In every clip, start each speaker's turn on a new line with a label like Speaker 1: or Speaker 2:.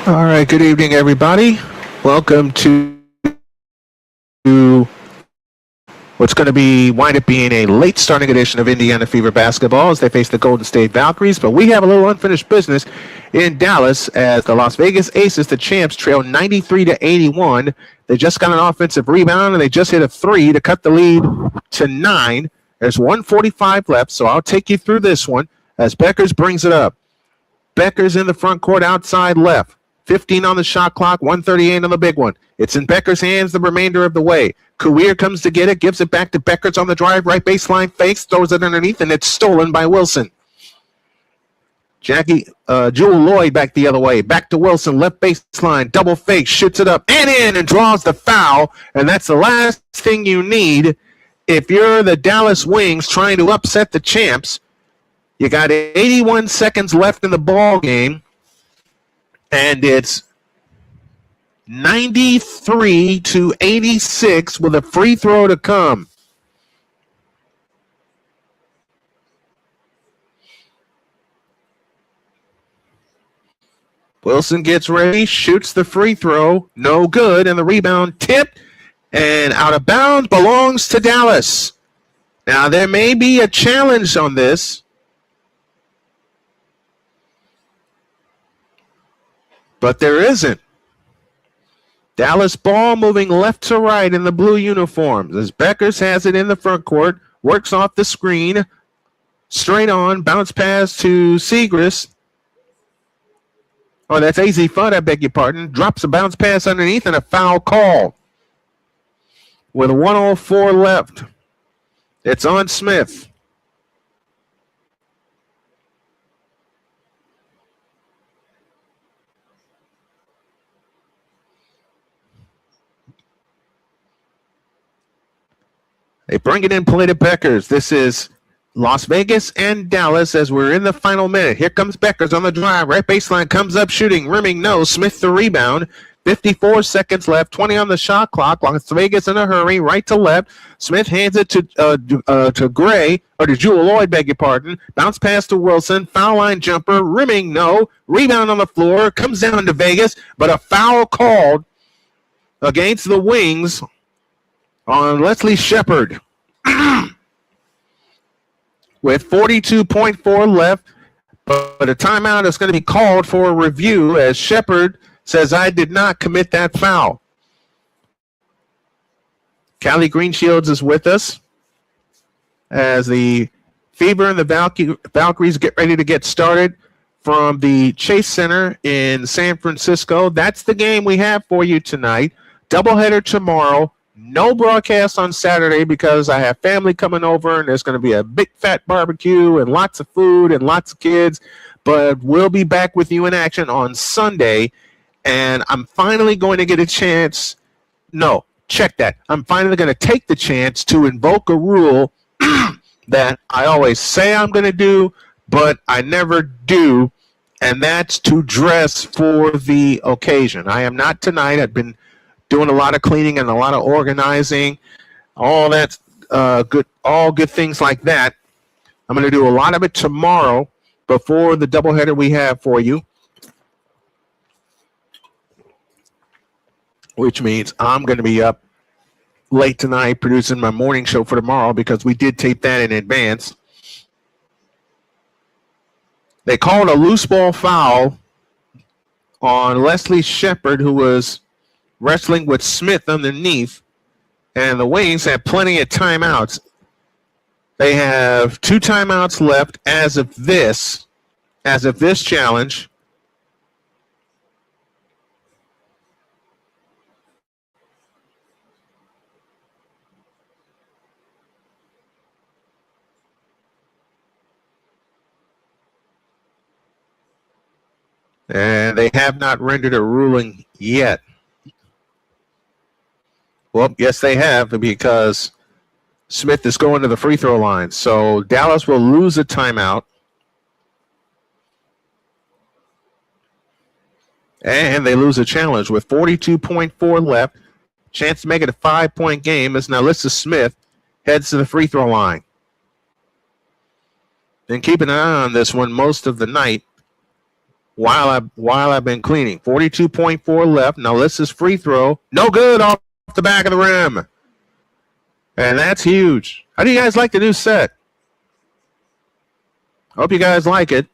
Speaker 1: All right, good evening, everybody. Welcome to what's going to wind up being a late starting edition of Indiana Fever basketball as they face the Golden State Valkyries. But we have a little unfinished business in Dallas as the Las Vegas Aces, the champs, trail 93-81. They just got an offensive rebound and they just hit a three to cut the lead to 9. There's 1:45 left, so I'll take you through this one as Beckers brings it up. Beckers in the front court, outside left. 15 on the shot clock, 138 on the big one. It's in Becker's hands the remainder of the way. Kuir comes to get it, gives it back to Beckers on the drive, right baseline, fakes, throws it underneath, and it's stolen by Wilson. Jewel Lloyd back the other way. Back to Wilson, left baseline, double fake, shoots it up and in and draws the foul. And that's the last thing you need if you're the Dallas Wings trying to upset the champs. You got 81 seconds left in the ball game. And it's 93-86 with a free throw to come. Wilson gets ready, shoots the free throw, no good, and the rebound tipped and out of bounds, belongs to Dallas. Now, there may be a challenge on this. But there isn't. Dallas ball moving left to right in the blue uniforms as Beckers has it in the front court, works off the screen, straight on, bounce pass to Segrist. Oh, that's AZ Fudd, I beg your pardon. Drops a bounce pass underneath and a foul call. With 1:04 left, it's on Smith. They bring it in, play to Beckers. This is Las Vegas and Dallas as we're in the final minute. Here comes Beckers on the drive. Right baseline, comes up shooting. Rimming, no. Smith the rebound. 54 seconds left. 20 on the shot clock. Las Vegas in a hurry. Right to left. Smith hands it to Gray, or to Jewel Lloyd, beg your pardon. Bounce pass to Wilson. Foul line jumper. Rimming, no. Rebound on the floor. Comes down to Vegas, but a foul called against the Wings on Leslie Shepard. With 42.4 left, but a timeout is going to be called for a review as Shepard says, I did not commit that foul. Callie Greenshields is with us as the Fever and the Valkyries get ready to get started from the Chase Center in San Francisco. That's the game we have for you tonight. Doubleheader tomorrow. No broadcast on Saturday because I have family coming over and there's going to be a big fat barbecue and lots of food and lots of kids. But we'll be back with you in action on Sunday. And I'm finally going to get a chance. No, check that. I'm finally going to take the chance to invoke a rule that I always say I'm going to do, but I never do. And that's to dress for the occasion. I am not tonight. I've been doing a lot of cleaning and a lot of organizing, all that good things like that. I'm going to do a lot of it tomorrow before the doubleheader we have for you, which means I'm going to be up late tonight producing my morning show for tomorrow because we did tape that in advance. They called a loose ball foul on Leslie Shepard, who was wrestling with Smith underneath, and the Wings have plenty of timeouts. They have 2 timeouts left as of this challenge. And they have not rendered a ruling yet. Well, yes, they have, because Smith is going to the free throw line. So Dallas will lose a timeout. And they lose a challenge with 42.4 left. Chance to make it a 5-point game as now Alyssa Smith heads to the free throw line. And keep an eye on this one most of the night while I've been cleaning. 42.4 left. Now this is free throw. No good off the back of the rim. And that's huge. How do you guys like the new set? Hope you guys like it.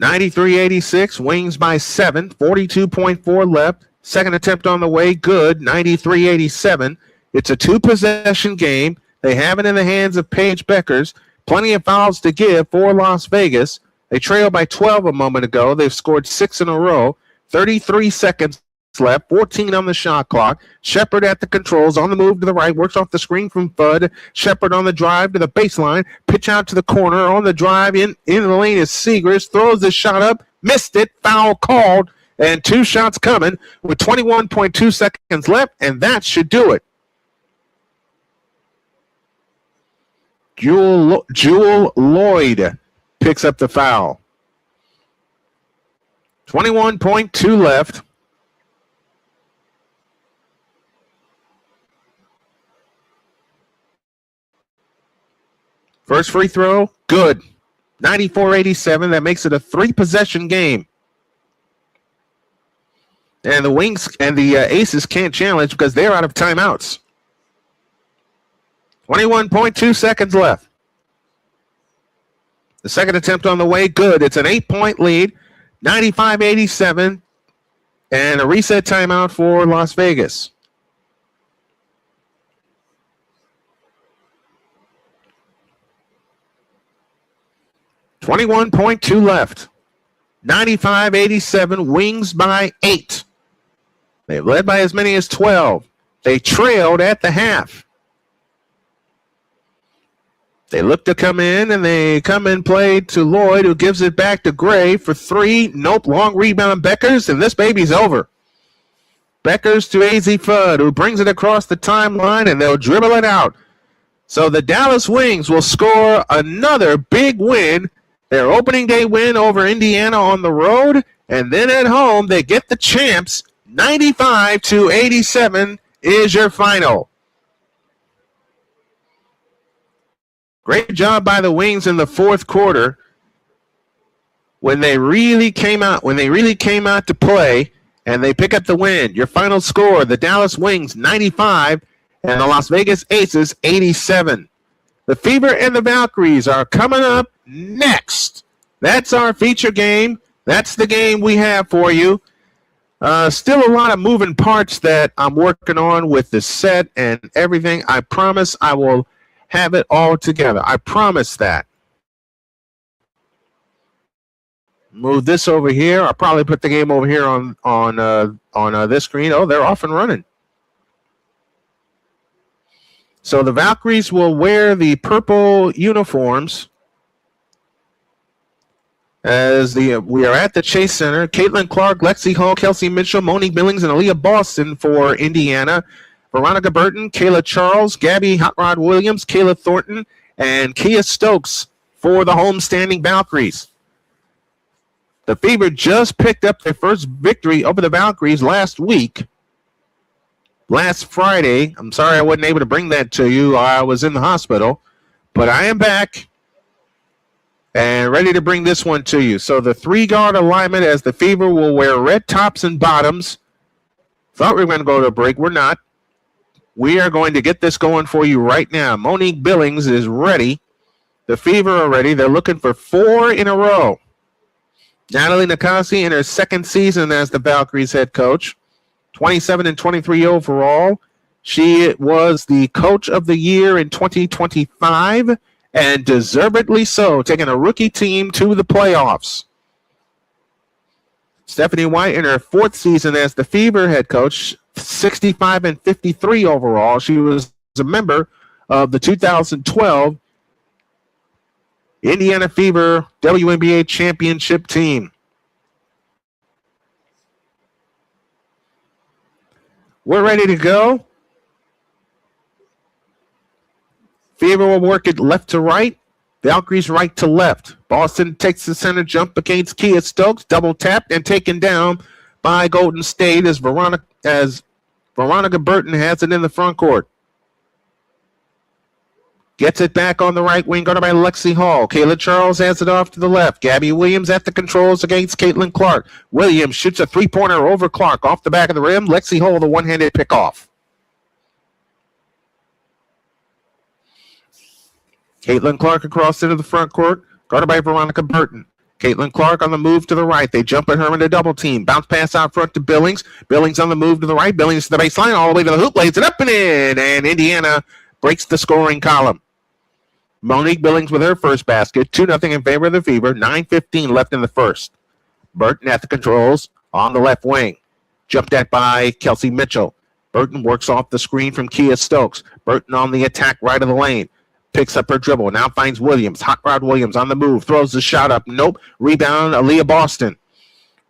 Speaker 1: 93-86, Wings by 7, 42.4 left. Second attempt on the way, good, 93-87. It's a two-possession game. They have it in the hands of Paige Beckers. Plenty of fouls to give for Las Vegas. They trailed by 12 a moment ago. They've scored 6 in a row. 33 seconds left, 14 on the shot clock. Shepard at the controls, on the move to the right, works off the screen from Fudd. Shepard on the drive to the baseline, pitch out to the corner, on the drive, in the lane is Seegers, throws the shot up, missed it, foul called, and 2 shots coming with 21.2 seconds left, and that should do it. Jewel Lloyd picks up the foul. 21.2 left. First free throw, good. 94-87. That makes it a 3-possession game. And the Wings and the Aces can't challenge because they're out of timeouts. 21.2 seconds left. The second attempt on the way, good. It's an 8-point lead, 95-87, and a reset timeout for Las Vegas. .2 left. 95-87, Wings by 8. They've led by as many as 12. They trailed at the half. They look to come in, and they come in play to Lloyd, who gives it back to Gray for 3. Nope, long rebound, Beckers, and this baby's over. Beckers to AZ Fudd, who brings it across the timeline, and they'll dribble it out. So the Dallas Wings will score another big win. Their opening day win over Indiana on the road, and then at home they get the champs. 95-87 is your final. Great job by the Wings in the fourth quarter when they really came out to play, and they pick up the win. Your final score, the Dallas Wings 95 and the Las Vegas Aces 87. The Fever and the Valkyries are coming up next. That's our feature game. That's the game we have for you. Still a lot of moving parts that I'm working on with the set and everything. I promise I will have it all together. I promise that. Move this over here. I'll probably put the game over here on this screen. Oh, they're off and running. So the Valkyries will wear the purple uniforms as we are at the Chase Center. Caitlin Clark, Lexi Hall, Kelsey Mitchell, Monique Billings, and Aaliyah Boston for Indiana. Veronica Burton, Kayla Charles, Gabby Hot Rod Williams, Kayla Thornton, and Kia Stokes for the homestanding Valkyries. The Fever just picked up their first victory over the Valkyries last Friday. I'm sorry I wasn't able to bring that to you. I was in the hospital, but I am back and ready to bring this one to you. So the 3-guard alignment, as the Fever will wear red tops and bottoms. Thought we were going to go to a break. We're not. We are going to get this going for you right now. Monique Billings is ready. The Fever are ready. They're looking for 4 in a row. Natalie Nakasi in her second season as the Valkyries head coach. 27 and 23 overall. She was the coach of the year in 2025, and deservedly so, taking a rookie team to the playoffs. Stephanie White in her 4th season as the Fever head coach, 65 and 53 overall. She was a member of the 2012 Indiana Fever WNBA championship team. We're ready to go. Fever will work it left to right. Valkyries right to left. Boston takes the center jump against Kia Stokes. Double tapped and taken down by Golden State as Veronica Burton has it in the front court. Gets it back on the right wing, guarded by Lexi Hall. Kayla Charles has it off to the left. Gabby Williams at the controls against Caitlin Clark. Williams shoots a three-pointer over Clark off the back of the rim. Lexi Hall, the one-handed pickoff. Caitlin Clark across into the front court, guarded by Veronica Burton. Caitlin Clark on the move to the right. They jump at her in a double team. Bounce pass out front to Billings. Billings on the move to the right. Billings to the baseline, all the way to the hoop. Lays it up and in. And Indiana breaks the scoring column. Monique Billings with her first basket. 2-0 in favor of the Fever. 9:15 left in the first. Burton at the controls on the left wing. Jumped at by Kelsey Mitchell. Burton works off the screen from Kia Stokes. Burton on the attack right of the lane. Picks up her dribble. Now finds Williams. Hot Rod Williams on the move. Throws the shot up. Nope. Rebound, Aaliyah Boston.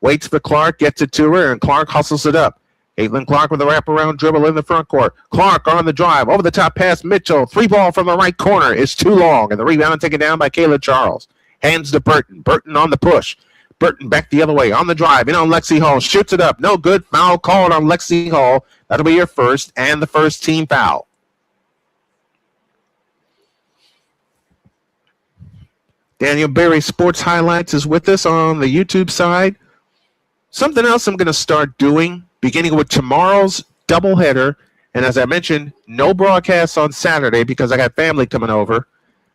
Speaker 1: Waits for Clark. Gets it to her, and Clark hustles it up. Caitlin Clark with a wraparound dribble in the front court. Clark on the drive. Over the top pass, Mitchell. Three ball from the right corner is too long, and the rebound taken down by Kayla Charles. Hands to Burton. Burton on the push. Burton back the other way on the drive. In on Lexi Hall. Shoots it up. No good. Foul called on Lexi Hall. That'll be your first and the first team foul. Daniel Berry Sports Highlights is with us on the YouTube side. Something else I'm going to start doing, beginning with tomorrow's doubleheader. And as I mentioned, no broadcast on Saturday because I got family coming over.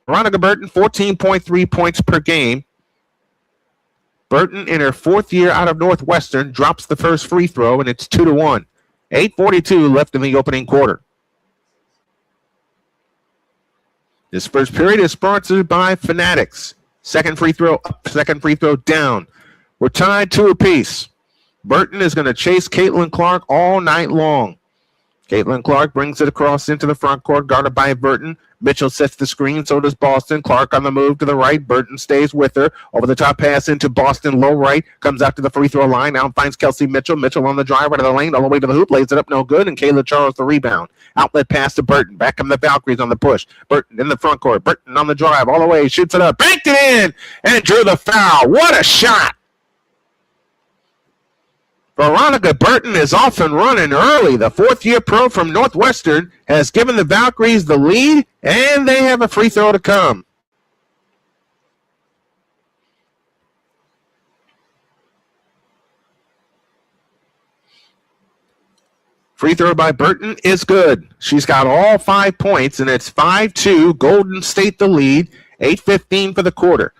Speaker 1: Veronica Burton, 14.3 points per game. Burton, in her fourth year out of Northwestern, drops the first free throw, and it's 2-1. 8:42 left in the opening quarter. This first period is sponsored by Fanatics. Second free throw up, second free throw down. We're tied 2 apiece. Burton is going to chase Caitlin Clark all night long. Caitlin Clark brings it across into the front court, guarded by Burton. Mitchell sets the screen, so does Boston. Clark on the move to the right. Burton stays with her. Over the top pass into Boston, low right. Comes out to the free throw line. Now finds Kelsey Mitchell. Mitchell on the drive right of the lane, all the way to the hoop. Lays it up, no good. And Kayla Charles the rebound. Outlet pass to Burton. Back come the Valkyries on the push. Burton in the front court. Burton on the drive all the way. Shoots it up. Banked it in and drew the foul. What a shot. Veronica Burton is off and running early. The fourth-year pro from Northwestern has given the Valkyries the lead, and they have a free throw to come. Free throw by Burton is good. She's got all 5 points, and it's 5-2. Golden State the lead. 8:15 for the quarter.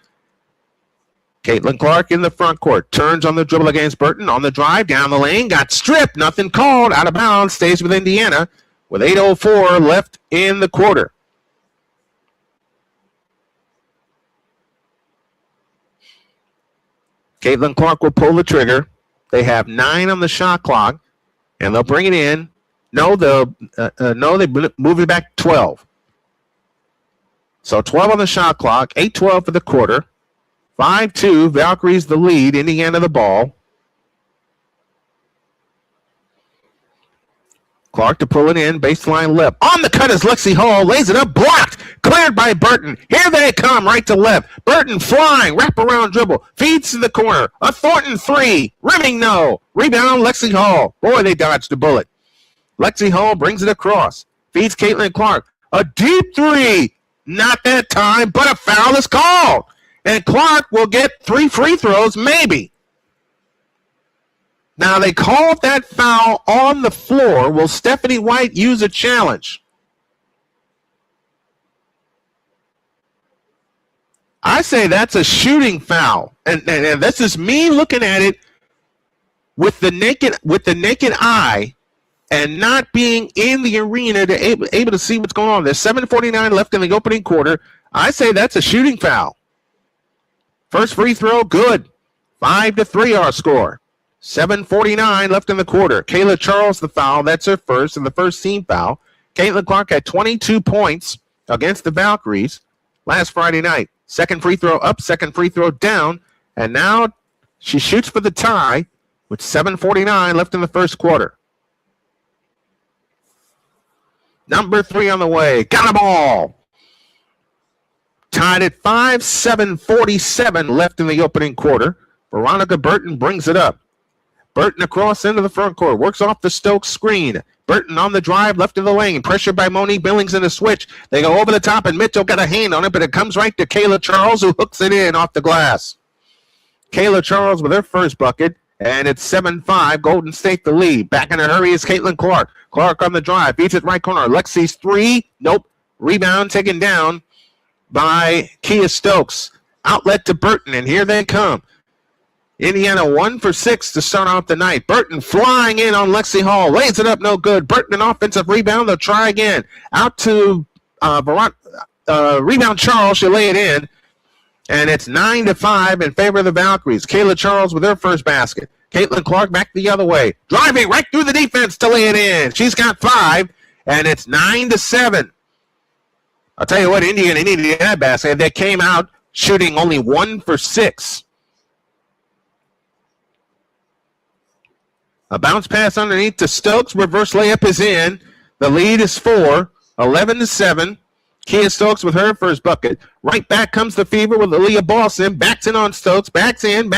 Speaker 1: Caitlin Clark in the front court. Turns on the dribble against Burton. On the drive, down the lane. Got stripped. Nothing called. Out of bounds. Stays with Indiana with 8:04 left in the quarter. Caitlin Clark will pull the trigger. They have 9 on the shot clock, and they'll bring it in. No, they move it back to 12. So 12 on the shot clock. 8:12 for the quarter. 5-2, Valkyries the lead, Indiana the ball. Clark to pull it in, baseline left. On the cut is Lexi Hall, lays it up, blocked, cleared by Burton. Here they come, right to left. Burton flying, wraparound dribble, feeds to the corner. A Thornton 3, rimming no. Rebound, Lexi Hall. Boy, they dodged a bullet. Lexi Hall brings it across, feeds Caitlin Clark. A deep 3, not that time, but a foul is called. And Clark will get 3 free throws, maybe. Now, they called that foul on the floor. Will Stephanie White use a challenge? I say that's a shooting foul. And this is me looking at it with the naked eye and not being in the arena to able to see what's going on. There's 7:49 left in the opening quarter. I say that's a shooting foul. First free throw, good. 5-3 our score. 7:49 left in the quarter. Kayla Charles the foul. That's her first and the first team foul. Caitlin Clark had 22 points against the Valkyries last Friday night. Second free throw up, second free throw down. And now she shoots for the tie with 7:49 left in the first quarter. Number 3 on the way. Got a ball. Tied at 5, 7:47 left in the opening quarter. Veronica Burton brings it up. Burton across into the front court. Works off the Stokes screen. Burton on the drive, left of the lane. Pressured by Monique Billings in the switch. They go over the top, and Mitchell got a hand on it, but it comes right to Kayla Charles, who hooks it in off the glass. Kayla Charles with her first bucket, and it's 7-5. Golden State the lead. Back in a hurry is Caitlin Clark. Clark on the drive. Beats it right corner. Lexi's three. Nope. Rebound taken down by Kia Stokes. Outlet to Burton, and here they come. Indiana 1 for 6 to start off the night. Burton flying in on Lexi Hall. Lays it up, no good. Burton an offensive rebound. They'll try again. Out to rebound Charles. She'll lay it in. And it's 9-5 in favor of the Valkyries. Kayla Charles with her first basket. Caitlin Clark back the other way. Driving right through the defense to lay it in. She's got 5, and it's 9-7. I'll tell you what, Indiana needed that basket. They came out shooting only 1 for 6. A bounce pass underneath to Stokes. Reverse layup is in. The lead is 4, 11-7. Kia Stokes with her first bucket. Right back comes the Fever with Aaliyah Boston. Backs in on Stokes. Backs in.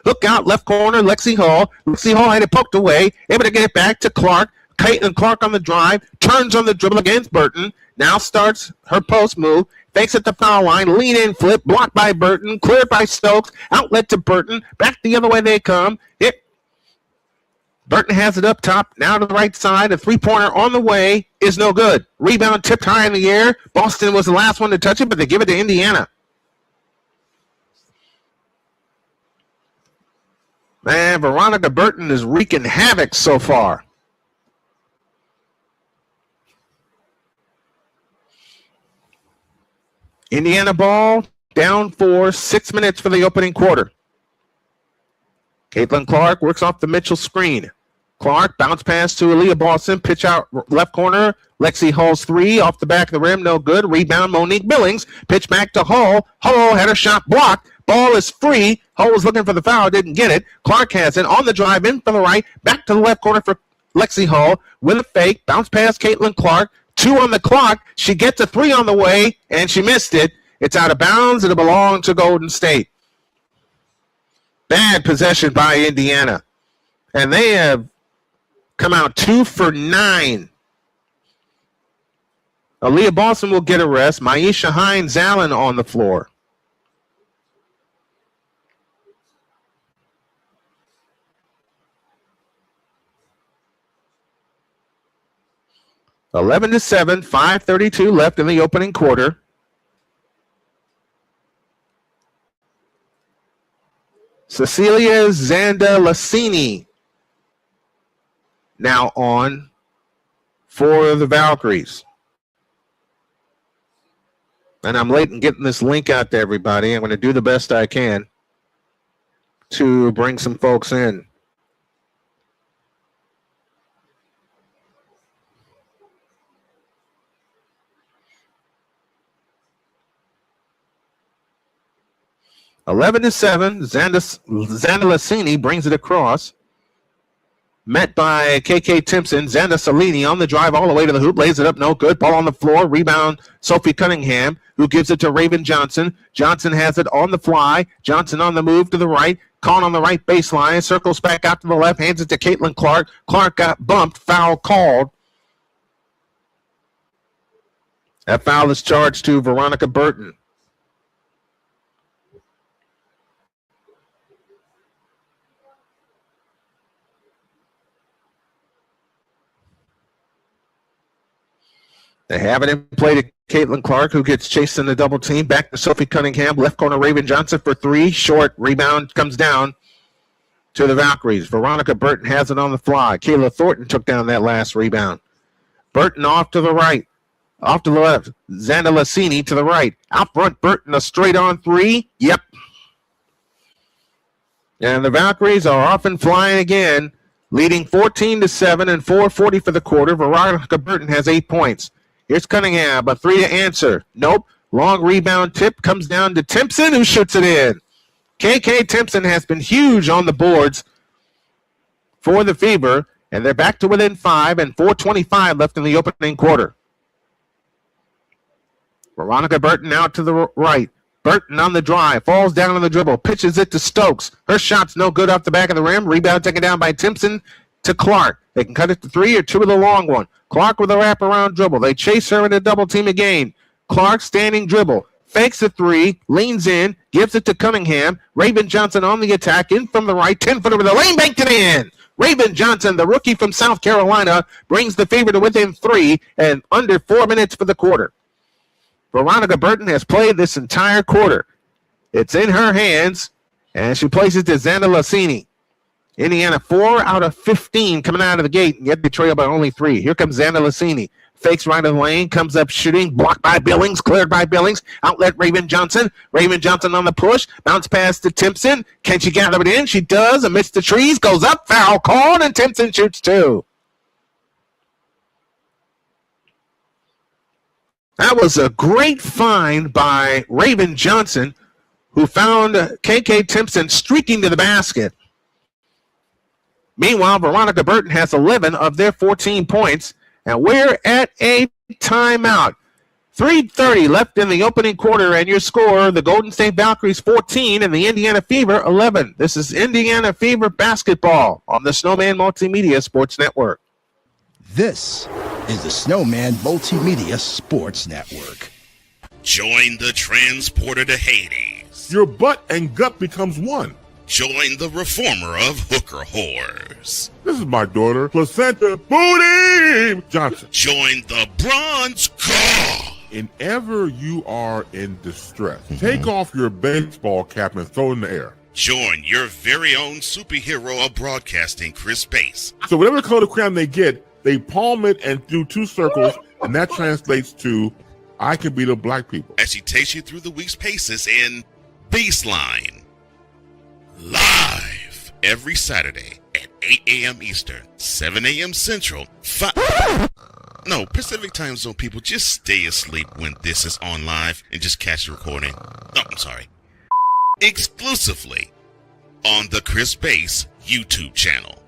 Speaker 1: Hook out left corner, Lexi Hall. Lexi Hall had it poked away. Able to get it back to Clark. Caitlin Clark on the drive. Turns on the dribble against Burton. Now starts her post move. Fakes at the foul line. Lean in flip. Blocked by Burton. Cleared by Stokes. Outlet to Burton. Back the other way they come. Burton has it up top, now to the right side. A three-pointer on the way is no good. Rebound tipped high in the air. Boston was the last one to touch it, but they give it to Indiana. Man, Veronica Burton is wreaking havoc so far. Indiana ball, down 4, 6 minutes for the opening quarter. Caitlin Clark works off the Mitchell screen. Clark, bounce pass to Aaliyah Boston, pitch out left corner. Lexi Hall's three, off the back of the rim, no good. Rebound, Monique Billings. Pitch back to Hall. Hall had her shot blocked. Ball is free. Hall was looking for the foul, didn't get it. Clark has it on the drive, in for the right. Back to the left corner for Lexi Hall with a fake. Bounce pass, Caitlin Clark. 2 on the clock. She gets a 3 on the way, and she missed it. It's out of bounds. It'll belong to Golden State. Bad possession by Indiana. And they have come out 2 for 9. Aaliyah Boston will get a rest. Maisha Hines-Allen on the floor. (11-7), 5:32 left in the opening quarter. Cecilia Zandalasini now on for the Valkyries. And I'm late in getting this link out to everybody. I'm going to do the best I can to bring some folks in. (11-7), Zandalasini brings it across. Met by KK Timpson. Zandasalini on the drive all the way to the hoop. Lays it up, no good. Ball on the floor. Rebound, Sophie Cunningham, who gives it to Raven Johnson. Johnson has it on the fly. Johnson on the move to the right. Kahn on the right baseline. Circles back out to the left. Hands it to Caitlin Clark. Clark got bumped. Foul called. That foul is charged to Veronica Burton. They have it in play to Caitlin Clark, who gets chased in the double team. Back to Sophie Cunningham. Left corner, Raven Johnson for 3. Short. Rebound comes down to the Valkyries. Veronica Burton has it on the fly. Kayla Thornton took down that last rebound. Burton off to the right. Off to the left. Zandalasini to the right. Out front, Burton, a straight-on 3. Yep. And the Valkyries are off and flying again, leading 14-7 and 4:40 for the quarter. Veronica Burton has 8 points. Here's Cunningham, a 3 to answer. Nope. Long rebound tip comes down to Timpson, who shoots it in. KK Timpson has been huge on the boards for the Fever, and they're back to within 5 and 4:25 left in the opening quarter. Veronica Burton out to the right. Burton on the drive, falls down on the dribble, pitches it to Stokes. Her shot's no good off the back of the rim. Rebound taken down by Timpson. to Clark. They can cut it to 3 or 2 with a long one. Clark with a wraparound dribble. They chase her in a double team again. Clark standing dribble. Fakes a 3, leans in, gives it to Cunningham. Raven Johnson on the attack, in from the right, 10-footer with a lane, banked it in. Raven Johnson, the rookie from South Carolina, brings the Fever to within 3 and under 4 minutes for the quarter. Veronica Burton has played this entire quarter. It's in her hands, and she plays it to Xana Lassini. Indiana 4 out of 15 coming out of the gate, and yet they trail by only 3. Here comes Xana Lassini. Fakes right in the lane, comes up shooting, blocked by Billings, cleared by Billings. Outlet Raven Johnson. Raven Johnson on the push. Bounce pass to Timpson. Can she gather it in? She does. Amidst the trees, goes up, foul called, and Timpson shoots 2. That was a great find by Raven Johnson, who found KK Timpson streaking to the basket. Meanwhile, Veronica Burton has 11 of their 14 points, and we're at a timeout. 3:30 left in the opening quarter, and your score, the Golden State Valkyries 14 and the Indiana Fever 11. This is Indiana Fever basketball on the Snowman Multimedia Sports Network.
Speaker 2: This is the Snowman Multimedia Sports Network.
Speaker 3: Join the transporter to Hades.
Speaker 4: Your butt and gut becomes one.
Speaker 3: Join the reformer of hooker whores.
Speaker 4: This is my daughter, Placenta Booty Johnson.
Speaker 3: Join the bronze car.
Speaker 4: Whenever you are in distress, take off your baseball cap and throw it in the air.
Speaker 3: Join your very own superhero of broadcasting, Chris Bass.
Speaker 4: So whatever color crayon they get, they palm it and do 2 circles, and that translates to, I can beat up black people.
Speaker 3: As he takes you through the week's paces in Baseline. Live every Saturday at 8 a.m. Eastern, 7 a.m. Central, Pacific Time Zone people, just stay asleep when this is on live and just catch the recording. No, I'm sorry. Exclusively on the Chris Bass YouTube channel.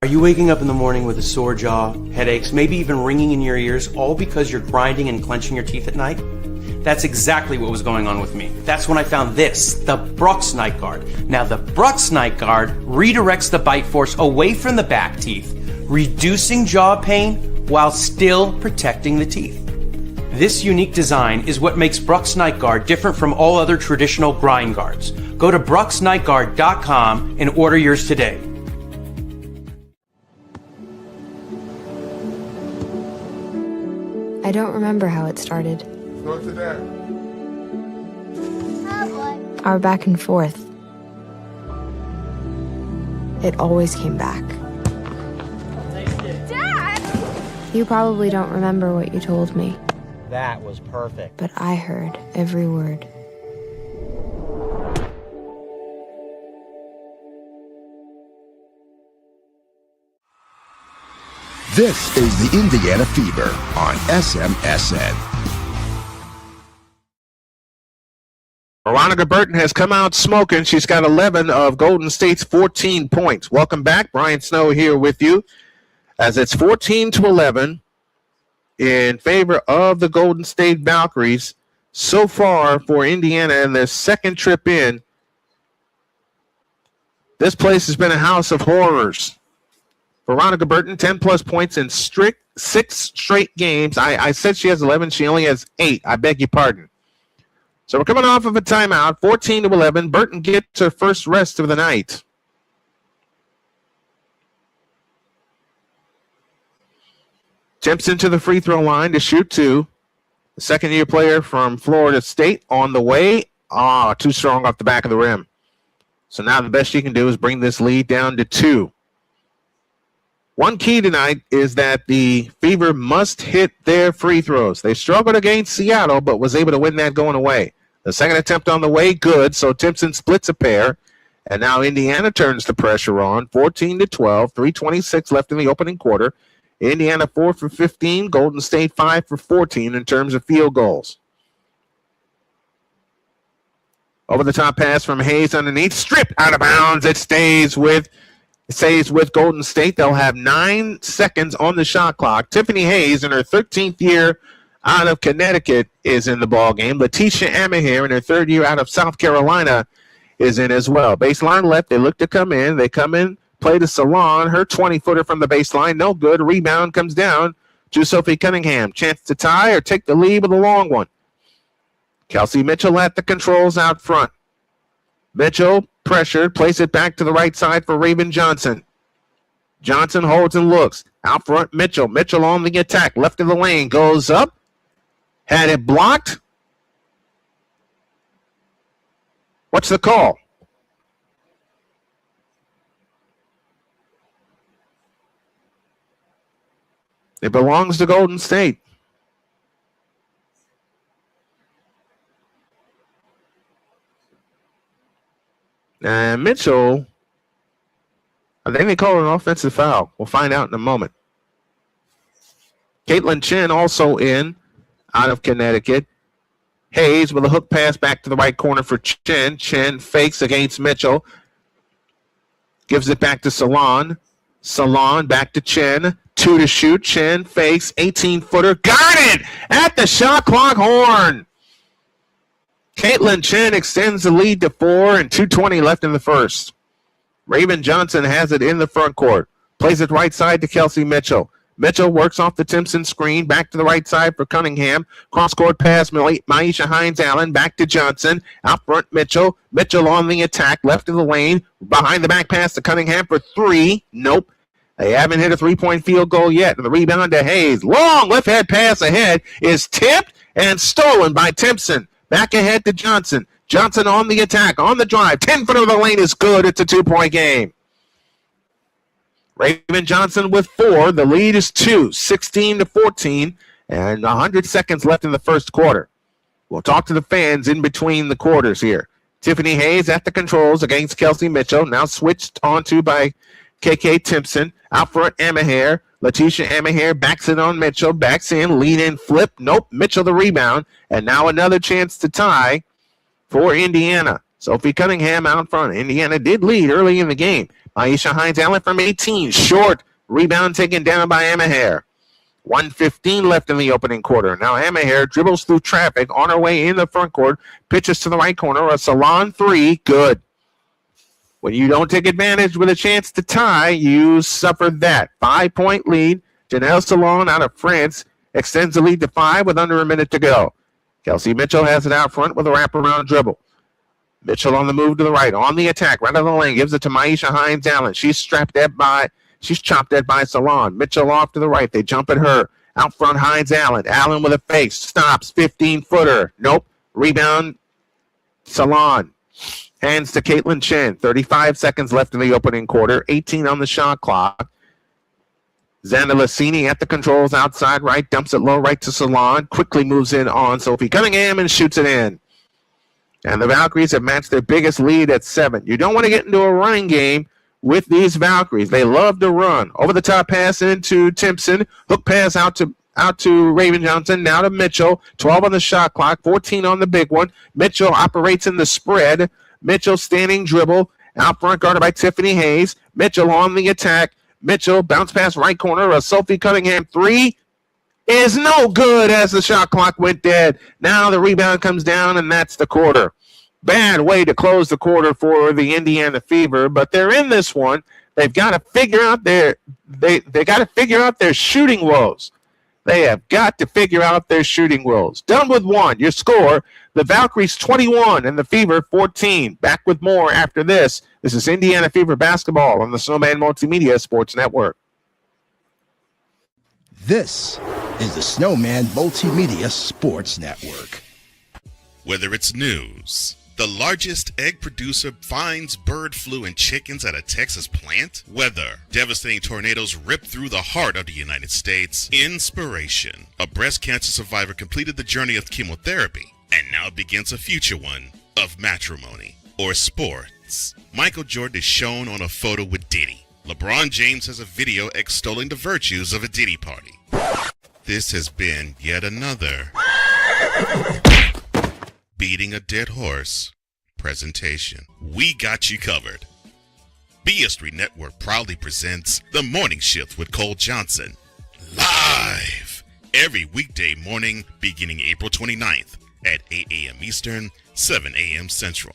Speaker 5: Are you waking up in the morning with a sore jaw, headaches, maybe even ringing in your ears, all because you're grinding and clenching your teeth at night? That's exactly what was going on with me. That's when I found this, the Brooks Night Guard. Now, the Brooks Night Guard redirects the bite force away from the back teeth, reducing jaw pain while still protecting the teeth. This unique design is what makes Brooks Night Guard different from all other traditional grind guards. Go to brooksnightguard.com and order yours today.
Speaker 6: I don't remember how it started.
Speaker 4: Go to that.
Speaker 6: Our back and forth. It always came back. Dad! You probably don't remember what you told me.
Speaker 7: That was perfect.
Speaker 6: But I heard every word.
Speaker 2: This is the Indiana Fever on SMSN.
Speaker 1: Veronica Burton has come out smoking. She's got 11 of Golden State's 14 points. Welcome back. Brian Snow here with you as it's 14-11 in favor of the Golden State Valkyries so far for Indiana in their second trip in. This place has been a house of horrors. Veronica Burton, 10-plus points in 6 straight games. I said she has 11. She only has 8. I beg your pardon. So we're coming off of a timeout, 14-11. Burton gets her first rest of the night. Timpson to the free throw line to shoot 2. The second-year player from Florida State on the way. Too strong off the back of the rim. So now the best she can do is bring this lead down to 2. One key tonight is that the Fever must hit their free throws. They struggled against Seattle, but was able to win that going away. The second attempt on the way, good. So Timpson splits a pair. And now Indiana turns the pressure on. 14-12, 3:26 left in the opening quarter. Indiana 4 for 15, Golden State 5 for 14 in terms of field goals. Over the top pass from Hayes underneath. Stripped out of bounds. It stays with Golden State. They'll have 9 seconds on the shot clock. Tiffany Hayes in her 13th year out of Connecticut is in the ball game. Letitia Amaher, in her third year out of South Carolina, is in as well. Baseline left, they look to come in. They come in, play to Salon. Her 20-footer from the baseline, no good. Rebound comes down to Sophie Cunningham. Chance to tie or take the lead with a long one. Kelsey Mitchell at the controls out front. Mitchell pressured, plays it back to the right side for Raven Johnson. Johnson holds and looks. Out front, Mitchell. Mitchell on the attack. Left of the lane. Goes up. Had it blocked. What's the call? It belongs to Golden State. And Mitchell, I think they call it an offensive foul. We'll find out in a moment. Caitlin Chen also in, out of Connecticut. Hayes with a hook pass back to the right corner for Chen. Chen fakes against Mitchell. Gives it back to Salon. Salon back to Chen. 2 to shoot. Chen fakes. 18-footer. Got it at the shot clock horn. Caitlin Chen extends the lead to 4 and 2:20 left in the first. Raven Johnson has it in the front court. Plays it right side to Kelsey Mitchell. Mitchell works off the Timpson screen. Back to the right side for Cunningham. Cross-court pass, Maisha Hines-Allen. Back to Johnson. Out front, Mitchell. Mitchell on the attack. Left of the lane. Behind the back pass to Cunningham for 3. Nope. They haven't hit a three-point field goal yet. And the rebound to Hayes. Long left-hand pass ahead is tipped and stolen by Timpson. Back ahead to Johnson. Johnson on the attack, on the drive. 10-foot of the lane is good. It's a 2-point game. Raven Johnson with 4. The lead is 2, 16-14, and 100 seconds left in the first quarter. We'll talk to the fans in between the quarters here. Tiffany Hayes at the controls against Kelsey Mitchell. Now switched onto by KK Timpson. Out front, Amaher. Letitia Amaher backs it on Mitchell. Backs in, lead in, flip. Nope, Mitchell the rebound. And now another chance to tie for Indiana. Sophie Cunningham out front. Indiana did lead early in the game. Maisha Hines-Allen from 18. Short. Rebound taken down by Amaher. 1:15 left in the opening quarter. Now Amaher dribbles through traffic on her way in the front court. Pitches to the right corner. A Salon 3. Good. When you don't take advantage with a chance to tie, you suffer that. 5-point lead. Janelle Salon out of France extends the lead to 5 with under a minute to go. Kelsey Mitchell has it out front with a wraparound dribble. Mitchell on the move to the right, on the attack, right out of the lane, gives it to Maisha Hines-Allen. She's chopped at by Salon. Mitchell off to the right. They jump at her. Out front, Hines-Allen. Allen with a face. Stops. 15-footer. Nope. Rebound. Salon. Hands to Caitlin Chen. 35 seconds left in the opening quarter. 18 on the shot clock. Xander Lassini at the controls outside right. Dumps it low right to Salon. Quickly moves in on Sophie Cunningham and shoots it in. And the Valkyries have matched their biggest lead at 7. You don't want to get into a running game with these Valkyries. They love to run. Over the top pass into Timpson. Hook pass out to Raven Johnson. Now to Mitchell. 12 on the shot clock. 14 on the big one. Mitchell operates in the spread. Mitchell standing dribble. Out front guarded by Tiffany Hayes. Mitchell on the attack. Mitchell bounce pass right corner. A Sophie Cunningham 3 is no good as the shot clock went dead. Now the rebound comes down, and that's the quarter. Bad way to close the quarter for the Indiana Fever, but they're in this one. They've got to figure out their shooting woes. They have got to figure out their shooting woes. Done with one. Your score: the Valkyries 21 and the Fever 14. Back with more after this. This is Indiana Fever basketball on the Snowman Multimedia Sports Network.
Speaker 2: This is the Snowman Multimedia Sports Network.
Speaker 3: Whether it's news, the largest egg producer finds bird flu in chickens at a Texas plant, weather, devastating tornadoes rip through the heart of the United States, inspiration, a breast cancer survivor completed the journey of chemotherapy, and now begins a future one of matrimony or sports. Michael Jordan is shown on a photo with Diddy. LeBron James has a video extolling the virtues of a Diddy party. This has been yet another beating a dead horse presentation. We got you covered. BS3 Network proudly presents The Morning Shift with Cole Johnson. Live every weekday morning beginning April 29th at 8 a.m. Eastern, 7 a.m. Central.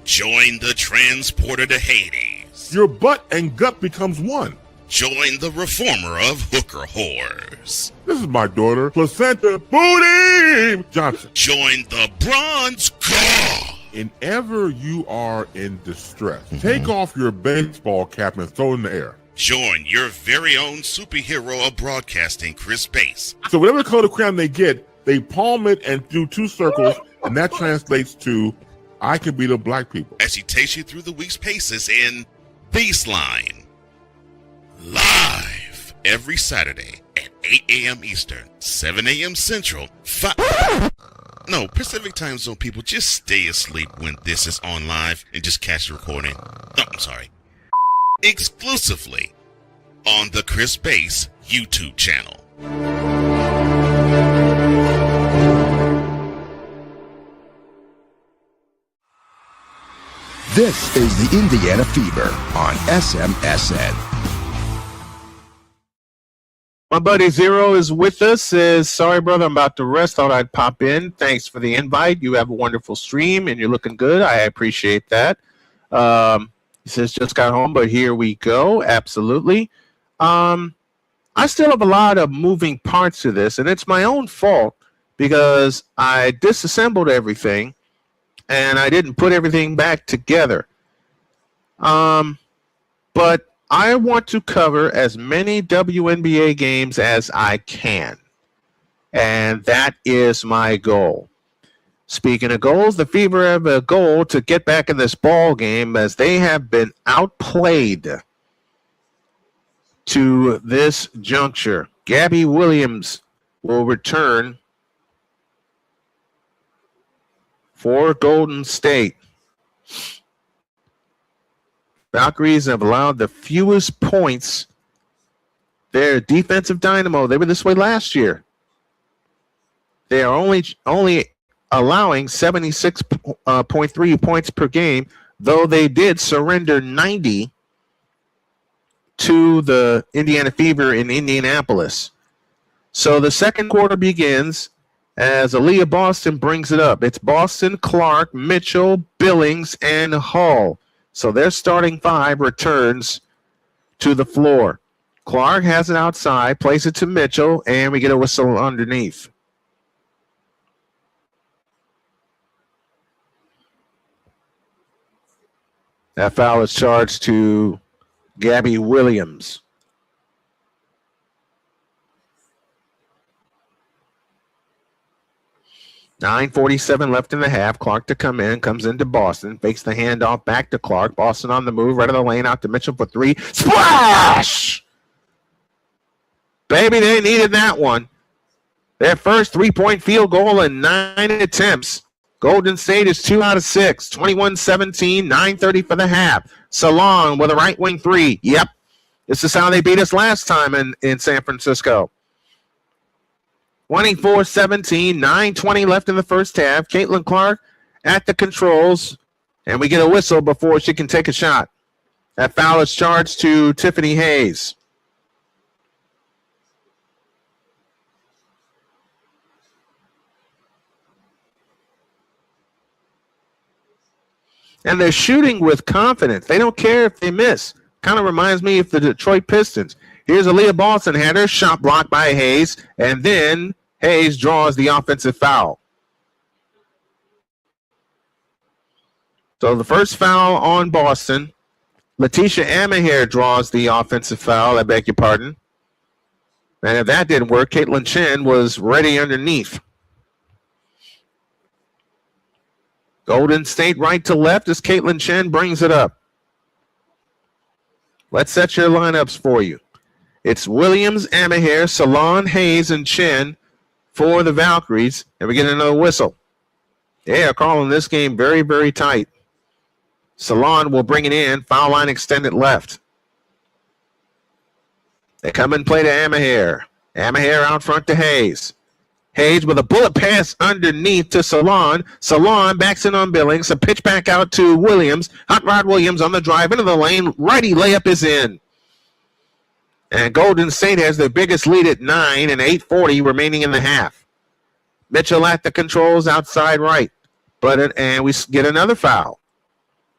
Speaker 3: Join the transporter to Hades.
Speaker 4: Your butt and gut becomes one.
Speaker 3: Join the reformer of hooker whores.
Speaker 4: This is my daughter, Placenta Booty Johnson.
Speaker 3: Join the bronze god.
Speaker 4: Whenever you are in distress, take off your baseball cap and throw it in the air.
Speaker 3: Join your very own superhero of broadcasting, Chris Bass.
Speaker 4: So whatever color crayon they get, they palm it and do two circles, and that translates to, I can beat up black people.
Speaker 3: As he takes you through the week's paces in Baseline. Live every Saturday at 8 a.m. Eastern, 7 a.m. Central, Pacific Time Zone people, just stay asleep when this is on live and just catch the recording. Oh, I'm sorry. Exclusively on the Chris Bass YouTube channel.
Speaker 2: This is the Indiana Fever on SMSN.
Speaker 1: My buddy Zero is with us. Says, sorry, brother, I'm about to rest. Thought I'd pop in. Thanks for the invite. You have a wonderful stream, and you're looking good. I appreciate that. He says, just got home, but here we go. Absolutely. I still have a lot of moving parts to this, and it's my own fault because I disassembled everything, and I didn't put everything back together. But I want to cover as many WNBA games as I can, and that is my goal. Speaking of goals, the Fever have a goal to get back in this ball game as they have been outplayed to this juncture. Gabby Williams will return for Golden State. Valkyries have allowed the fewest points. Their defensive dynamo, they were this way last year. They are only allowing 76.3 points per game, though they did surrender 90 to the Indiana Fever in Indianapolis. So the second quarter begins as Aaliyah Boston brings it up. It's Boston, Clark, Mitchell, Billings, and Hall. So their starting five returns to the floor. Clark has it outside, plays it to Mitchell, and we get a whistle underneath. That foul is charged to Gabby Williams. .47 left in the half. Clark to come in. Comes into Boston. Fakes the handoff back to Clark. Boston on the move. Right of the lane out to Mitchell for three. Splash! Baby, they needed that one. Their first three-point field goal in 9 attempts. Golden State is 2 out of 6. 21-17. 9:30 for the half. Salon with a right wing three. Yep. This is how they beat us last time in San Francisco. 24-17, 9:20 left in the first half. Caitlin Clark at the controls, and we get a whistle before she can take a shot. That foul is charged to Tiffany Hayes. And they're shooting with confidence. They don't care if they miss. Kind of reminds me of the Detroit Pistons. Here's Aaliyah Boston header, shot blocked by Hayes, and then Hayes draws the offensive foul. So the first foul on Boston. Letitia Amaher draws the offensive foul, I beg your pardon. And if that didn't work, Caitlin Chen was ready underneath. Golden State right to left as Caitlin Chen brings it up. Let's set your lineups for you. It's Williams, Amaher, Salon, Hayes, and Chen for the Valkyries. And we get another whistle. They are calling this game very, very tight. Salon will bring it in. Foul line extended left. They come and play to Amaher. Amaher out front to Hayes. Hayes with a bullet pass underneath to Salon. Salon backs in on Billings. A pitch back out to Williams. Hot Rod Williams on the drive into the lane. Righty layup is in. And Golden State has their biggest lead at 9 and 8:40 remaining in the half. Mitchell at the controls outside right. And we get another foul.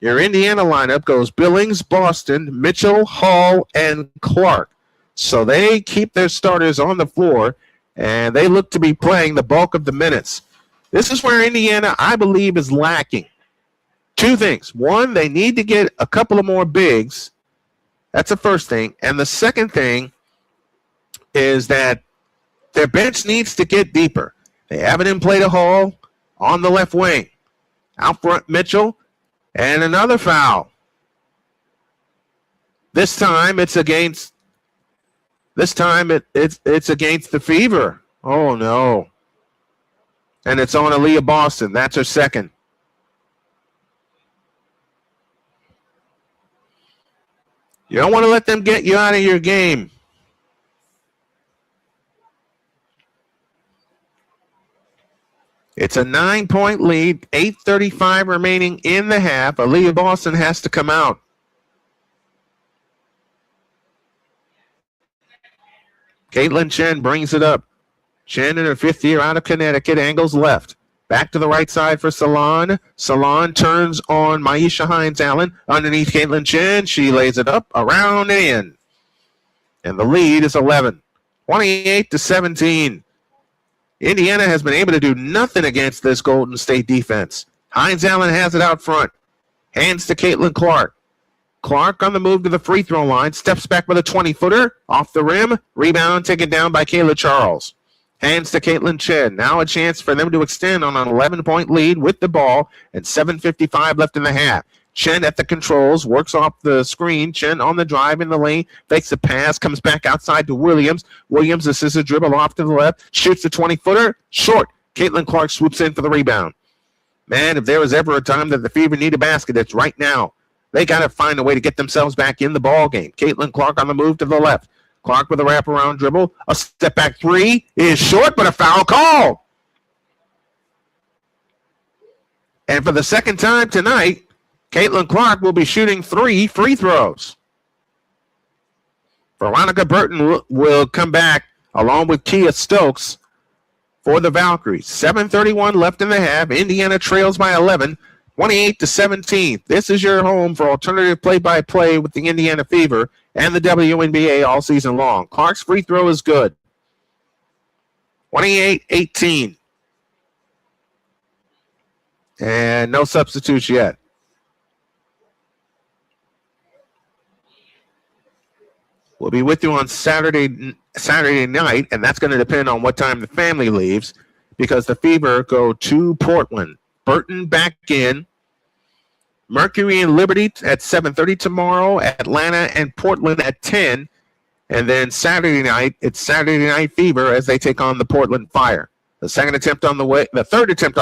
Speaker 1: Your Indiana lineup goes Billings, Boston, Mitchell, Hall, and Clark. So they keep their starters on the floor, and they look to be playing the bulk of the minutes. This is where Indiana, I believe, is lacking. Two things. One, they need to get a couple of more bigs. That's the first thing. And the second thing is that their bench needs to get deeper. They haven't in play to Hall on the left wing. Out front, Mitchell, and another foul. This time it's against it's against the Fever. Oh no. And it's on Aaliyah Boston. That's her second. You don't want to let them get you out of your game. It's a 9-point lead, 8:35 remaining in the half. Aaliyah Boston has to come out. Caitlin Chen brings it up. Chen in her 5th year out of Connecticut, angles left. Back to the right side for Salon. Salon turns on Maisha Hines-Allen. Underneath Caitlin Chen, she lays it up, around and in. And the lead is 11, 28-17. Indiana has been able to do nothing against this Golden State defense. Hines-Allen has it out front. Hands to Caitlin Clark. Clark on the move to the free throw line. Steps back with a 20-footer. Off the rim. Rebound taken down by Kayla Charles. Hands to Caitlin Chen. Now a chance for them to extend on an 11-point lead with the ball and 7:55 left in the half. Chen at the controls, works off the screen. Chen on the drive in the lane, fakes the pass, comes back outside to Williams. Williams assists a dribble off to the left, shoots the 20-footer, short. Caitlin Clark swoops in for the rebound. Man, if there was ever a time that the Fever need a basket, it's right now. They got to find a way to get themselves back in the ball game. Caitlin Clark on the move to the left. Clark with a wraparound dribble. A step back three is short, but a foul call. And for the second time tonight, Caitlin Clark will be shooting 3 free throws. Veronica Burton will come back along with Kia Stokes for the Valkyries. 7:31 left in the half. Indiana trails by 11, 28-17. This is your home for alternative play-by-play with the Indiana Fever and the WNBA all season long. Clark's free throw is good. 28-18. And no substitutes yet. We'll be with you on Saturday night, and that's going to depend on what time the family leaves, because the Fever go to Portland. Burton back in. Mercury and Liberty at 7:30 tomorrow. Atlanta and Portland at 10. And then Saturday night, it's Saturday Night Fever as they take on the Portland Fire. The third attempt on the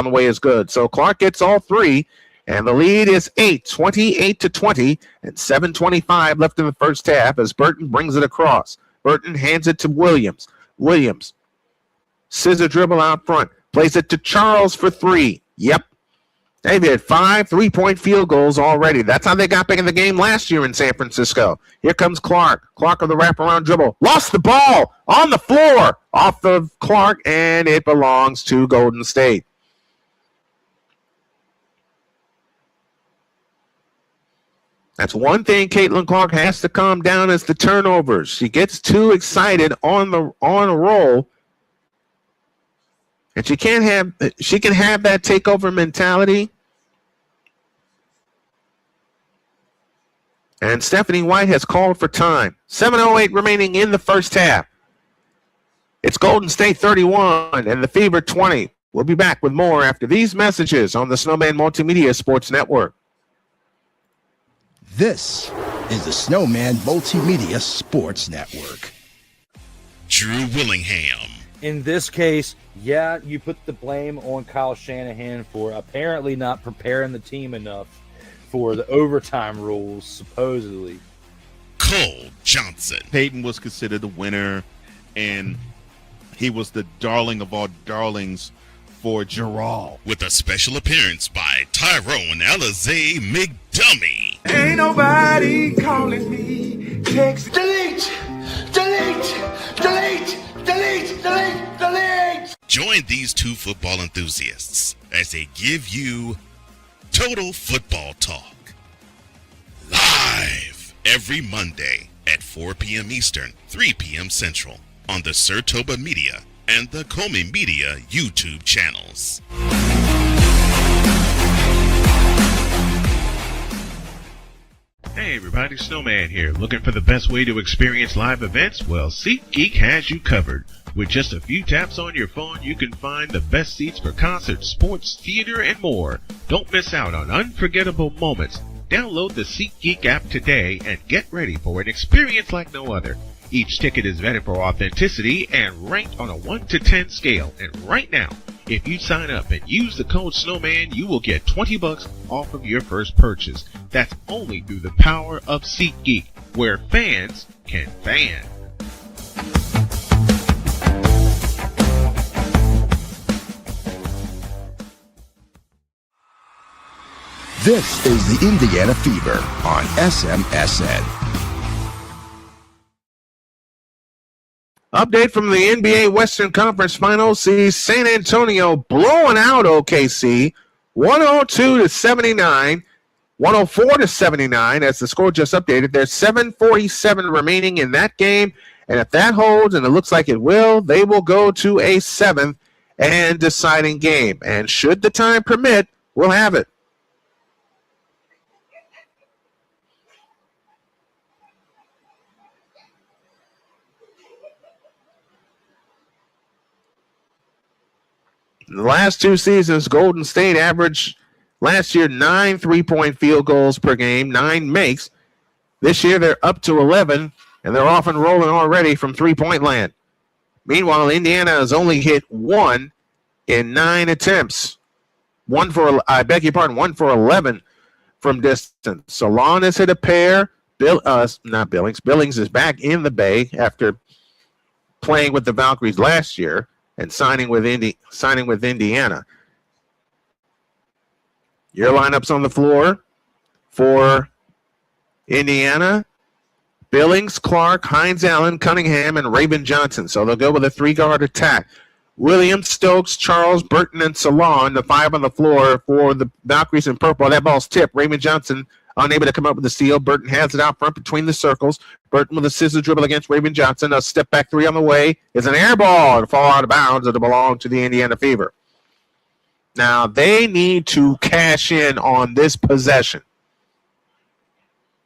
Speaker 1: way is good. So Clark gets all 3. And the lead is 28-20, and 7:25 left in the first half as Burton brings it across. Burton hands it to Williams. Williams, scissor dribble out front, plays it to Charles for 3. Yep. They've hit 5 3-point field goals already. That's how they got back in the game last year in San Francisco. Here comes Clark. Clark on the wraparound dribble. Lost the ball on the floor off of Clark, and it belongs to Golden State. That's one thing Caitlin Clark has to calm down is the turnovers. She gets too excited on a roll, and she can have that takeover mentality. And Stephanie White has called for time. 7:08 remaining in the first half. It's Golden State 31 and the Fever 20. We'll be back with more after these messages on the Snowman Multimedia Sports Network.
Speaker 2: This is the Snowman Multimedia Sports Network.
Speaker 3: Drew Willingham.
Speaker 7: In this case, yeah, you put the blame on Kyle Shanahan for apparently not preparing the team enough for the overtime rules, supposedly.
Speaker 3: Cole Johnson.
Speaker 8: Peyton was considered the winner, and He was the darling of all darlings for Gerald.
Speaker 3: With a special appearance by Tyrone Alizé McDummy.
Speaker 9: Ain't nobody calling me. Text. Delete! Delete! Delete! Delete! Delete! Delete!
Speaker 3: Join these two football enthusiasts as they give you Total Football Talk. Live every Monday at 4 p.m. Eastern, 3 p.m. Central on the Sertoba Media and the Comey Media YouTube channels.
Speaker 10: Hey everybody, Snowman here. Looking for the best way to experience live events? Well, SeatGeek has you covered. With just a few taps on your phone, you can find the best seats for concerts, sports, theater, and more. Don't miss out on unforgettable moments. Download the SeatGeek app today and get ready for an experience like no other. Each ticket is vetted for authenticity and ranked on a 1 to 10 scale. And right now, if you sign up and use the code SNOWMAN, you will get $20 off of your first purchase. That's only through the power of SeatGeek, where fans can fan.
Speaker 2: This is the Indiana Fever on SMSN.
Speaker 1: Update from the NBA Western Conference Finals sees San Antonio blowing out OKC 102-79, 104-79 as the score just updated. There's 7:47 remaining in that game, and if that holds, and it looks like it will, they will go to a seventh and deciding game. And should the time permit, we'll have it. The last two seasons, Golden State averaged last year 9 3-point field goals per game, 9 makes. This year they're up to 11, and they're off and rolling already from three-point land. Meanwhile, Indiana has only hit 1 in 9 attempts. 1 for 11 from distance. Salon has hit a pair. Billings is back in the Bay after playing with the Valkyries last year and signing with Indiana. Your lineups on the floor for Indiana: Billings, Clark, Hines Allen, Cunningham, and Raven Johnson. So they'll go with a 3-guard attack. Williams, Stokes, Charles, Burton, and Salon, the 5 on the floor for the Valkyries in purple. That ball's tipped. Raven Johnson unable to come up with the steal. Burton has it out front between the circles. Burton with a scissor dribble against Raven Johnson. A step back 3 on the way. It's an air ball to fall out of bounds. It'll belong to the Indiana Fever. Now, they need to cash in on this possession.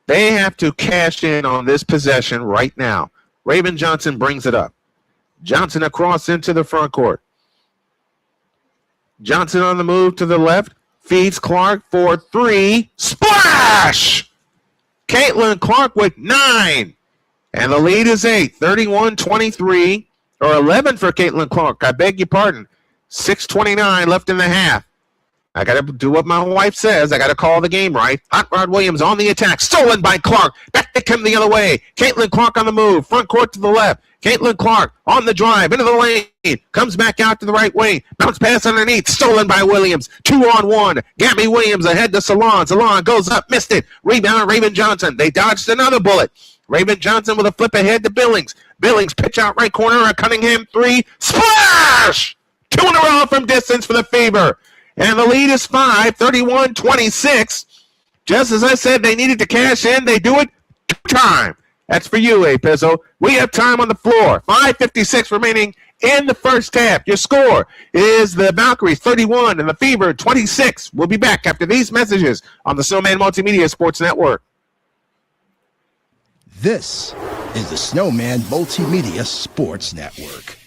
Speaker 1: They have to cash in on this possession right now. Raven Johnson brings it up. Johnson across into the front court. Johnson on the move to the left. Feeds Clark for 3. Splash! Caitlin Clark with 9. And the lead is 8. 31-23. Or 11 for Caitlin Clark. I beg your pardon. 6:29 left in the half. I got to do what my wife says. I got to call the game right. Hot Rod Williams on the attack. Stolen by Clark. Back to come the other way. Caitlin Clark on the move. Front court to the left. Caitlin Clark on the drive. Into the lane. Comes back out to the right wing. Bounce pass underneath. Stolen by Williams. 2-on-1. Gabby Williams ahead to Salon. Salon goes up. Missed it. Rebound Raven Johnson. They dodged another bullet. Raven Johnson with a flip ahead to Billings. Billings pitch out right corner. A Cunningham 3. Splash! 2 in a row from distance for the Fever. And the lead is 5, 31-26. Just as I said, they needed to cash in. They do it time. That's for you, Pizzo. We have time on the floor. 5:56 remaining in the first half. Your score is the Valkyries 31 and the Fever 26. We'll be back after these messages on the Snowman Multimedia Sports Network.
Speaker 2: This is the Snowman Multimedia Sports Network.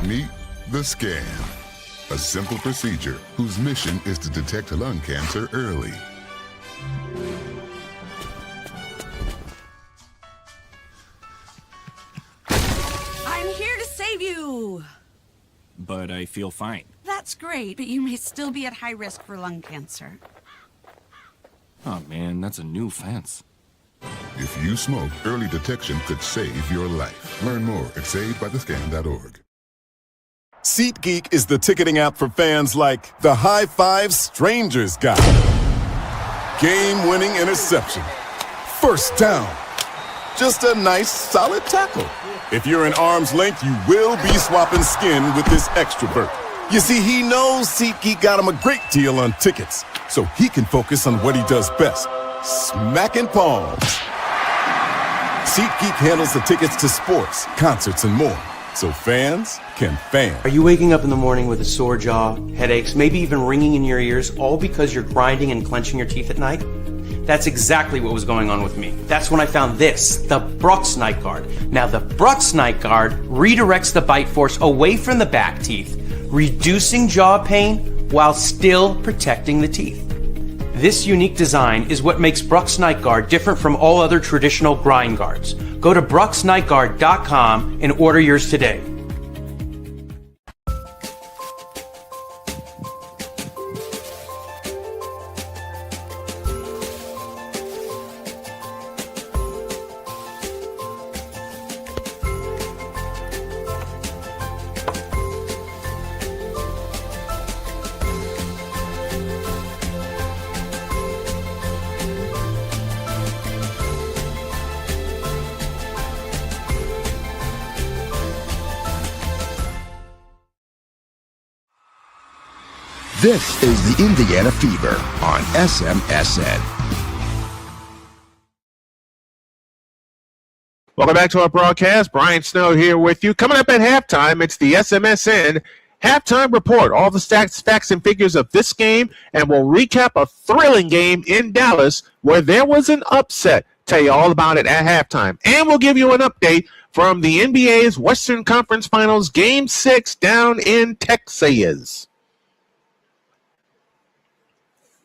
Speaker 11: Meet the scan. A simple procedure whose mission is to detect lung cancer early.
Speaker 12: I'm here to save you!
Speaker 13: But I feel fine.
Speaker 12: That's great, but you may still be at high risk for lung cancer.
Speaker 13: Oh man, that's a new fence.
Speaker 11: If you smoke, early detection could save your life. Learn more at savebythescan.org.
Speaker 14: SeatGeek is the ticketing app for fans like the high five strangers guy, game-winning interception, first down, just a nice solid tackle. If you're in arm's length, you will be swapping skin with this extrovert. You see, he knows SeatGeek got him a great deal on tickets, so he can focus on what he does best, smacking palms. SeatGeek handles the tickets to sports, concerts, and more, so fans can fan.
Speaker 5: Are you waking up in the morning with a sore jaw, headaches, maybe even ringing in your ears, all because you're grinding and clenching your teeth at night? That's exactly what was going on with me. That's when I found this, the Brooks Night Guard. Now, the Brooks Night Guard redirects the bite force away from the back teeth, reducing jaw pain while still protecting the teeth. This unique design is what makes Brooks Night Guard different from all other traditional grind guards. Go to brooksnightguard.com and order yours today.
Speaker 2: This is the Indiana Fever on SMSN.
Speaker 1: Welcome back to our broadcast. Brian Snow here with you. Coming up at halftime, it's the SMSN halftime report. All the stats, facts, and figures of this game, and we'll recap a thrilling game in Dallas where there was an upset. Tell you all about it at halftime. And we'll give you an update from the NBA's Western Conference Finals Game 6 down in Texas.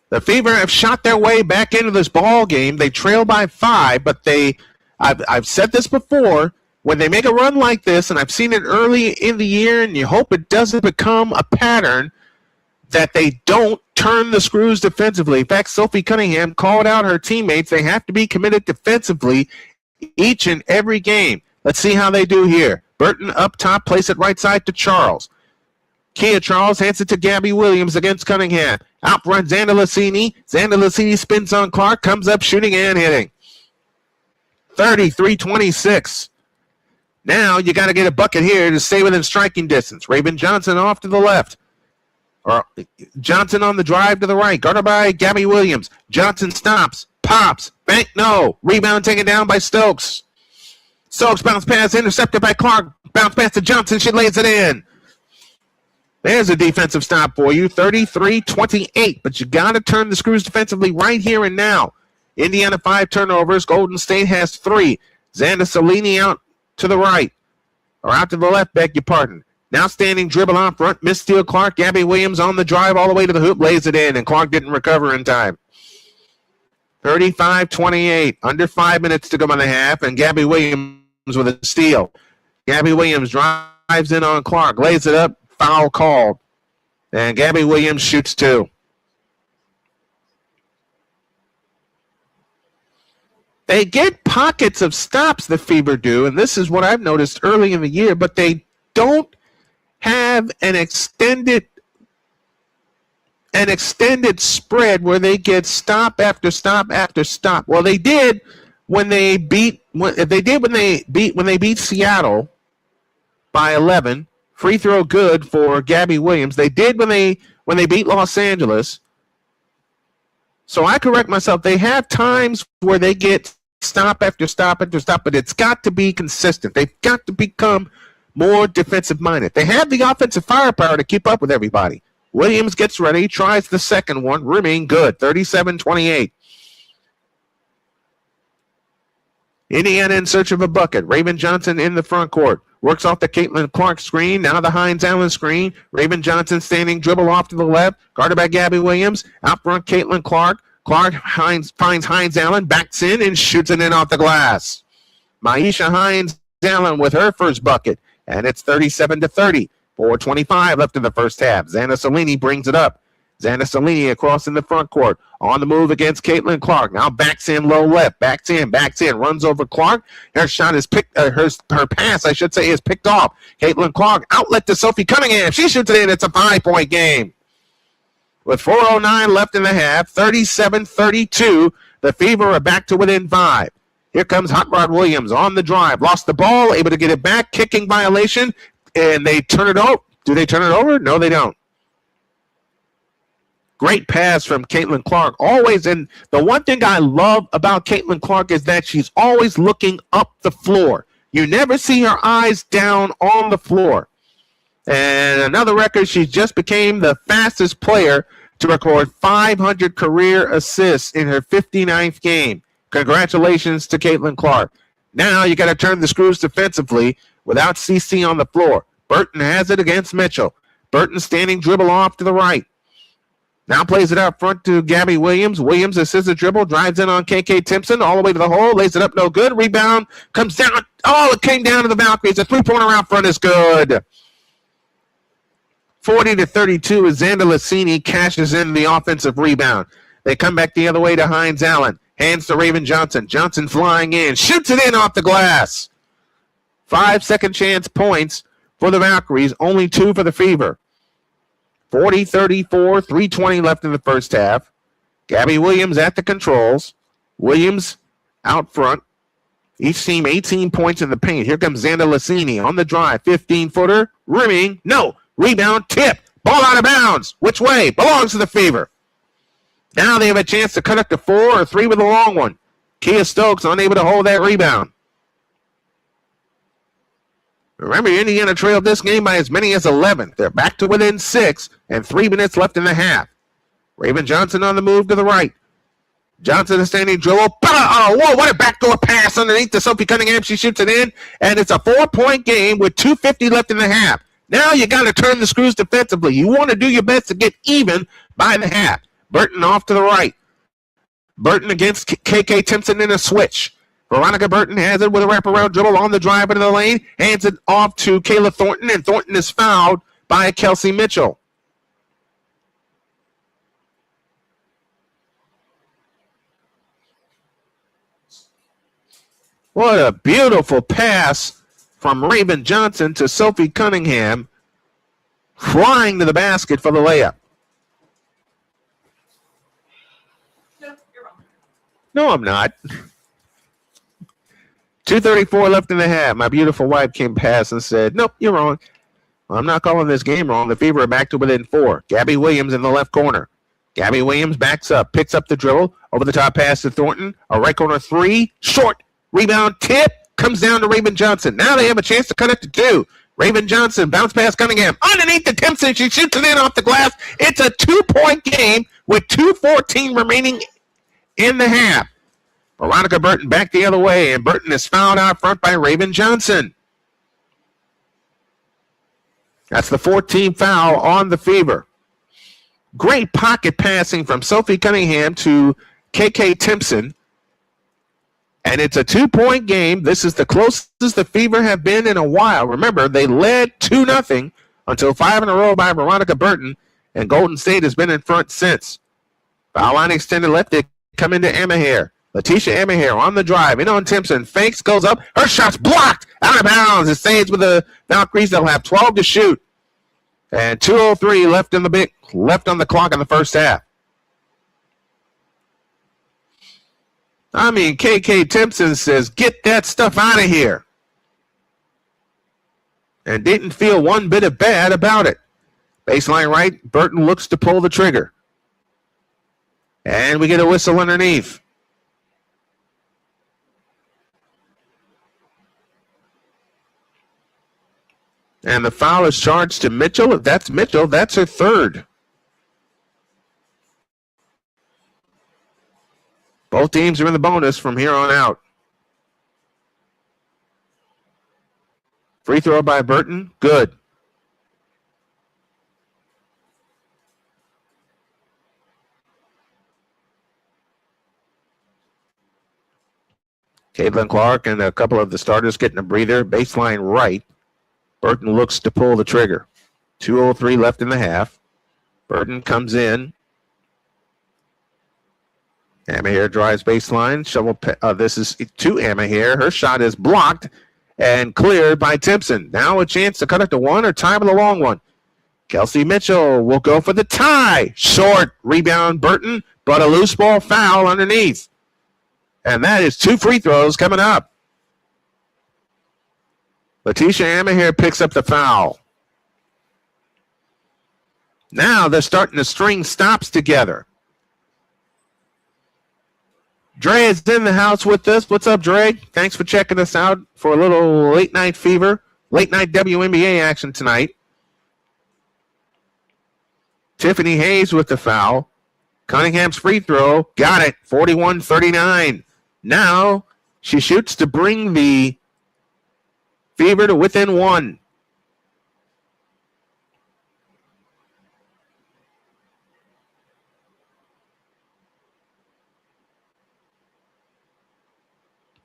Speaker 1: The Fever have shot their way back into this ball game. They trail by 5, but I've said this before, when they make a run like this, and I've seen it early in the year, and you hope it doesn't become a pattern, that they don't turn the screws defensively. In fact, Sophie Cunningham called out her teammates. They have to be committed defensively each and every game. Let's see how they do here. Burton up top, place it right side to Charles. Kia Charles hands it to Gabby Williams against Cunningham. Out front, Xander Lassini. Xander Lassini spins on Clark, comes up shooting and hitting. 33-26. Now you got to get a bucket here to stay within striking distance. Raven Johnson off to the left. Or Johnson on the drive to the right. Guarded by Gabby Williams. Johnson stops, pops, bank, no. Rebound taken down by Stokes. Stokes bounce pass intercepted by Clark. Bounce pass to Johnson. She lays it in. There's a defensive stop for you, 33-28. But you got to turn the screws defensively right here and now. Indiana 5 turnovers. Golden State has 3. Xander Salini out to the right. Or out to the left, beg your pardon. Now standing dribble on front. Missteal Clark. Gabby Williams on the drive all the way to the hoop. Lays it in, and Clark didn't recover in time. 35-28. Under 5 minutes to go in the half, and Gabby Williams with a steal. Gabby Williams drives in on Clark. Lays it up. Foul called. And Gabby Williams shoots 2. They get pockets of stops, the Fever do, and this is what I've noticed early in the year, but they don't have an extended spread where they get stop after stop after stop. Well, they did when they beat Seattle by 11. Free throw good for Gabby Williams. They did when they beat Los Angeles. So I correct myself. They have times where they get stop after stop after stop, but it's got to be consistent. They've got to become more defensive-minded. They have the offensive firepower to keep up with everybody. Williams gets ready, tries the second one, remain good, 37-28. Indiana in search of a bucket. Raven Johnson in the front court. Works off the Caitlin Clark screen. Now the Hines Allen screen. Raven Johnson standing dribble off to the left. Guarded by Gabby Williams. Out front, Caitlin Clark. Clark finds Hines Allen. Backs in and shoots it in off the glass. Maisha Hines Allen with her first bucket. And it's 37-30. 4:25 left in the first half. Xana Salini brings it up. Xana Salini across in the front court. On the move against Caitlin Clark. Now backs in low left. Backs in. Runs over Clark. Her shot is picked. Her pass, I should say, is picked off. Caitlin Clark outlet to Sophie Cunningham. She shoots it in. It's a 5-point game. With 4:09 left in the half, 37-32, the Fever are back to within 5. Here comes Hot Rod Williams on the drive. Lost the ball, able to get it back. Kicking violation, and they turn it over. Do they turn it over? No, they don't. Great pass from Caitlin Clark. Always, and the one thing I love about Caitlin Clark is that she's always looking up the floor. You never see her eyes down on the floor. And another record, she just became the fastest player to record 500 career assists in her 59th game. Congratulations to Caitlin Clark. Now you got to turn the screws defensively without CC on the floor. Burton has it against Mitchell. Burton standing dribble off to the right. Now plays it out front to Gabby Williams. Williams assists the dribble, drives in on KK Timpson, all the way to the hole, lays it up, no good. Rebound, comes down. Oh, it came down to the Valkyries. A three-pointer out front is good. 40-32 as Xander Lassini cashes in the offensive rebound. They come back the other way to Hines Allen. Hands to Raven Johnson. Johnson flying in. Shoots it in off the glass. 5 second chance points for the Valkyries. Only 2 for the Fever. 40-34, 3:20 left in the first half. Gabby Williams at the controls. Williams out front. Each team 18 points in the paint. Here comes Xander Lassini on the drive. 15-footer. Rimming. No. Rebound. Tip. Ball out of bounds. Which way? Belongs to the Fever. Now they have a chance to cut up to 4 or 3 with a long one. Kia Stokes unable to hold that rebound. Remember, Indiana trailed this game by as many as 11. They're back to within 6 and 3 minutes left in the half. Raven Johnson on the move to the right. Johnson is standing dribble. Oh, whoa, what a backdoor pass underneath to Sophie Cunningham. She shoots it in, and it's a 4-point game with 2:50 left in the half. Now you got to turn the screws defensively. You want to do your best to get even by the half. Burton off to the right. Burton against KK Timpson in a switch. Veronica Burton has it with a wraparound dribble on the drive into the lane. Hands it off to Kayla Thornton, and Thornton is fouled by Kelsey Mitchell. What a beautiful pass from Raven Johnson to Sophie Cunningham, flying to the basket for the layup. No, I'm not. 2:34 left in the half. My beautiful wife came past and said, nope, you're wrong. I'm not calling this game wrong. The Fever are back to within 4. Gabby Williams in the left corner. Gabby Williams backs up, picks up the dribble, over the top pass to Thornton. A right corner 3, short. Rebound tip, comes down to Raven Johnson. Now they have a chance to cut it to 2. Raven Johnson, bounce pass Cunningham. Underneath the Timpson, she shoots it in off the glass. It's a 2-point game with 2:14 remaining in the half. Veronica Burton back the other way, and Burton is fouled out front by Raven Johnson. That's the 14th foul on the Fever. Great pocket passing from Sophie Cunningham to KK Timpson. And it's a 2-point game. This is the closest the Fever have been in a while. Remember, they led 2-0 until 5 in a row by Veronica Burton, and Golden State has been in front since. Foul line extended left. They come into Emaher. Letitia Emaher on the drive. In on Timpson. Fakes, goes up. Her shot's blocked. Out of bounds. It stays with the Valkyries. They'll have 12 to shoot. And 2:03 left on the clock in the first half. I mean, KK Timpson says, get that stuff out of here. And didn't feel one bit of bad about it. Baseline right, Burton looks to pull the trigger. And we get a whistle underneath. And the foul is charged to Mitchell. If that's Mitchell, that's her 3rd. Both teams are in the bonus from here on out. Free throw by Burton. Good. Caitlin Clark and a couple of the starters getting a breather. Baseline right. Burton looks to pull the trigger. 2:03 left in the half. Burton comes in. Amahir drives baseline. This is to Amahir. Her shot is blocked and cleared by Timpson. Now a chance to cut it to one or tie with a long one. Kelsey Mitchell will go for the tie. Short. Rebound Burton, but a loose ball foul underneath. And that is 2 free throws coming up. Letitia Amahir picks up the foul. Now they're starting to string stops together. Dre is in the house with us. What's up, Dre? Thanks for checking us out for a little late night fever, late night WNBA action tonight. Tiffany Hayes with the foul. Cunningham's free throw. Got it. 41-39. Now she shoots to bring the Fever to within 1.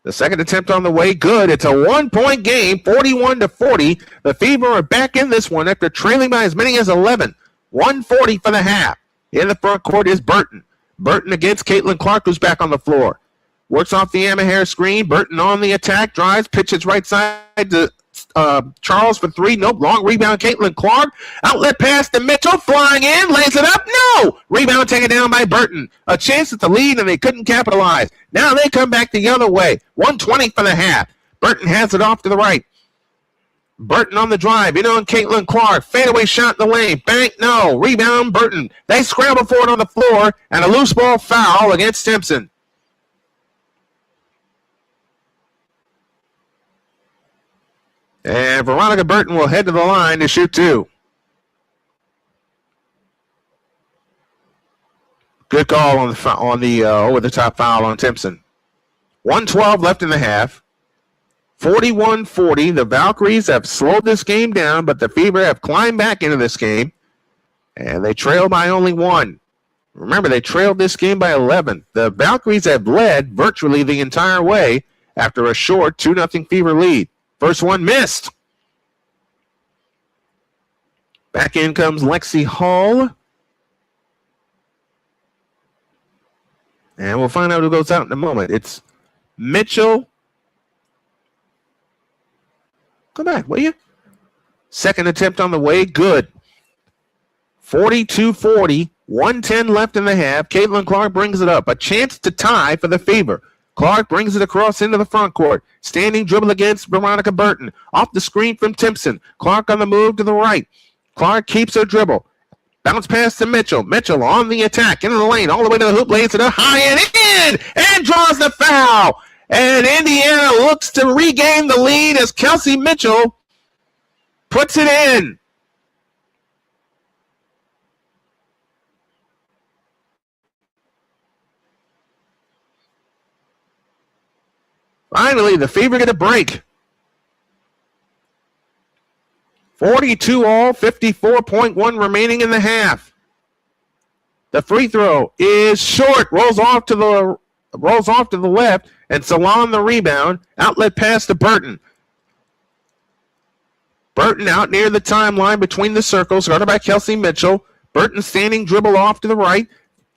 Speaker 1: The second attempt on the way, good. It's a 1-point game, 41-40. The Fever are back in this one after trailing by as many as 11. 140 for the half. In the front court is Burton. Burton against Caitlin Clark, who's back on the floor. Works off the Amahir screen. Burton on the attack, drives, pitches right side to Charles for 3. Nope, long rebound, Caitlin Clark. Outlet pass to Mitchell, flying in, lays it up. No! Rebound taken down by Burton. A chance at the lead, and they couldn't capitalize. Now they come back the other way. 120 for the half. Burton has it off to the right. Burton on the drive, in on Caitlin Clark. Fadeaway shot in the lane. Bank, no. Rebound, Burton. They scramble for it on the floor, and a loose ball foul against Timpson. And Veronica Burton will head to the line to shoot 2. Good call on the over-the-top foul on Timpson. 1:12 left in the half. 41-40. The Valkyries have slowed this game down, but the Fever have climbed back into this game, and they trail by only 1. Remember, they trailed this game by 11. The Valkyries have led virtually the entire way after a short 2-0 Fever lead. First one missed. Back in comes Lexi Hall. And we'll find out who goes out in a moment. It's Mitchell. Come back, will you? Second attempt on the way, good. 42-40, 1:10 left in the half. Caitlin Clark brings it up. A chance to tie for the Fever. Clark brings it across into the front court. Standing dribble against Veronica Burton. Off the screen from Timpson. Clark on the move to the right. Clark keeps her dribble. Bounce pass to Mitchell. Mitchell on the attack. Into the lane. All the way to the hoop. Lays it up high and in. And draws the foul. And Indiana looks to regain the lead as Kelsey Mitchell puts it in. Finally, the Fever get a break. 42-all, 54.1 remaining in the half. The free throw is short, rolls off to the left, and Salon the rebound. Outlet pass to Burton. Burton out near the timeline between the circles, guarded by Kelsey Mitchell. Burton standing dribble off to the right.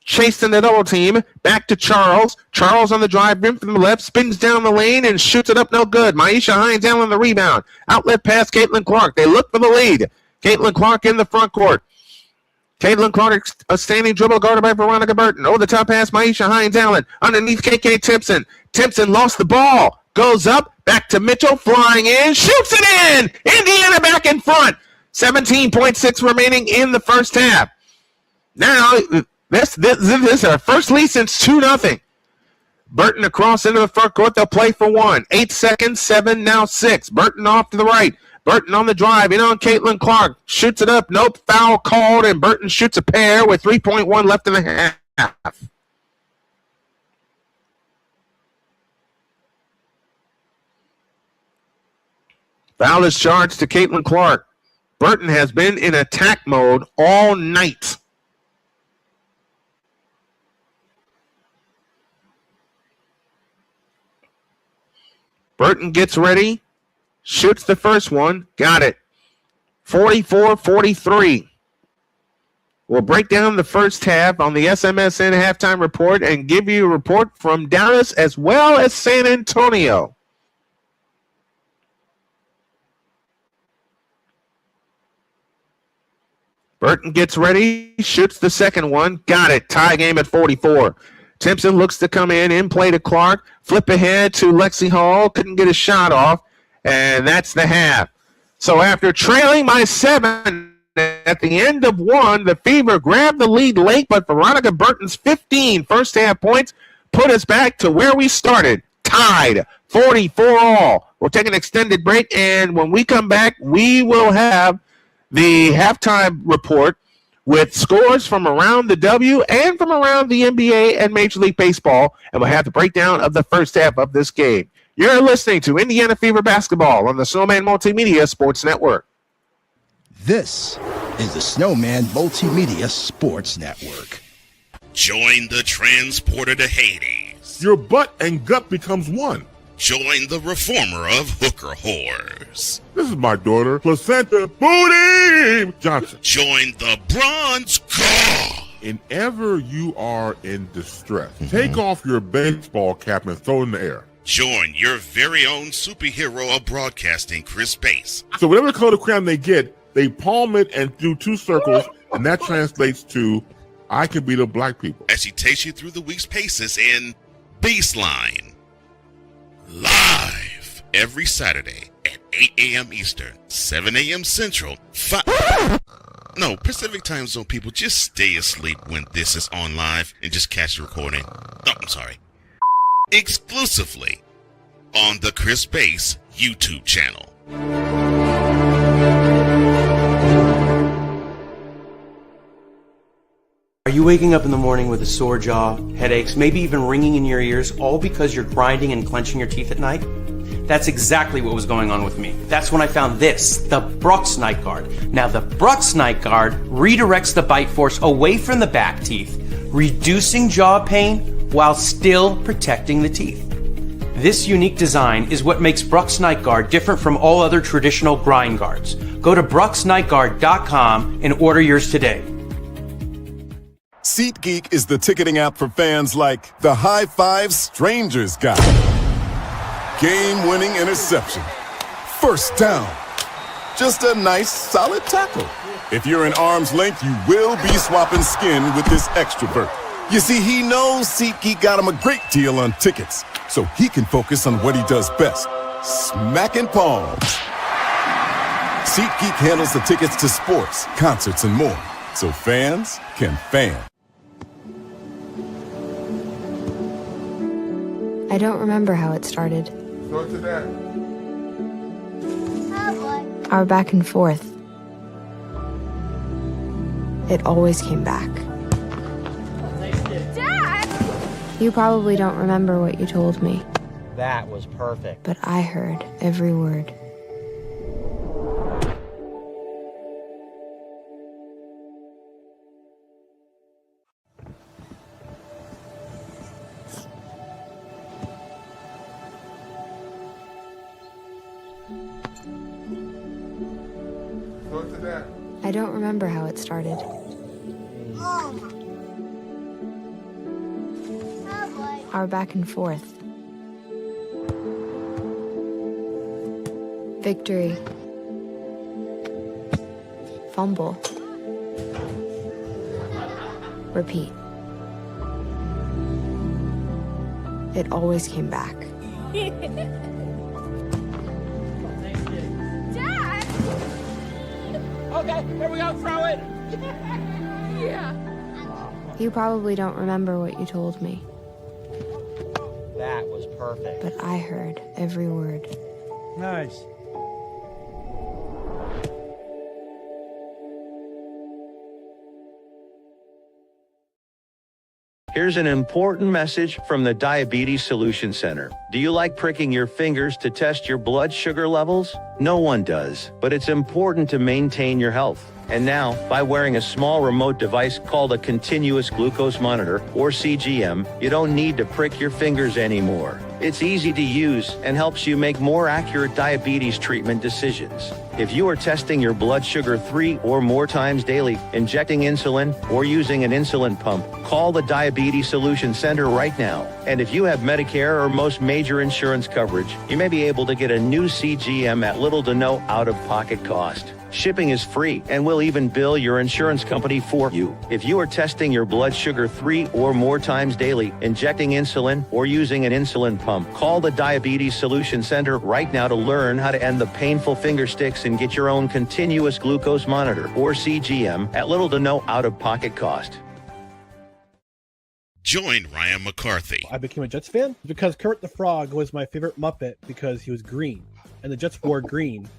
Speaker 1: Chasing the double team. Back to Charles. Charles on the drive in from the left. Spins down the lane and shoots it up no good. Maisha Hines down on the rebound. Outlet pass Caitlin Clark. They look for the lead. Caitlin Clark in the front court. Caitlin Clark, a standing dribble guarded by Veronica Burton. Over the top pass, Maisha Hines Allen. Underneath KK Timpson. Timpson lost the ball. Goes up. Back to Mitchell. Flying in. Shoots it in. Indiana back in front. 17.6 remaining in the first half. Now, this is our first lead since 2-0. Burton across into the front court. They'll play for 1. 8 seconds, 7, now 6. Burton off to the right. Burton on the drive. In on Caitlin Clark. Shoots it up. Nope. Foul called, and Burton shoots a pair with 3.1 left in the half. Foul is charged to Caitlin Clark. Burton has been in attack mode all night. Burton gets ready, shoots the first one, got it. 44-43. We'll break down the first half on the SMSN halftime report and give you a report from Dallas as well as San Antonio. Burton gets ready, shoots the second one, got it, tie game at 44. Timpson looks to come in play to Clark, flip ahead to Lexi Hall, couldn't get a shot off, and that's the half. So after trailing by 7 at the end of 1, the Fever grabbed the lead late, but Veronica Burton's 15 first half points put us back to where we started, tied 44 all. We'll take an extended break, and when we come back, we will have the halftime report with scores from around the W and from around the NBA and Major League Baseball, and we'll have the breakdown of the first half of this game. You're listening to Indiana Fever Basketball on the Snowman Multimedia Sports Network.
Speaker 2: This is the Snowman Multimedia Sports Network.
Speaker 3: Join the transporter to Hades.
Speaker 4: Your butt and gut becomes one.
Speaker 3: Join the reformer of hooker whores.
Speaker 4: This is my daughter, Placenta Booty Johnson.
Speaker 3: Join the bronze god.
Speaker 4: Whenever you are in distress, take off your baseball cap and throw it in the air.
Speaker 3: Join your very own superhero of broadcasting, Chris Bass.
Speaker 4: So whatever color crayon they get, they palm it and do 2 circles, and that translates to, I can beat up black people.
Speaker 3: As she takes you through the week's paces in Baseline. Live every Saturday at 8 a.m. Eastern, 7 a.m. Central, Pacific Time Zone people, just stay asleep when this is on live and just catch the recording. Oh, I'm sorry. Exclusively on the Chris Bass YouTube channel.
Speaker 5: Are you waking up in the morning with a sore jaw, headaches, maybe even ringing in your ears, all because you're grinding and clenching your teeth at night? That's exactly what was going on with me. That's when I found this, the Brooks Night Guard. Now, the Brooks Night Guard redirects the bite force away from the back teeth, reducing jaw pain while still protecting the teeth. This unique design is what makes Brooks Night Guard different from all other traditional grind guards. Go to brooksnightguard.com and order yours today.
Speaker 14: SeatGeek is the ticketing app for fans like the High Five Strangers guy. Game-winning interception. First down. Just a nice, solid tackle. If you're in arm's length, you will be swapping skin with this extrovert. You see, he knows SeatGeek got him a great deal on tickets, so he can focus on what he does best, smacking palms. SeatGeek handles the tickets to sports, concerts, and more, so fans can fan.
Speaker 6: I don't remember how it started.
Speaker 4: Go to that.
Speaker 6: Our back and forth. It always came back. Dad! You probably don't remember what you told me.
Speaker 7: That was perfect.
Speaker 6: But I heard every word. I don't remember how it started. Our back and forth. Victory. Fumble. Repeat. It always came back.
Speaker 15: Okay, here we go, throw it! Yeah.
Speaker 6: You probably don't remember what you told me.
Speaker 7: That was perfect.
Speaker 6: But I heard every word.
Speaker 7: Nice.
Speaker 16: Here's an important message from the Diabetes Solution Center. Do you like pricking your fingers to test your blood sugar levels? No one does, but it's important to maintain your health. And now, by wearing a small remote device called a continuous glucose monitor, or CGM, you don't need to prick your fingers anymore. It's easy to use and helps you make more accurate diabetes treatment decisions. If you are testing your blood sugar 3 or more times daily, injecting insulin, or using an insulin pump, call the Diabetes Solution Center right now. And if you have Medicare or most major insurance coverage, you may be able to get a new CGM at little to no out-of-pocket cost. Shipping is free, and we'll even bill your insurance company for you. If you are testing your blood sugar 3 or more times daily, injecting insulin, or using an insulin pump, call the Diabetes Solution Center right now to learn how to end the painful finger sticks and get your own continuous glucose monitor, or CGM, at little to no out-of-pocket cost.
Speaker 3: Join Ryan McCarthy.
Speaker 17: I became a Jets fan because Kermit the Frog was my favorite Muppet because he was green, and the Jets wore green.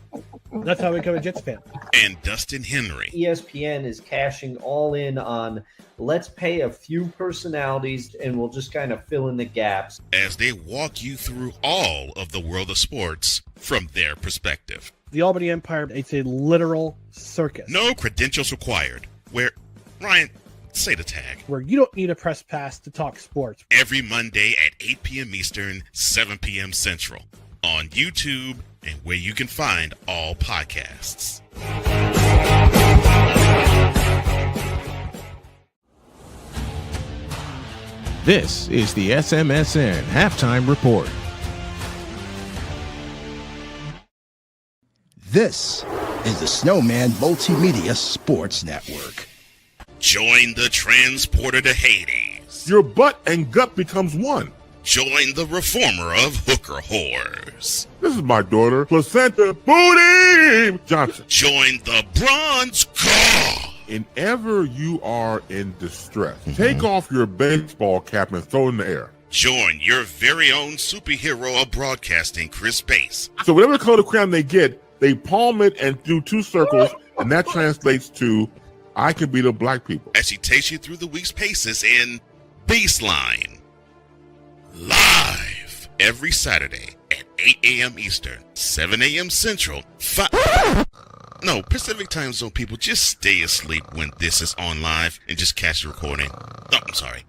Speaker 17: That's how I became a Jets fan.
Speaker 3: And Dustin Henry.
Speaker 18: ESPN is cashing all in on let's pay a few personalities and we'll just kind of fill in the gaps.
Speaker 3: As they walk you through all of the world of sports from their perspective.
Speaker 17: The Albany Empire, it's a literal circus.
Speaker 3: No credentials required. Where, Ryan, say the tag.
Speaker 17: Where you don't need a press pass to talk sports.
Speaker 3: Every Monday at 8 p.m. Eastern, 7 p.m. Central. On YouTube and where you can find all podcasts.
Speaker 1: This is the SMSN Halftime Report.
Speaker 2: This is the Snowman Multimedia Sports Network.
Speaker 3: Join the transporter to Hades.
Speaker 4: Your butt and gut becomes one.
Speaker 3: Join the reformer of hooker whores.
Speaker 4: This is my daughter, Placenta Booty Johnson.
Speaker 3: Join the bronze car.
Speaker 4: Whenever you are in distress, take off your baseball cap and throw it in the air.
Speaker 3: Join your very own superhero of broadcasting, Chris Bass.
Speaker 4: So whatever color crayon they get, they palm it and do 2 circles, and that translates to, I can beat up black people.
Speaker 3: As she takes you through the week's paces in Baseline. Live every Saturday at 8 a.m. Eastern, 7 a.m. Central, No, Pacific Time Zone people, just stay asleep when this is on live and just catch the recording. Oh, I'm sorry.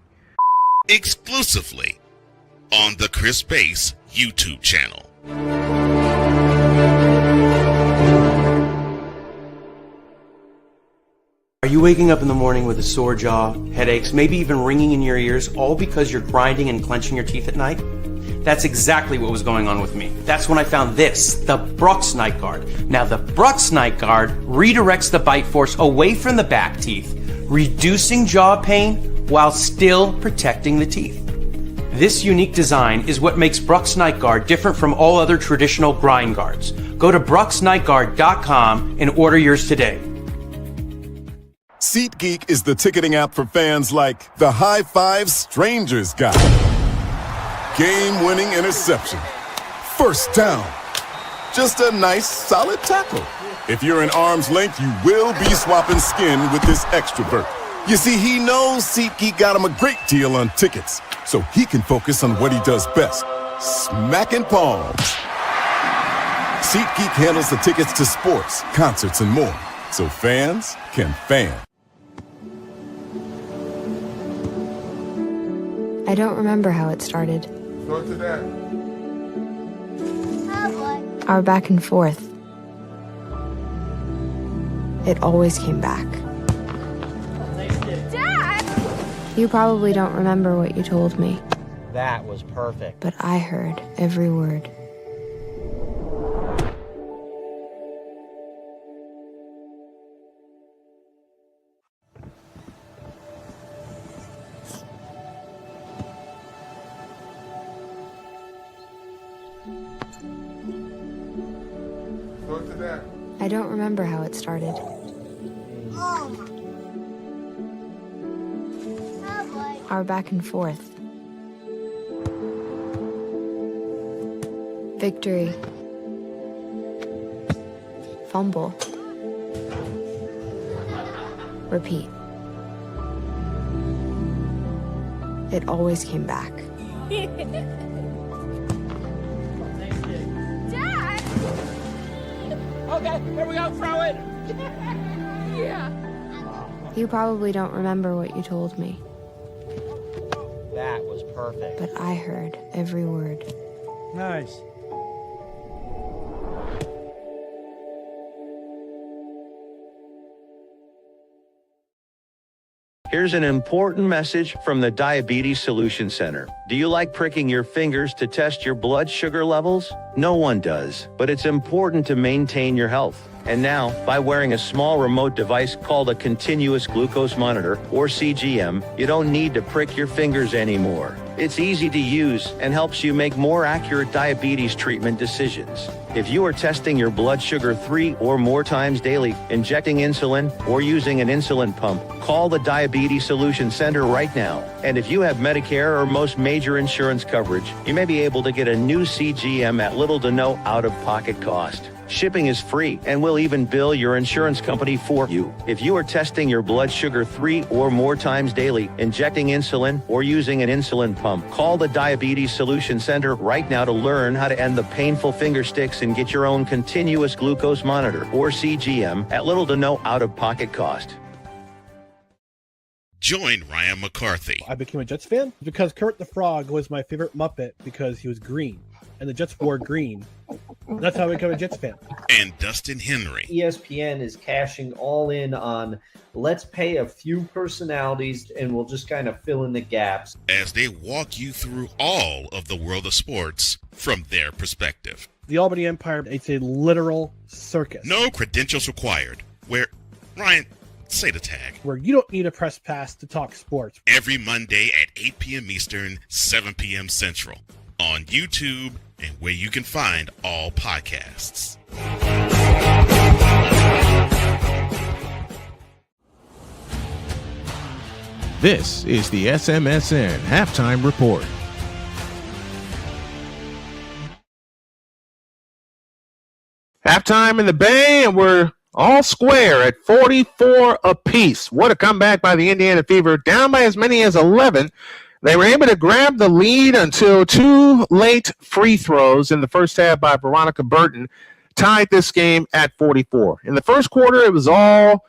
Speaker 3: Exclusively on the Chris Bass YouTube channel.
Speaker 5: Are you waking up in the morning with a sore jaw, headaches, maybe even ringing in your ears, all because you're grinding and clenching your teeth at night? That's exactly what was going on with me. That's when I found this, the Brux Night Guard. Now, the Brux Night Guard redirects the bite force away from the back teeth, reducing jaw pain while still protecting the teeth. This unique design is what makes Brux Night Guard different from all other traditional grind guards. Go to BruxNightGuard.com and order yours today.
Speaker 14: SeatGeek is the ticketing app for fans like the High Five Strangers guy. Game-winning interception. First down. Just a nice, solid tackle. If you're in arm's length, you will be swapping skin with this extrovert. You see, he knows SeatGeek got him a great deal on tickets, so he can focus on what he does best, smacking palms. SeatGeek handles the tickets to sports, concerts, and more, so fans can fan.
Speaker 6: I don't remember how it started.
Speaker 4: Go to that.
Speaker 6: Our back and forth. It always came back.
Speaker 12: Dad!
Speaker 6: You probably don't remember what you told me,
Speaker 18: That was perfect.
Speaker 6: but I heard every word.
Speaker 4: Go to that.
Speaker 6: I don't remember how it started. Our back and forth. Victory. Fumble. Repeat. It always came back.
Speaker 15: Dad! Okay, here we go, throw it!
Speaker 6: You probably don't remember what you told me,
Speaker 15: That was perfect.
Speaker 6: but I heard every word.
Speaker 17: Nice.
Speaker 16: Here's an important message from the Diabetes Solution Center. Do you like pricking your fingers to test your blood sugar levels? No one does, but it's important to maintain your health. And now, by wearing a small remote device called a continuous glucose monitor, or CGM, you don't need to prick your fingers anymore. It's easy to use and helps you make more accurate diabetes treatment decisions. If you are testing your blood sugar 3 or more times daily, injecting insulin, or using an insulin pump, call the Diabetes Solution Center right now. And if you have Medicare or most major insurance coverage, you may be able to get a new CGM at little to no out-of-pocket cost. Shipping is free and we'll even bill your insurance company for you. If you are testing your blood sugar 3 or more times daily, injecting insulin, or using an insulin pump, call the Diabetes Solution Center right now to learn how to end the painful finger sticks and get your own continuous glucose monitor, or CGM, at little to no out-of-pocket cost.
Speaker 3: Join Ryan McCarthy.
Speaker 17: I became a Jets fan because Kurt the Frog was my favorite Muppet because he was green, and the Jets wore green. That's how I became a Jets fan.
Speaker 3: And Dustin Henry.
Speaker 18: ESPN is cashing all in on let's pay a few personalities and we'll just kind of fill in the gaps.
Speaker 3: As they walk you through all of the world of sports from their perspective.
Speaker 17: The Albany Empire, it's a literal circus.
Speaker 3: No credentials required. Where, Ryan, say the tag.
Speaker 17: Where you don't need a press pass to talk sports.
Speaker 3: Every Monday at 8 p.m. Eastern, 7 p.m. Central. On YouTube and where you can find all podcasts.
Speaker 1: This is the SMSN Halftime Report. Halftime in the Bay, and we're all square at 44 apiece. What a comeback by the Indiana Fever, down by as many as 11. They were able to grab the lead until two late free throws in the first half by Veronica Burton tied this game at 44. In the first quarter, it was all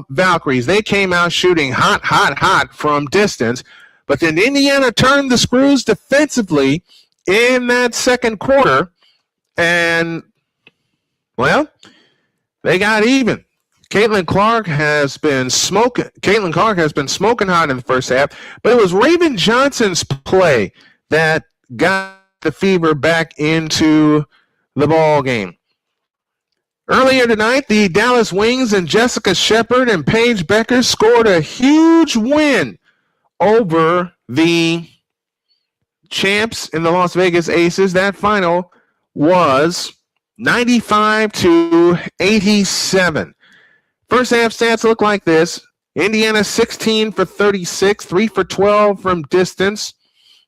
Speaker 1: Valkyries. They came out shooting hot from distance, but then Indiana turned the screws defensively in that second quarter, and well, they got even. Caitlin Clark has been smoking hot in the first half, but it was Raven Johnson's play that got the Fever back into the ball game. Earlier tonight, the Dallas Wings and Jessica Shepard and Paige Becker scored a huge win over the champs in the Las Vegas Aces. That final was 95-87. First half stats look like this. Indiana 16 for 36, 3 for 12 from distance.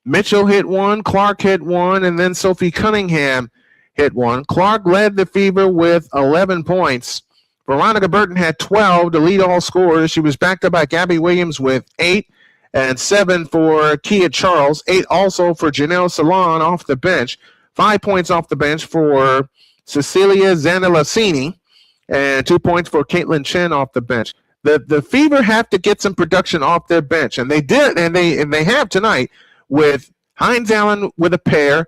Speaker 1: Mitchell hit one, Clark hit one, and then Sophie Cunningham hit one. Clark led the Fever with 11 points. Veronica Burton had 12 to lead all scorers. She was backed up by Gabby Williams with 8 and 7 for Kia Charles. 8 also for Janelle Salon off the bench. 5 points off the bench for Cecilia Zanilasini. And 2 points for Caitlin Chen off the bench. The Fever have to get some production off their bench, and they did, and they have tonight with Hines Allen with a pair.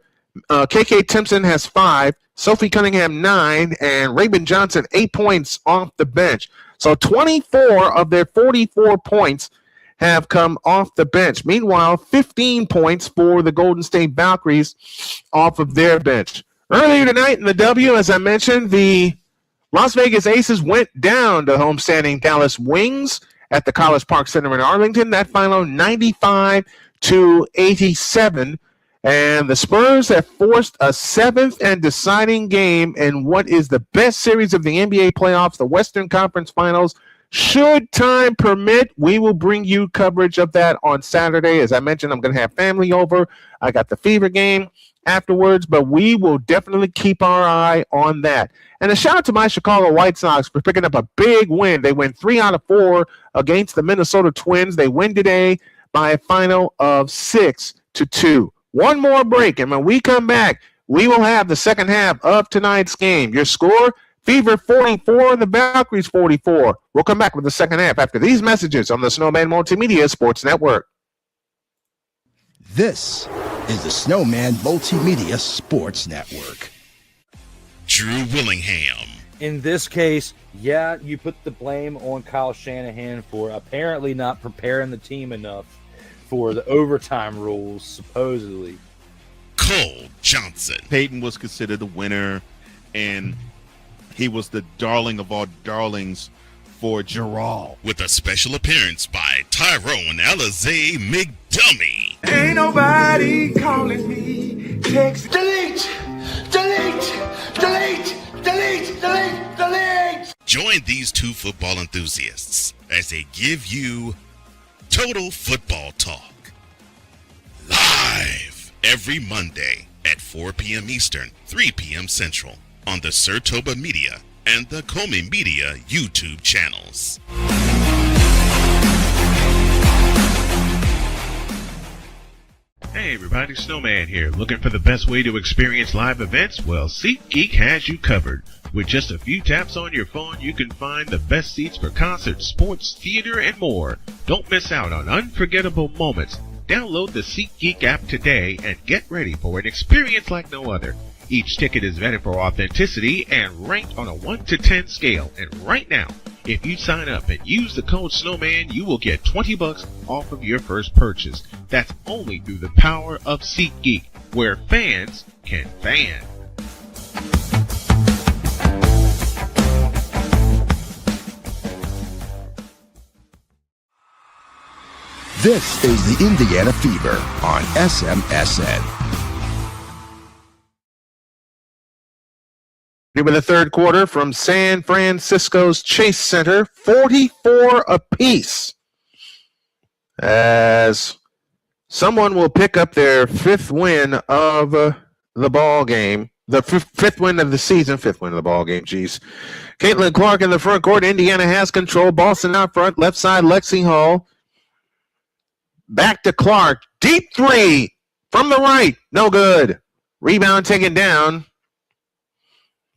Speaker 1: KK Timpson has 5, Sophie Cunningham 9, and Raven Johnson 8 points off the bench. So 24 of their 44 points have come off the bench. Meanwhile, 15 points for the Golden State Valkyries off of their bench. Earlier tonight in the W, as I mentioned, the Las Vegas Aces went down to homestanding Dallas Wings at the College Park Center in Arlington. That final 95-87. And the Spurs have forced a 7th and deciding game in what is the best series of the NBA playoffs, the Western Conference Finals. Should time permit, we will bring you coverage of that on Saturday. As I mentioned, I'm going to have family over. I got the Fever game afterwards, but we will definitely keep our eye on that. And a shout out to my Chicago White Sox for picking up a big win. They win 3 out of 4 against the Minnesota Twins. They win today by a final of 6-2. One more break, and when we come back, we will have the second half of tonight's game. Your score, Fever 44, the Valkyries 44. We'll come back with the second half after these messages on the Snowman Multimedia Sports Network.
Speaker 2: This is the Snowman Multimedia Sports Network.
Speaker 3: Drew Willingham.
Speaker 7: In this case, yeah, you put the blame on Kyle Shanahan for apparently not preparing the team enough for the overtime rules, supposedly.
Speaker 3: Cole Johnson.
Speaker 8: Peyton was considered the winner, and he was the darling of all darlings for Gerald.
Speaker 3: With a special appearance by Tyrone Alizé McDummy.
Speaker 9: Ain't nobody calling me. Text. Delete! Delete! Delete! Delete! Delete! Delete!
Speaker 3: Join these two football enthusiasts as they give you Total Football Talk. Live every Monday at 4 p.m. Eastern, 3 p.m. Central on the Sertoba Media and the Comey Media YouTube channels.
Speaker 10: Hey everybody, Snowman here. Looking for the best way to experience live events? Well, SeatGeek has you covered. With just a few taps on your phone, you can find the best seats for concerts, sports, theater, and more. Don't miss out on unforgettable moments. Download the SeatGeek app today and get ready for an experience like no other. Each ticket is vetted for authenticity and ranked on a 1 to 10 scale. And right now, if you sign up and use the code Snowman, you will get $20 off of your first purchase. That's only through the power of SeatGeek, where fans can fan.
Speaker 2: This is the Indiana Fever on SMSN.
Speaker 1: With the third quarter from San Francisco's Chase Center, 44 apiece. As someone will pick up their fifth win of the ball game, the fifth win of the season, fifth win of the ball game, geez. Caitlin Clark in the front court. Indiana has control. Boston out front, left side, Lexi Hall. Back to Clark. Deep three from the right. No good. Rebound taken down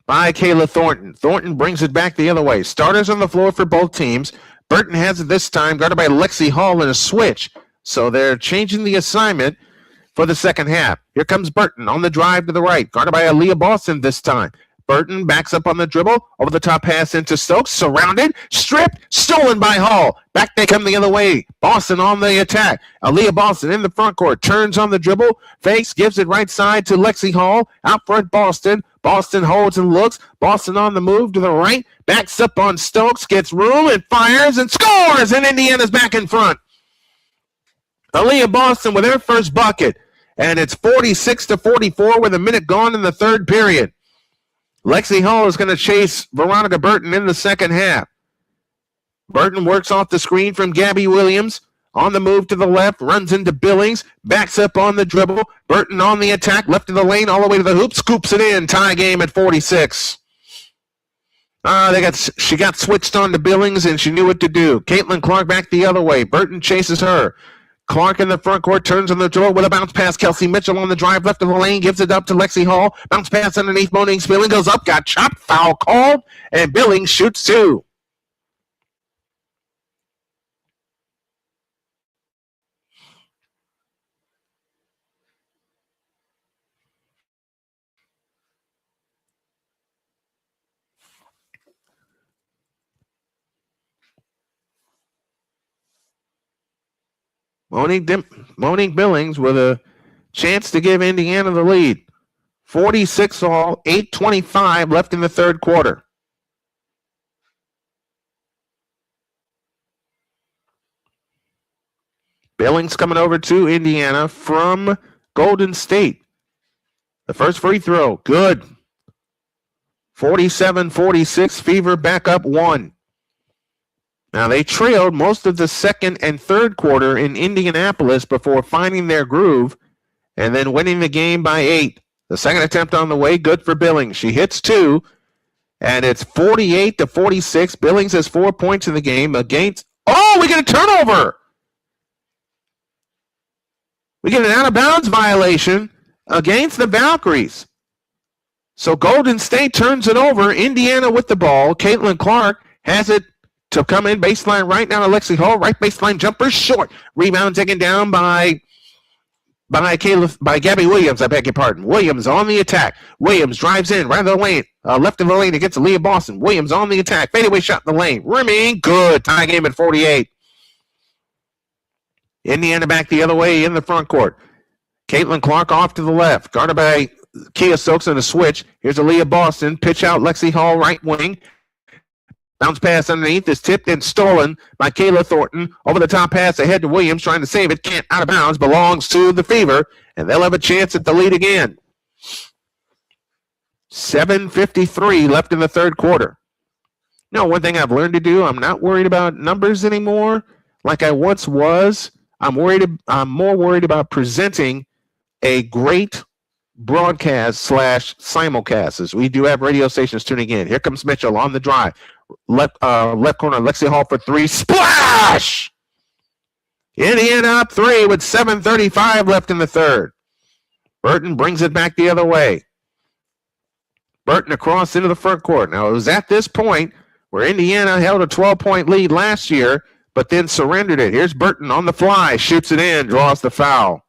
Speaker 1: by Kayla Thornton. Thornton brings it back the other way. Starters on the floor for both teams. Burton has it this time, guarded by Lexi Hall in a switch. So they're changing the assignment for the second half. Here comes Burton on the drive to the right, guarded by Aaliyah Boston this time. Burton backs up on the dribble, over the top pass into Stokes, surrounded, stripped, stolen by Hall. Back they come the other way. Boston on the attack. Aaliyah Boston in the front court, turns on the dribble, fakes, gives it right side to Lexi Hall. Out front Boston. Boston holds and looks. Boston on the move to the right, backs up on Stokes, gets room and fires and scores, and Indiana's back in front. Aaliyah Boston with her first bucket, and it's 46-44 with a minute gone in the third period. Lexi Hall is going to chase Veronica Burton in the second half. Burton works off the screen from Gabby Williams. On the move to the left, runs into Billings, backs up on the dribble. Burton on the attack, left of the lane, all the way to the hoop, scoops it in. Tie game at 46. She got switched on to Billings, and she knew what to do. Caitlin Clark back the other way. Burton chases her. Clark in the front court, turns on the dribble with a bounce pass. Kelsey Mitchell on the drive, left of the lane, gives it up to Lexi Hall. Bounce pass underneath Monique Spilling, goes up, got chopped, foul called, and Billings shoots two. Monique Billings with a chance to give Indiana the lead. 46 all, 8:25 left in the third quarter. Billings coming over to Indiana from Golden State. The first free throw, good. 47-46, Fever back up one. Now, they trailed most of the second and third quarter in Indianapolis before finding their groove and then winning the game by 8. The second attempt on the way, good for Billings. She hits two, and it's 48-46. Billings has 4 points in the game against... Oh, we get a turnover! We get an out-of-bounds violation against the Valkyries. So Golden State turns it over. Indiana with the ball. Caitlin Clark has it to come in baseline right now. Lexi Hall, right baseline jumper, short. Rebound taken down by Gabby Williams. I beg your pardon. Williams on the attack. Williams drives in right of the lane, left of the lane against Leah Boston. Williams on the attack. Fadeaway shot in the lane. Rimming, good. Tie game at 48. Indiana back the other way in the front court. Caitlin Clark off to the left, guarded by Kia Stokes on a switch. Here's Aaliyah Boston. Pitch out Lexi Hall, right wing. Bounce pass underneath is tipped and stolen by Kayla Thornton. Over the top pass ahead to Williams, trying to save it. Can't, out of bounds. Belongs to the Fever, and they'll have a chance at the lead again. 7:53 left in the third quarter. One thing I've learned to do, I'm not worried about numbers anymore like I once was. I'm more worried about presenting a great broadcast / simulcast, as we do have radio stations tuning in. Here comes Mitchell on the drive. Left corner, Lexi Hall for three. Splash! Indiana up 3 with 7:35 left in the third. Burton brings it back the other way. Burton across into the front court. Now, it was at this point where Indiana held a 12-point lead last year, but then surrendered it. Here's Burton on the fly, shoots it in, draws the foul.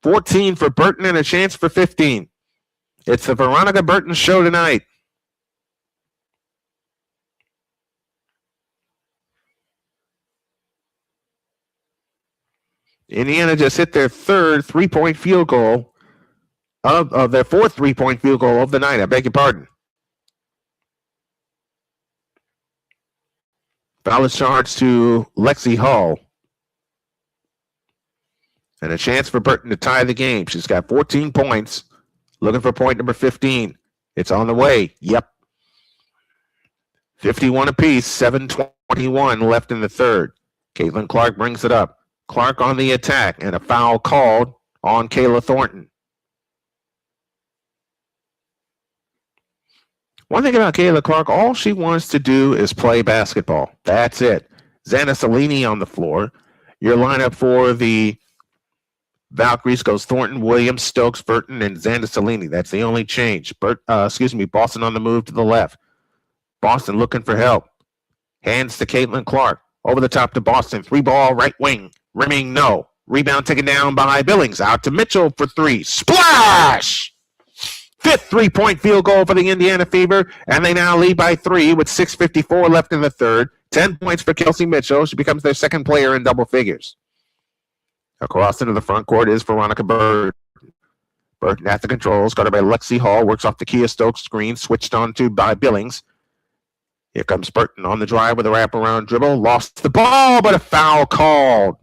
Speaker 1: 14 for Burton and a chance for 15. It's the Veronica Burton show tonight. Indiana just hit their third three-point field goal of their fourth three-point field goal of the night. I beg your pardon. Foul is charged to Lexi Hall. And a chance for Burton to tie the game. She's got 14 points. Looking for point number 15. It's on the way. Yep. 51 apiece. 7:21 left in the third. Caitlin Clark brings it up. Clark on the attack, and a foul called on Kayla Thornton. One thing about Kayla Clark, all she wants to do is play basketball. That's it. Xana Salini on the floor. Your lineup for the Valkyries goes Thornton, Williams, Stokes, Burton, and Xana Salini. That's the only change. Boston on the move to the left. Boston looking for help. Hands to Caitlin Clark. Over the top to Boston. 3-ball, right wing. Rimming, no. Rebound taken down by Billings. Out to Mitchell for 3. Splash! Fifth three-point field goal for the Indiana Fever, and they now lead by 3 with 6:54 left in the third. 10 points for Kelsey Mitchell. She becomes their second player in double figures. Across into the front court is Veronica Burton. Burton at the controls, guarded by Lexi Hall, works off the Kia Stokes screen, switched on to by Billings. Here comes Burton on the drive with a wraparound dribble. Lost the ball, but a foul called.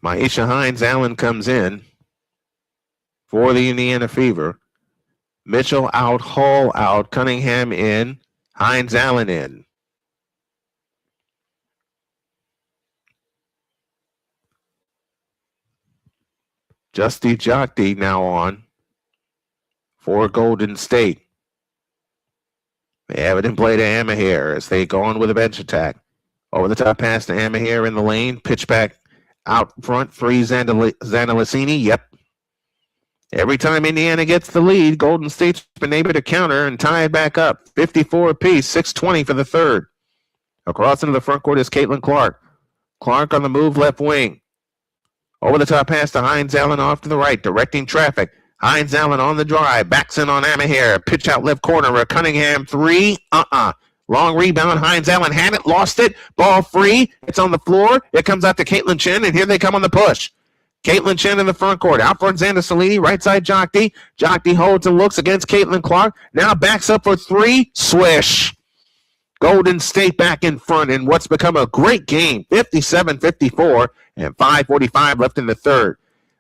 Speaker 1: Maisha Hines-Allen comes in for the Indiana Fever. Mitchell out, Hall out, Cunningham in, Hines-Allen in. Justy Jokti now on for Golden State. They have it in play to Amahir as they go on with a bench attack. Over the top pass to Amahir in the lane, pitch back out front, 3 Zandalicini. Yep. Every time Indiana gets the lead, Golden State's been able to counter and tie it back up. 54 apiece, 6:20 for the third. Across into the front court is Caitlin Clark. Clark on the move, left wing. Over the top pass to Hines-Allen off to the right, directing traffic. Hines-Allen on the drive, backs in on Amahir. Pitch out left corner, a Cunningham 3. Long rebound. Hines-Allen had it, lost it. Ball free. It's on the floor. It comes out to Caitlin Chen, and here they come on the push. Caitlin Chen in the front court. Out front, Xander Salini. Right side, Jokti. Jokti holds and looks against Caitlin Clark. Now backs up for 3. Swish. Golden State back in front in what's become a great game. 57-54 and 5:45 left in the third.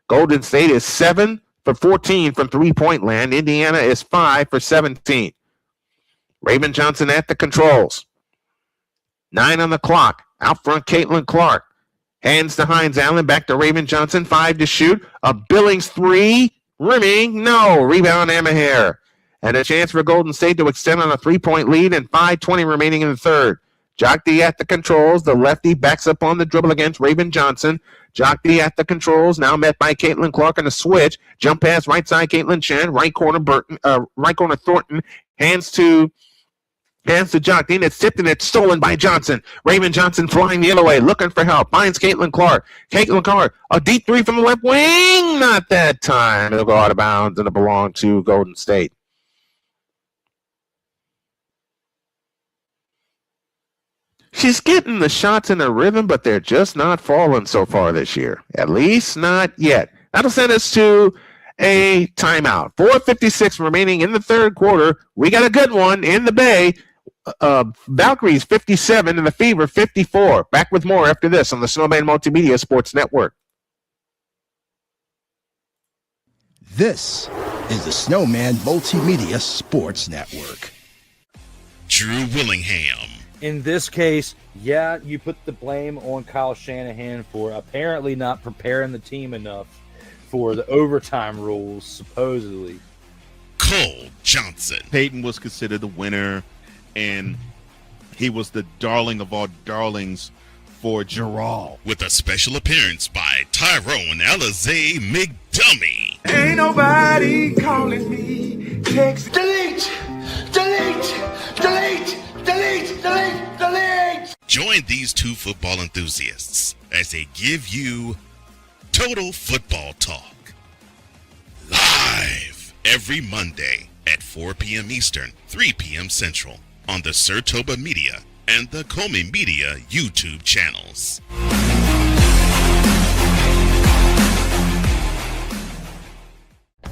Speaker 1: Golden State is 7 for 14 from three-point land. Indiana is 5 for 17. Raymond Johnson at the controls. 9 on the clock. Out front, Caitlin Clark. Hands to Hines Allen. Back to Raven Johnson. 5 to shoot. A Billings 3. Rimming. No. Rebound Amahair. And a chance for Golden State to extend on a 3-point lead and 5:20 remaining in the third. Jock D at the controls. The lefty backs up on the dribble against Raven Johnson. Jock D at the controls. Now met by Caitlin Clark on a switch. Jump pass right side Caitlin Chen. Right corner Thornton. Hands to Jock D. And it's tipped and it's stolen by Johnson. Raven Johnson flying the other way, looking for help. Finds Caitlin Clark. Caitlin Clark, a deep 3 from the left wing. Not that time. It'll go out of bounds and it'll belong to Golden State. She's getting the shots in her rhythm, but they're just not falling so far this year. At least not yet. That'll send us to a timeout. 4:56 remaining in the third quarter. We got a good one in the Bay. Valkyries 57 and the Fever 54. Back with more after this on the Snowman Multimedia Sports Network.
Speaker 2: This is the Snowman Multimedia Sports Network.
Speaker 3: Drew Willingham.
Speaker 7: In this case, yeah, you put the blame on Kyle Shanahan for apparently not preparing the team enough for the overtime rules, supposedly.
Speaker 3: Cole Johnson.
Speaker 8: Peyton was considered the winner, and he was the darling of all darlings for Gerald.
Speaker 3: With a special appearance by Tyrone Alizé McDummy.
Speaker 9: Ain't nobody calling me. Text. Delete! Delete! Delete! Delete! Delete! Delete!
Speaker 3: Join these two football enthusiasts as they give you Total Football Talk. Live every Monday at 4 p.m. Eastern, 3 p.m. Central on the Sertoba Media and the Comey Media YouTube channels.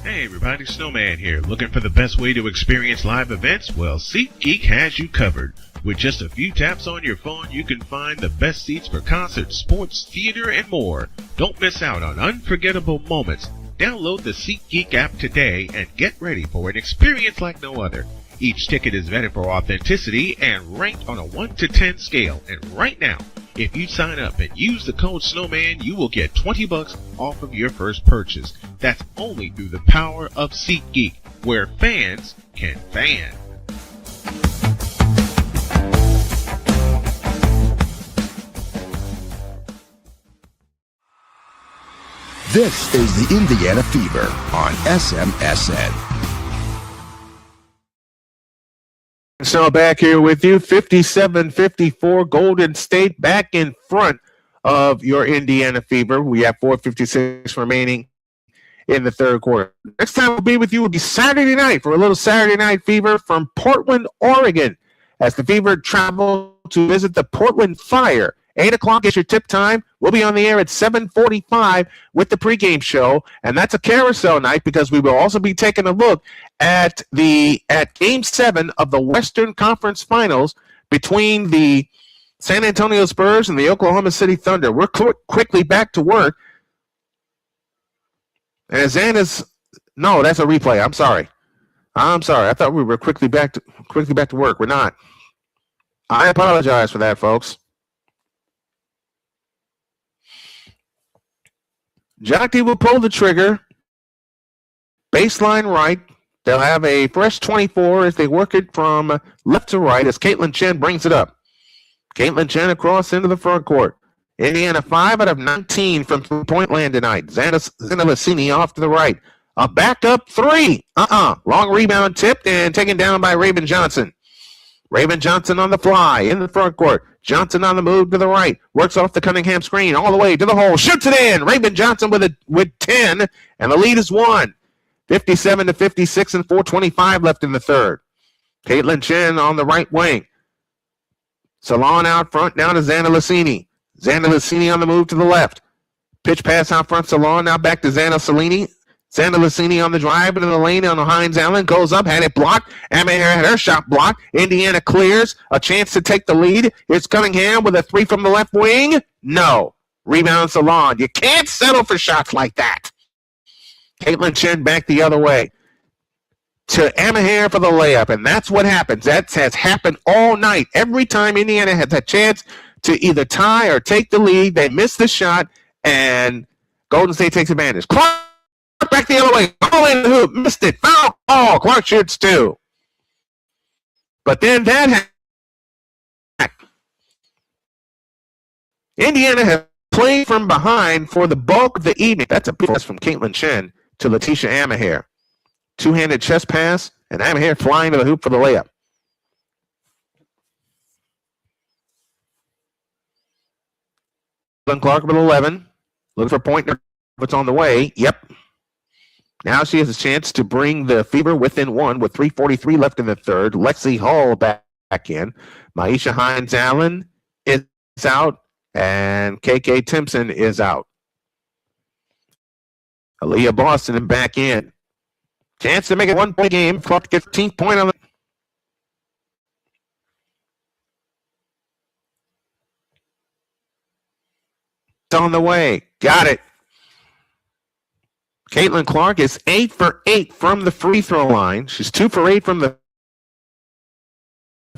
Speaker 10: Hey everybody, Snowman here. Looking for the best way to experience live events? Well, SeatGeek has you covered. With just a few taps on your phone, you can find the best seats for concerts, sports, theater, and more. Don't miss out on unforgettable moments. Download the SeatGeek app today and get ready for an experience like no other. Each ticket is vetted for authenticity and ranked on a 1 to 10 scale. And right now, if you sign up and use the code Snowman, you will get $20 off of your first purchase. That's only through the power of SeatGeek, where fans can fan.
Speaker 2: This is the Indiana Fever on SMSN.
Speaker 1: So back here with you, 57-54, Golden State back in front of your Indiana Fever. We have 4:56 remaining in the third quarter. Next time we'll be with you will be Saturday night for a little Saturday Night Fever from Portland, Oregon, as the Fever travel to visit the Portland Fire. 8 o'clock is your tip time. We'll be on the air at 7:45 with the pregame show, and that's a carousel night because we will also be taking a look at Game 7 of the Western Conference Finals between the San Antonio Spurs and the Oklahoma City Thunder. We're quickly back to work. And no, that's a replay. I'm sorry. I thought we were quickly back to work. We're not. I apologize for that, folks. Jockey will pull the trigger. Baseline right. They'll have a fresh 24 as they work it from left to right as Caitlin Chen brings it up. Caitlin Chen across into the front court. Indiana 5 out of 19 from three-point land tonight. Zana Lassini off to the right. A backup 3. Long rebound tipped and taken down by Raven Johnson. Raven Johnson on the fly in the front court. Johnson on the move to the right. Works off the Cunningham screen all the way to the hole. Shoots it in. Raven Johnson with 10, and the lead is 1. 57-56 and 4:25 left in the third. Caitlin Chen on the right wing. Salon out front down to Zana Lassini. Zana Lassini on the move to the left. Pitch pass out front. Salon now back to Zana Lassini. Zana Lassini on the drive into the lane on Hines Allen. Goes up, had it blocked. Amahair had her shot blocked. Indiana clears. A chance to take the lead. Here's Cunningham with a 3 from the left wing. No. Rebound Salon. You can't settle for shots like that. Caitlin Chen back the other way to Amahair for the layup, and that's what happens. That has happened all night. Every time Indiana has a chance to either tie or take the lead. They miss the shot, and Golden State takes advantage. Clark back the other way. All in the hoop. Missed it. Foul ball. Clark shoots 2. But then that Indiana has played from behind for the bulk of the evening. That's a pass from Caitlin Chen to Letitia Amahair. Two-handed chest pass, and Amahair flying to the hoop for the layup. Clark with 11. Looking for point. What's on the way? Yep. Now she has a chance to bring the Fever within 1 with 3:43 left in the third. Lexi Hall back in. Maisha Hines-Allen is out. And KK Timpson is out. Aaliyah Boston back in. Chance to make it 1-point game. Clark gets 15th point on the. It's on the way. Got it. Caitlin Clark is 8 for 8 from the free throw line. She's 2 for 8 from the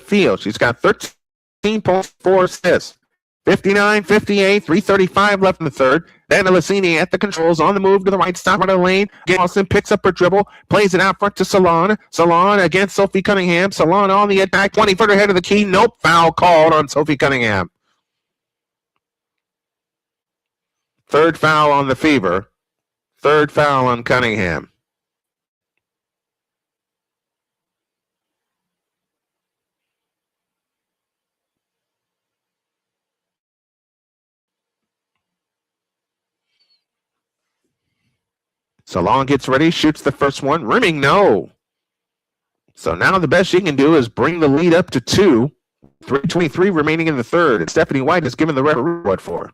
Speaker 1: field. She's got 13 points, 4 assists. 59-58, 3:35 left in the third. Then Alessini at the controls, on the move to the right, stop out of the lane. Austin picks up her dribble, plays it out front to Salon. Salon against Sophie Cunningham. Salon on the attack, 20-footer ahead of the key. Nope, foul called on Sophie Cunningham. Third foul on the Fever. Third foul on Cunningham. Salon gets ready, shoots the first one. Rimming, no. So now the best she can do is bring the lead up to 2. 3:23 remaining in the third. And Stephanie White has given the referee what for.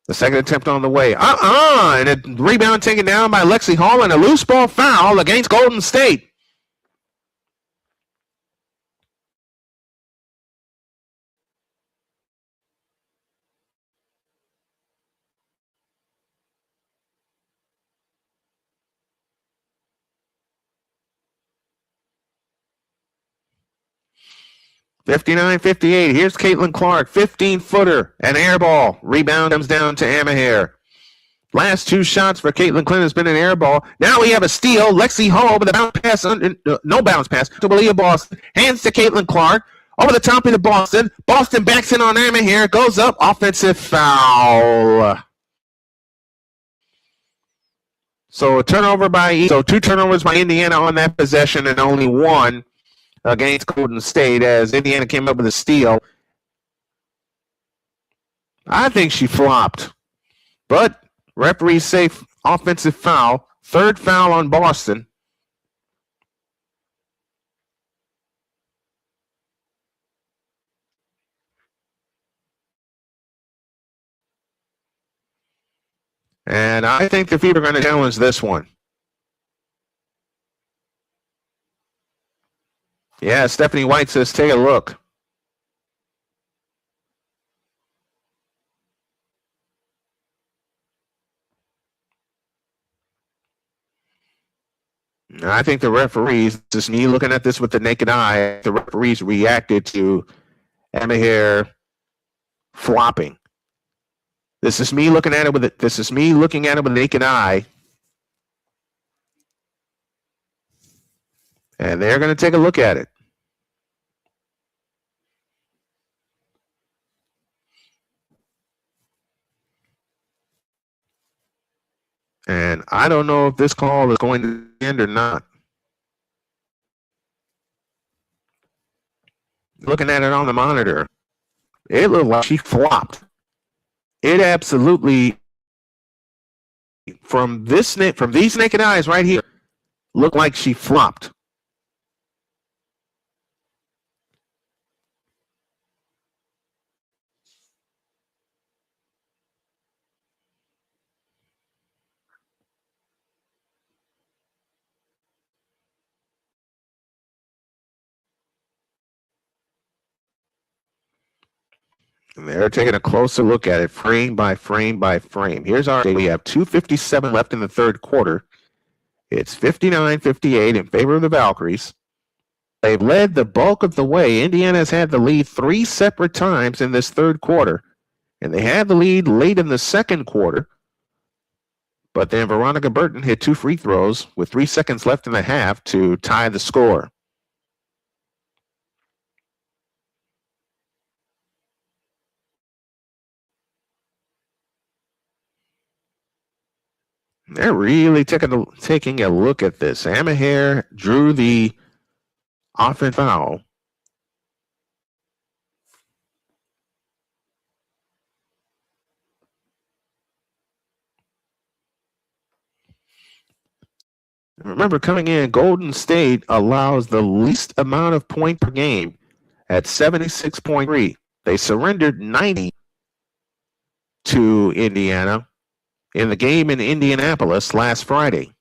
Speaker 1: The second attempt on the way. And a rebound taken down by Lexi Hall and a loose ball foul against Golden State. (59-58). Here's Caitlin Clark, 15-footer, an air ball. Rebound comes down to Amahair. Last 2 shots for Caitlin Clinton has been an air ball. Now we have a steal. Lexi Hall with a bounce pass, no bounce pass to Aaliyah Boston. Hands to Caitlin Clark. Over the top into Boston. Boston backs in on Amahair. Goes up. Offensive foul. So 2 turnovers by Indiana on that possession and only 1 against Golden State as Indiana came up with a steal. I think she flopped. But referees say offensive foul. Third foul on Boston. And I think the Fever are going to challenge this one. Yeah, Stephanie White says, take a look. I think the referees, just me looking at this with the naked eye, the referees reacted to Amahair flopping. This is me looking at it with the naked eye. And they're going to take a look at it. And I don't know if this call is going to end or not. Looking at it on the monitor, it looked like she flopped. It absolutely, from these naked eyes right here, looked like she flopped. And they're taking a closer look at it, frame by frame by frame. Here's our data. We have 2:57 left in the third quarter. It's 59-58 in favor of the Valkyries. They've led the bulk of the way. Indiana's had the lead 3 separate times in this third quarter, and they had the lead late in the second quarter. But then Veronica Burton hit 2 free throws with 3 seconds left in the half to tie the score. They're really taking a look at this. Amaher drew the offensive foul. Remember, coming in, Golden State allows the least amount of point per game at 76.3. They surrendered 90 to Indiana in the game in Indianapolis last Friday.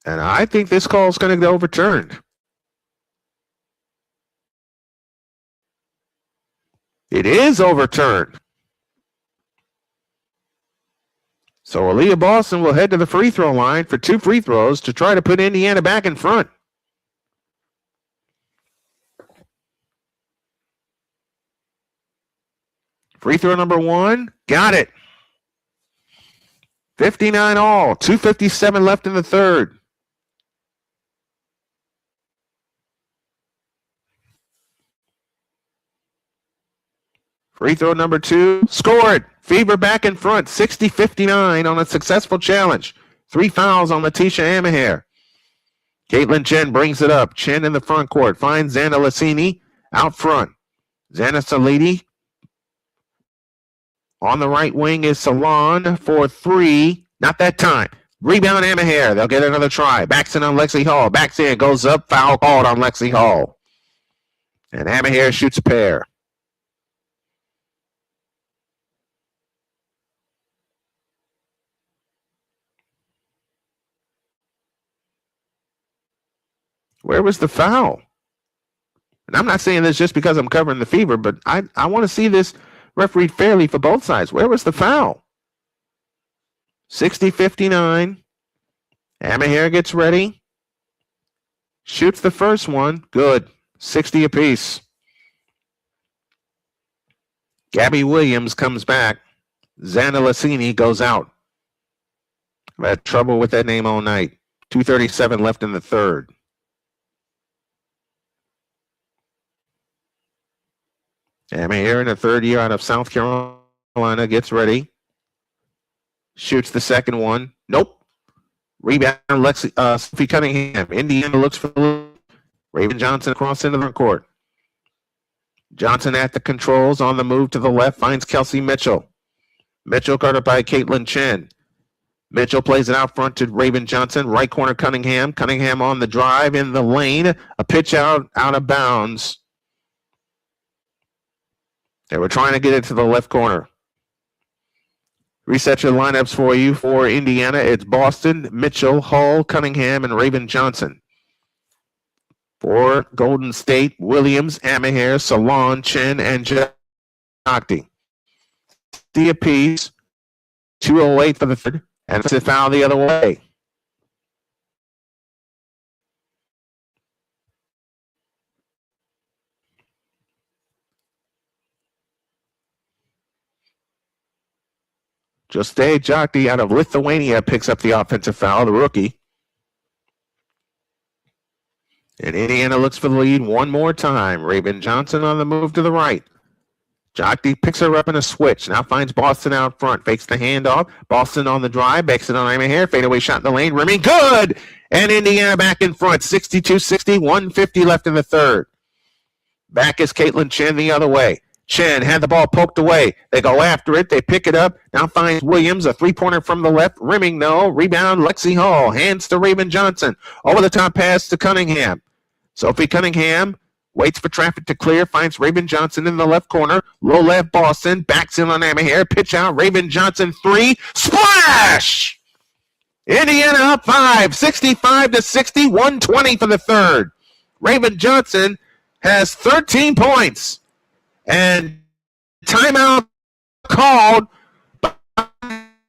Speaker 1: And I think this call is going to get overturned. It is overturned. So Aaliyah Boston will head to the free throw line for 2 free throws to try to put Indiana back in front. Free throw number 1, got it. 59 all, 2:57 left in the third. Free throw number 2, scored. Fever back in front, 60-59 on a successful challenge. 3 fouls on Letitia Amaher. Caitlin Chen brings it up. Chen in the front court, finds Xana Lassini out front. Xana Salidi on the right wing is Salon for 3. Not that time. Rebound Amaher. They'll get another try. Backs in on Lexi Hall. Backs in, goes up. Foul called on Lexi Hall. And Amaher shoots a pair. Where was the foul? And I'm not saying this just because I'm covering the Fever, but I want to see this refereed fairly for both sides. Where was the foul? 60-59. Amaher gets ready. Shoots the first one. Good. 60 apiece. Gabby Williams comes back. Xana Lassini goes out. I've had trouble with that name all night. 2:37 left in the third. Amaher in the third year out of South Carolina gets ready. Shoots the second one. Nope. Rebound Sophie Cunningham. Indiana looks for Raven Johnson across into the court. Johnson at the controls on the move to the left. Finds Kelsey Mitchell. Mitchell guarded by Caitlin Chen. Mitchell plays it out front to Raven Johnson. Right corner Cunningham. Cunningham on the drive in the lane. A pitch out of bounds. They were trying to get it to the left corner. Reset your lineups for you for Indiana. It's Boston, Mitchell, Hull, Cunningham, and Raven Johnson. For Golden State, Williams, Amaher, Salon, Chen, and Jokti. The apiece. 2:08 for the third. And it's a foul the other way. Juste Jokti out of Lithuania picks up the offensive foul, the rookie. And Indiana looks for the lead one more time. Raven Johnson on the move to the right. Jokti picks her up in a switch. Now finds Boston out front. Fakes the handoff. Boston on the drive. Bakes it on Amaher. Fadeaway shot in the lane. Rimming. Good! And Indiana back in front. 62-60. 1:50 left in the third. Back is Caitlin Chen the other way. Chen had the ball poked away. They go after it. They pick it up. Now finds Williams. A three-pointer from the left. Rimming, no. Rebound, Lexi Hall. Hands to Raven Johnson. Over the top pass to Cunningham. Sophie Cunningham waits for traffic to clear. Finds Raven Johnson in the left corner. Low left Boston. Backs in on Amahair. Pitch out. Raven Johnson, three. Splash! Indiana up 5. 65-60. 120 for the third. Raven Johnson has 13 points. And timeout called by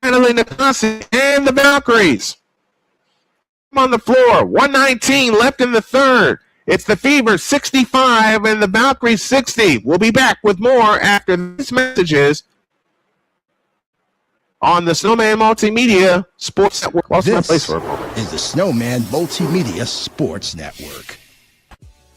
Speaker 1: Nakasi and the Valkyries. On the floor, 119 left in the third. It's the Fever 65 and the Valkyries 60. We'll be back with more after these messages on the Snowman Multimedia Sports Network. Lost my place for a moment.
Speaker 2: Is the Snowman Multimedia Sports Network.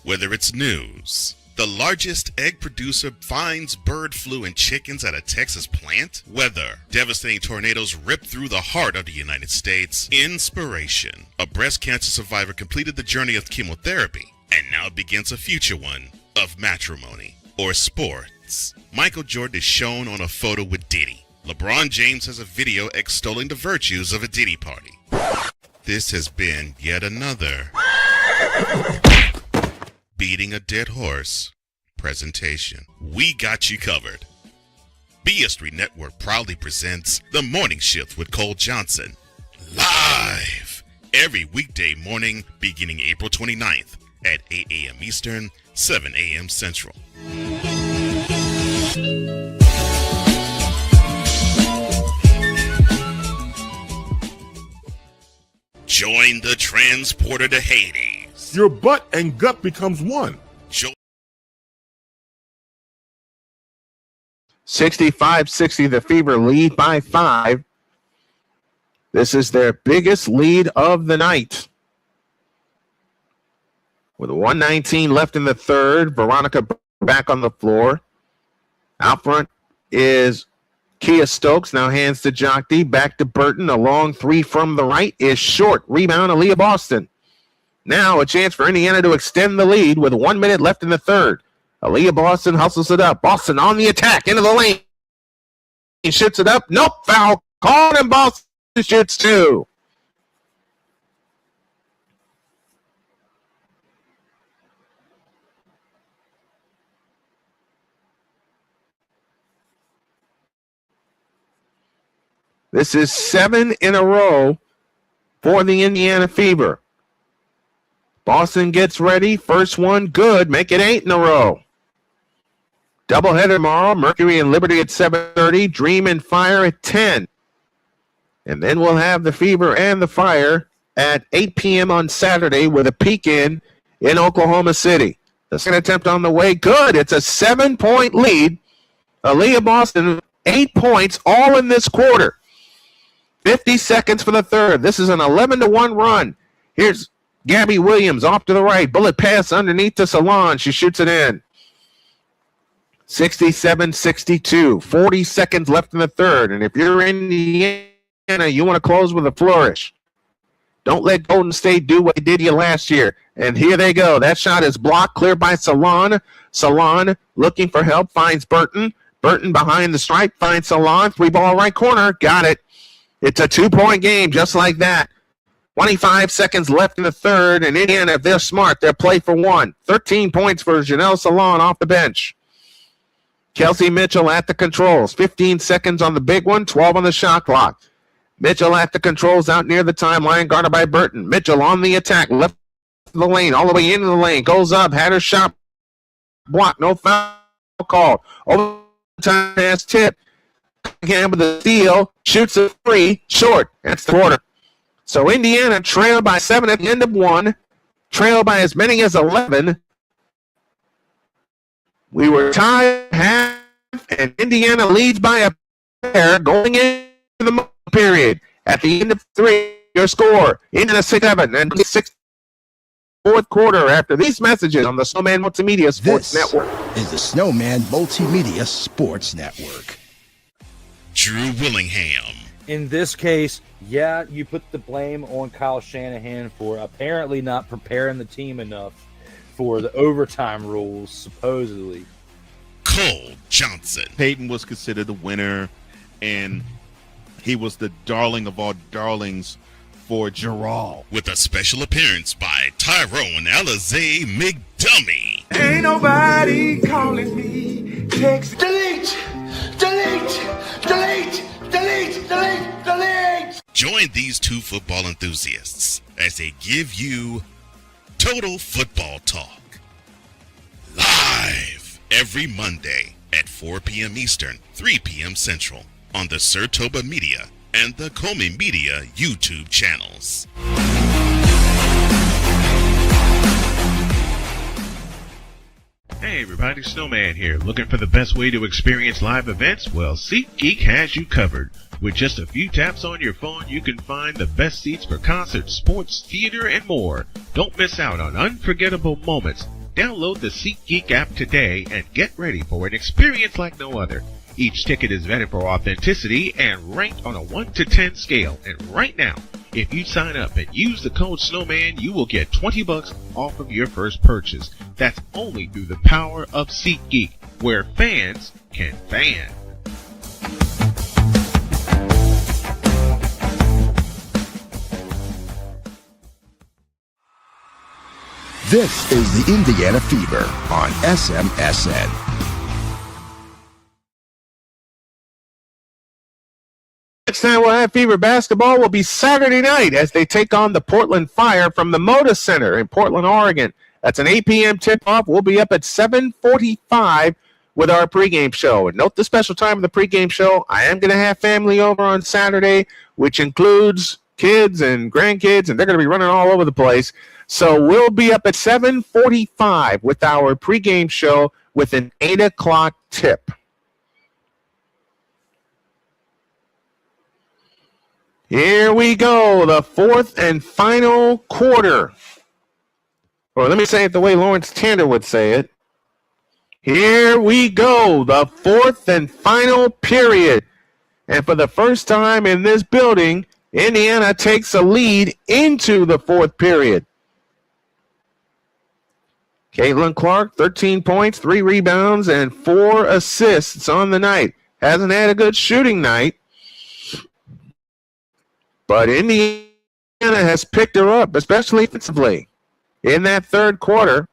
Speaker 3: Whether it's news, the largest egg producer finds bird flu in chickens at a Texas plant, weather, devastating tornadoes rip through the heart of the United States, inspiration, a breast cancer survivor completed the journey of chemotherapy, and now begins a future one of matrimony or sports. Michael Jordan is shown on a photo with Diddy. LeBron James has a video extolling the virtues of a Diddy party. This has been yet another beating a dead horse presentation. We got you covered. BS3 Network proudly presents The Morning Shift with Cole Johnson. Live every weekday morning beginning April 29th at 8 a.m. Eastern, 7 a.m. Central. Join the transporter to Hades.
Speaker 4: Your butt and gut becomes one.
Speaker 1: 65-60, the Fever lead by 5. This is their biggest lead of the night. With 119 left in the third, Veronica back on the floor. Out front is Kia Stokes, now hands to Jockey, back to Burton. A long three from the right is short. Rebound, Aaliyah Boston. Now a chance for Indiana to extend the lead with 1 minute left in the third. Aaliyah Boston hustles it up. Boston on the attack, into the lane. He shoots it up. Nope, foul called, and Boston shoots two. This is 7 in a row for the Indiana Fever. Boston gets ready. First one, good. Make it 8 in a row. Doubleheader tomorrow. Mercury and Liberty at 7:30. Dream and Fire at 10. And then we'll have the Fever and the Fire at 8 p.m. on Saturday with a peek in Oklahoma City. The second attempt on the way, good. It's a 7-point lead. Aaliyah Boston, 8 points, all in this quarter. 50 seconds for the third. This is an 11-1 run. Here's Gabby Williams off to the right. Bullet pass underneath to Salon. She shoots it in. 67-62. 40 seconds left in the third. And if you're Indiana, you want to close with a flourish. Don't let Golden State do what they did you last year. And here they go. That shot is blocked, cleared by Salon. Salon looking for help, finds Burton. Burton behind the stripe, finds Salon. 3-ball right corner. Got it. It's a 2-point game, just like that. 25 seconds left in the third, and Indiana, if they're smart, they'll play for one. 13 points for Janelle Salon off the bench. Kelsey Mitchell at the controls. 15 seconds on the big one, 12 on the shot clock. Mitchell at the controls out near the timeline, guarded by Burton. Mitchell on the attack, left of the lane, all the way into the lane. Goes up, had her shot blocked, no foul called. Overtime pass tip. Again with the steal, shoots a three, short. That's the quarter. So Indiana trailed by 7 at the end of 1, trailed by as many as 11. We were tied half, and Indiana leads by a pair going into the period. At the end of 3, your score, Indiana 6-7, and 6 fourth quarter after these messages on the Snowman Multimedia Sports Network.
Speaker 2: Is the Snowman Multimedia Sports Network.
Speaker 3: Drew Willingham.
Speaker 7: In this case, yeah, you put the blame on Kyle Shanahan for apparently not preparing the team enough for the overtime rules, supposedly.
Speaker 3: Cole Johnson.
Speaker 8: Peyton was considered the winner, and he was the darling of all darlings for Gerald.
Speaker 3: With a special appearance by Tyrone Alizé McDummy.
Speaker 9: Ain't nobody calling me. Text. Delete. Delete. Delete. Delete. Delete. Delete.
Speaker 3: Join these two football enthusiasts as they give you Total Football Talk. Live every Monday at 4 p.m. Eastern, 3 p.m. Central on the Sertoba Media and the Comey Media YouTube channels.
Speaker 10: Hey everybody, Snowman here. Looking for the best way to experience live events? Well, SeatGeek has you covered. With just a few taps on your phone, you can find the best seats for concerts, sports, theater, and more. Don't miss out on unforgettable moments. Download the SeatGeek app today and get ready for an experience like no other. Each ticket is vetted for authenticity and ranked on a 1 to 10 scale. And right now, if you sign up and use the code SNOWMAN, you will get $20 off of your first purchase. That's only through the power of SeatGeek, where fans can fan.
Speaker 2: This is the Indiana Fever on SMSN.
Speaker 1: Next time we'll have Fever basketball will be Saturday night as they take on the Portland Fire from the Moda Center in Portland, Oregon. That's an 8 p.m. tip-off. We'll be up at 7:45 with our pregame show. And note the special time of the pregame show. I am going to have family over on Saturday, which includes kids and grandkids, and they're going to be running all over the place. So we'll be up at 7:45 with our pregame show with an 8 o'clock tip. Here we go, the fourth and final quarter. Or let me say it the way Lawrence Tander would say it. Here we go, the fourth and final period. And for the first time in this building, Indiana takes a lead into the fourth period. Caitlin Clark, 13 points, 3 rebounds, and 4 assists on the night. Hasn't had a good shooting night. But Indiana has picked her up, especially defensively, in that third quarter.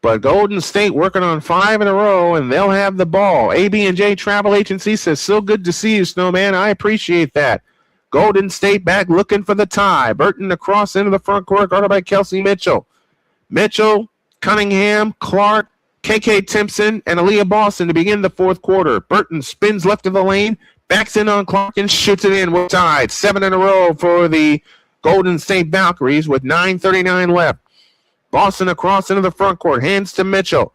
Speaker 1: But Golden State working on 5 in a row, and they'll have the ball. AB&J Travel Agency says, so good to see you, Snowman. I appreciate that. Golden State back looking for the tie. Burton across into the front court, guarded by Kelsey Mitchell. Mitchell, Cunningham, Clark, KK Timpson, and Aaliyah Boston to begin the fourth quarter. Burton spins left of the lane, backs in on Clark, and shoots it in. We're tied. 7 in a row for the Golden State Valkyries with 9:39 left. Boston across into the front court, hands to Mitchell.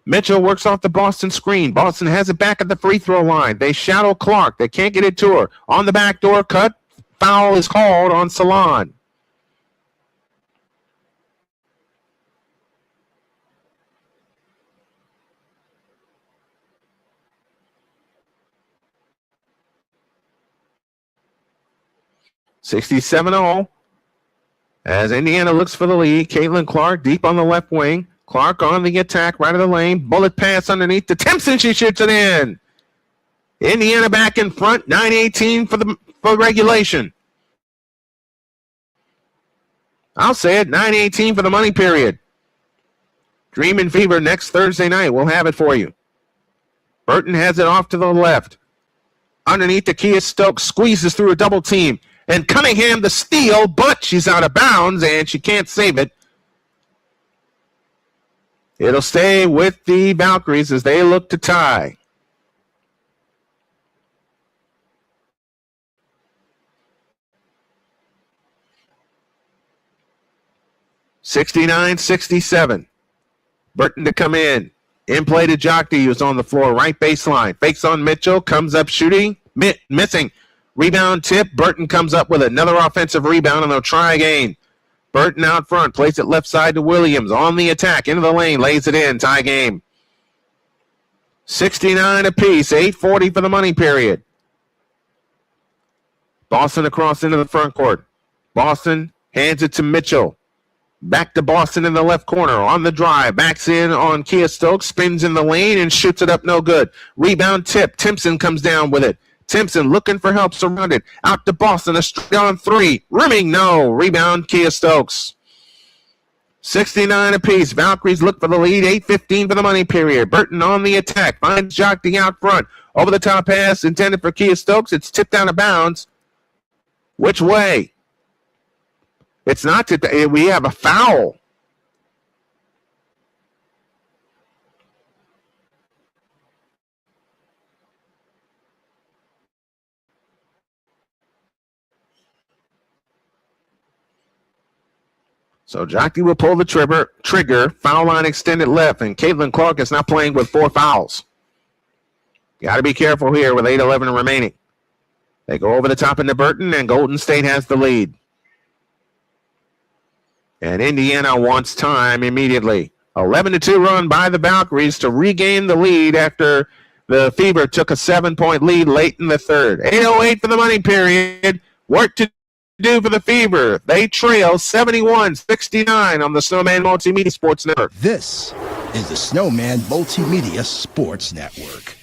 Speaker 1: Mitchell works off the Boston screen. Boston has it back at the free throw line. They shadow Clark. They can't get it to her. On the back door cut, foul is called on Salon. $67-0 as Indiana looks for the lead. Caitlin Clark deep on the left wing. Clark on the attack, right of the lane. Bullet pass underneath to Timpson. She shoots it in. Indiana back in front. 9:18 for regulation. I'll say it. 9:18 for the money period. Dream and Fever next Thursday night. We'll have it for you. Burton has it off to the left. Underneath to Kia Stokes. Squeezes through a double team. And Cunningham the steal, but she's out of bounds, and she can't save it. It'll stay with the Valkyries as they look to tie. $69-67. Burton to come in. In play to Jockey, who's on the floor, right baseline. Fakes on Mitchell, comes up shooting, missing. Rebound tip. Burton comes up with another offensive rebound, and they'll try again. Burton out front. Plays it left side to Williams. On the attack. Into the lane. Lays it in. Tie game. 69 apiece. 8:40 for the money period. Boston across into the front court. Boston hands it to Mitchell. Back to Boston in the left corner. On the drive. Backs in on Kia Stokes. Spins in the lane and shoots it up. No good. Rebound tip. Timpson comes down with it. Timpson looking for help. Surrounded. Out to Boston. A straight on three. Rimming. No. Rebound Kia Stokes. 69 apiece. Valkyries look for the lead. 8:15 for the money period. Burton on the attack. Finds Jockey out front. Over the top pass intended for Kia Stokes. It's tipped out of bounds. Which way? It's not tipped. We have a foul. So Jockey will pull the trigger, foul line extended left, and Caitlin Clark is now playing with 4 fouls. Got to be careful here with 8:11 remaining. They go over the top into Burton, and Golden State has the lead. And Indiana wants time immediately. 11-2 run by the Valkyries to regain the lead after the Fever took a 7-point lead late in the third. 8:08 for the money period. Work to do for the Fever. They trail 71-69 on the Snowman Multimedia Sports Network.
Speaker 2: This is the Snowman Multimedia Sports Network.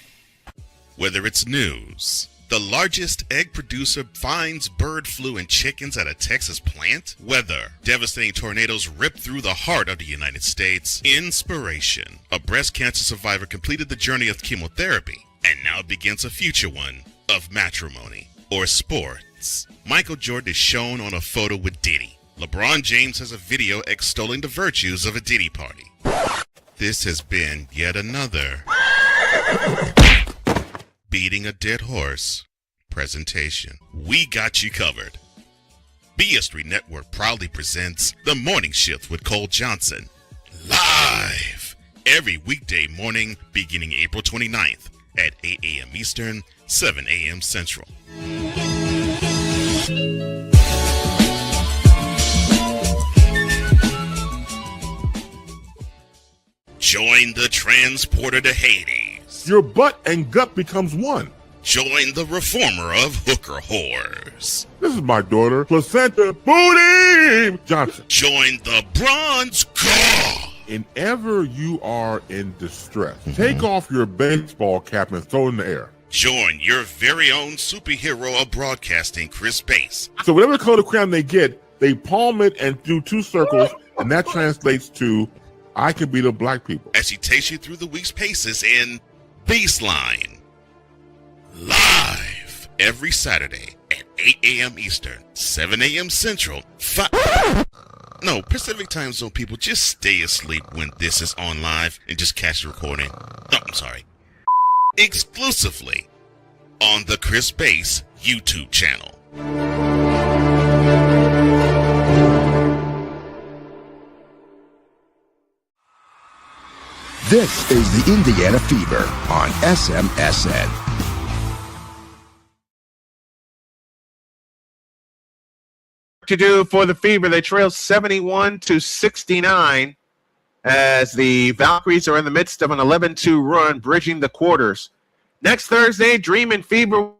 Speaker 3: Whether it's news, the largest egg producer finds bird flu in chickens at a Texas plant, weather, devastating tornadoes rip through the heart of the United States, inspiration, a breast cancer survivor completed the journey of chemotherapy and now begins a future one of matrimony or sports. Michael Jordan is shown on a photo with Diddy. LeBron James has a video extolling the virtues of a Diddy party. This has been yet another beating a dead horse presentation. We got you covered. BS3 Network proudly presents The Morning Shift with Cole Johnson, live every weekday morning beginning April 29th at 8 a.m. Eastern, 7 a.m. Central. Join the transporter to Hades.
Speaker 4: Your butt and gut becomes one.
Speaker 3: Join the reformer of hooker whores.
Speaker 4: This is my daughter, Placenta Booty Johnson.
Speaker 3: Join the bronze car.
Speaker 4: Whenever you are in distress, take off your baseball cap and throw it in the air.
Speaker 3: Join your very own superhero of broadcasting, Chris Bass.
Speaker 4: So whatever color crayon they get, they palm it and do 2 circles, and that translates to, I can beat up black people.
Speaker 3: As he takes you through the week's paces in Baseline. Live every Saturday at 8 a.m. Eastern, 7 a.m. Central, Pacific Time Zone people, just stay asleep when this is on live and just catch the recording. No, I'm sorry. Exclusively on the Chris Bass YouTube channel.
Speaker 2: This is the Indiana Fever on SMSN.
Speaker 1: To do for the Fever, they trail 71-69 as the Valkyries are in the midst of an 11-2 run, bridging the quarters. Next Thursday, Dream and Fever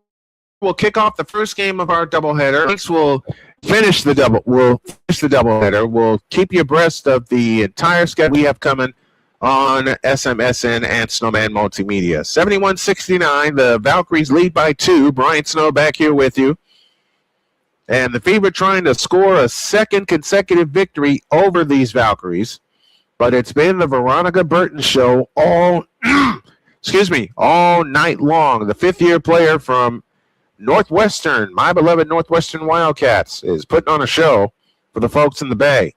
Speaker 1: will kick off the first game of our doubleheader. Lynx will finish the doubleheader. We'll keep you abreast of the entire schedule we have coming on SMSN and Snowman Multimedia. 71-69, the Valkyries lead by 2. Brian Snow back here with you. And the Fever trying to score a second consecutive victory over these Valkyries. But it's been the Veronica Burton show all night long. The 5th-year player from Northwestern, my beloved Northwestern Wildcats, is putting on a show for the folks in the Bay.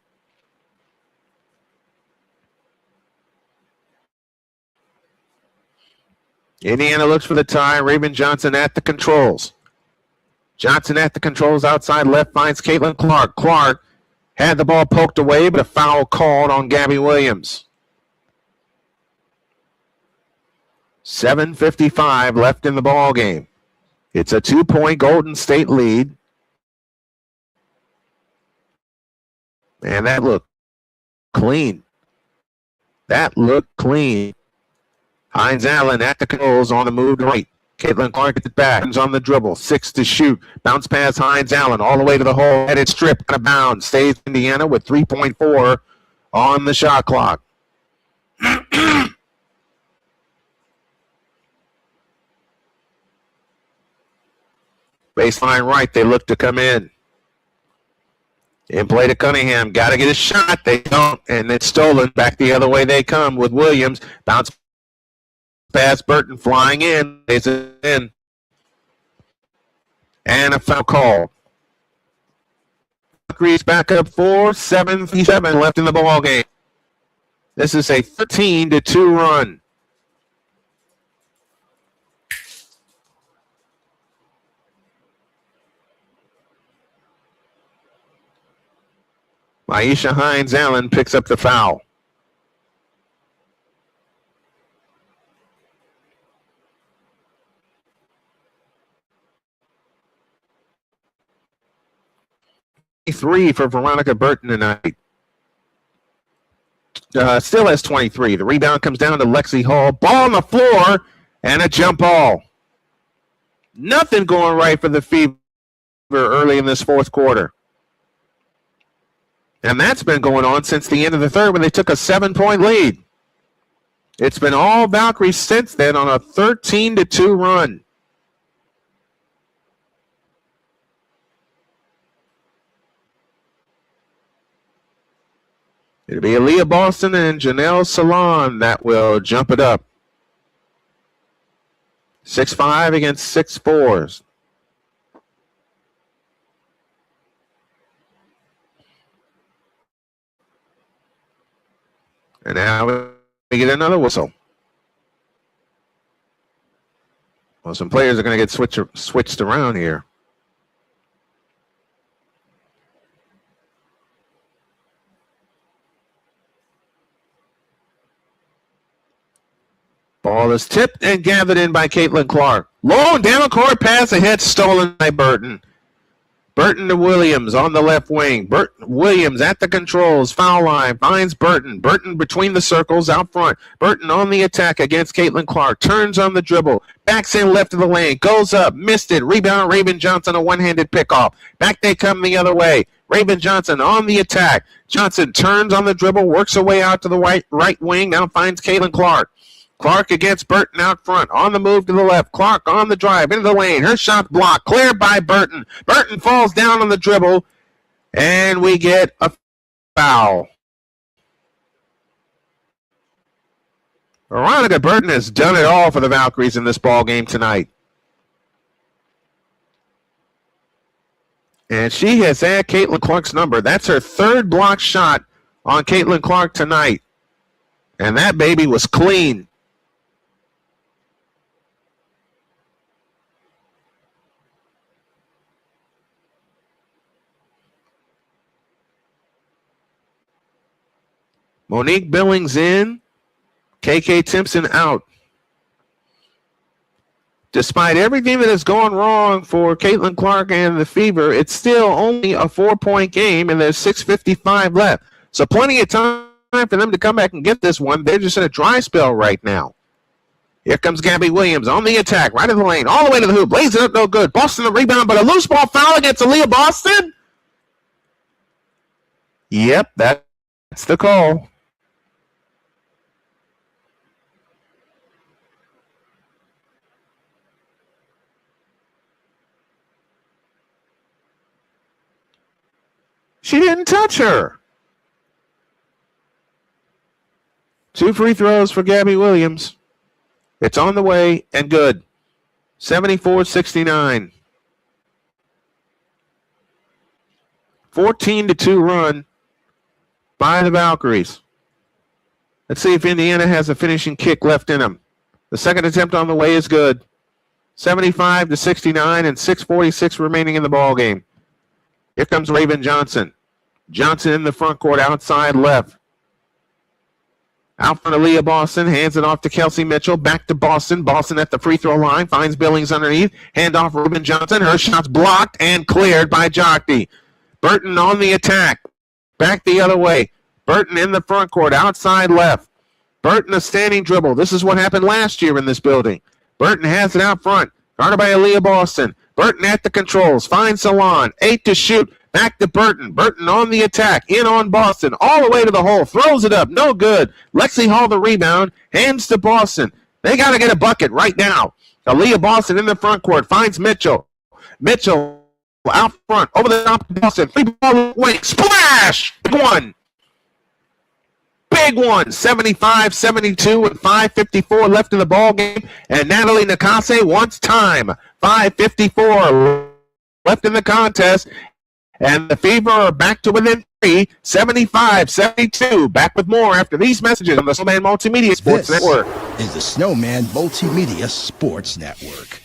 Speaker 1: Indiana looks for the tie. Raven Johnson at the controls. Johnson at the controls outside left finds Caitlin Clark. Clark had the ball poked away, but a foul called on Gabby Williams. 7:55 left in the ball game. It's a 2-point Golden State lead. And that looked clean. Hines Allen at the controls on the move to right. Caitlin Clark gets it back. Comes on the dribble. 6 to shoot. Bounce pass Hines Allen all the way to the hole. Headed strip out of bounds. Stays Indiana with 3.4 on the shot clock. Baseline right. They look to come in. In play to Cunningham. Got to get a shot. They don't. And it's stolen. Back the other way they come with Williams. Bounce pass Burton flying in. Lays it in. And a foul call. Valkyries back up 4-7 left in the ball game. This is a 13-2 run. Maisha Hines Allen picks up the foul. Three for Veronica Burton tonight. Still has 23. The rebound comes down to Lexi Hall. Ball on the floor and a jump ball. Nothing going right for the Fever early in this fourth quarter. And that's been going on since the end of the third when they took a 7-point lead. It's been all Valkyries since then on a 13-2 run. It'll be Aaliyah Boston and Janelle Salon that will jump it up. 6'5" against 6'4". And now we get another whistle. Well, some players are going to get switched around here. Ball is tipped and gathered in by Caitlin Clark. Long down court pass ahead, stolen by Burton. Burton to Williams on the left wing. Williams at the controls. Foul line. Finds Burton. Burton between the circles out front. Burton on the attack against Caitlin Clark. Turns on the dribble. Backs in left of the lane. Goes up. Missed it. Rebound Raven Johnson. A one-handed pickoff. Back they come the other way. Raven Johnson on the attack. Johnson turns on the dribble. Works her way out to the right wing. Now finds Caitlin Clark. Clark against Burton out front. On the move to the left. Clark on the drive into the lane. Her shot blocked. Cleared by Burton. Burton falls down on the dribble. And we get a foul. Veronica Burton has done it all for the Valkyries in this ball game tonight. And she has had Caitlin Clark's number. That's her third block shot on Caitlin Clark tonight. And that baby was clean. Monique Billings in, KK Timpson out. Despite everything that has gone wrong for Caitlin Clark and the Fever, it's still only a 4-point game, and there's 6:55 left. So plenty of time for them to come back and get this one. They're just in a dry spell right now. Here comes Gabby Williams on the attack, right in the lane, all the way to the hoop. Lays it up, no good. Boston the rebound, but a loose ball foul against Aaliyah Boston. Yep, that's the call. She didn't touch her. 2 free throws for Gabby Williams. It's on the way and good. 74-69. 14-2 run by the Valkyries. Let's see if Indiana has a finishing kick left in them. The second attempt on the way is good. 75-69 and 6:46 remaining in the ball game. Here comes Raven Johnson. Johnson in the front court, outside left. Out front of Leah Boston, hands it off to Kelsey Mitchell. Back to Boston. Boston at the free throw line, finds Billings underneath. Hand off Raven Johnson. Her shot's blocked and cleared by Jockney. Burton on the attack. Back the other way. Burton in the front court, outside left. Burton a standing dribble. This is what happened last year in this building. Burton has it out front. Guarded by Aaliyah Boston. Burton at the controls. Finds Salon. 8 to shoot. Back to Burton. Burton on the attack. In on Boston. All the way to the hole. Throws it up. No good. Lexi Hall the rebound. Hands to Boston. They got to get a bucket right now. Aaliyah Boston in the front court. Finds Mitchell. Mitchell out front. Over the top of Boston. 3-ball wing. Splash! Big one. Big one. 75-72 with 5:54 left in the ball game. And Natalie Nakase wants time. 5:54 left in the contest. And the Fever are back to within 3, 75-72. Back with more after these messages on the Snowman Multimedia Sports Network.
Speaker 2: Is the Snowman Multimedia Sports Network.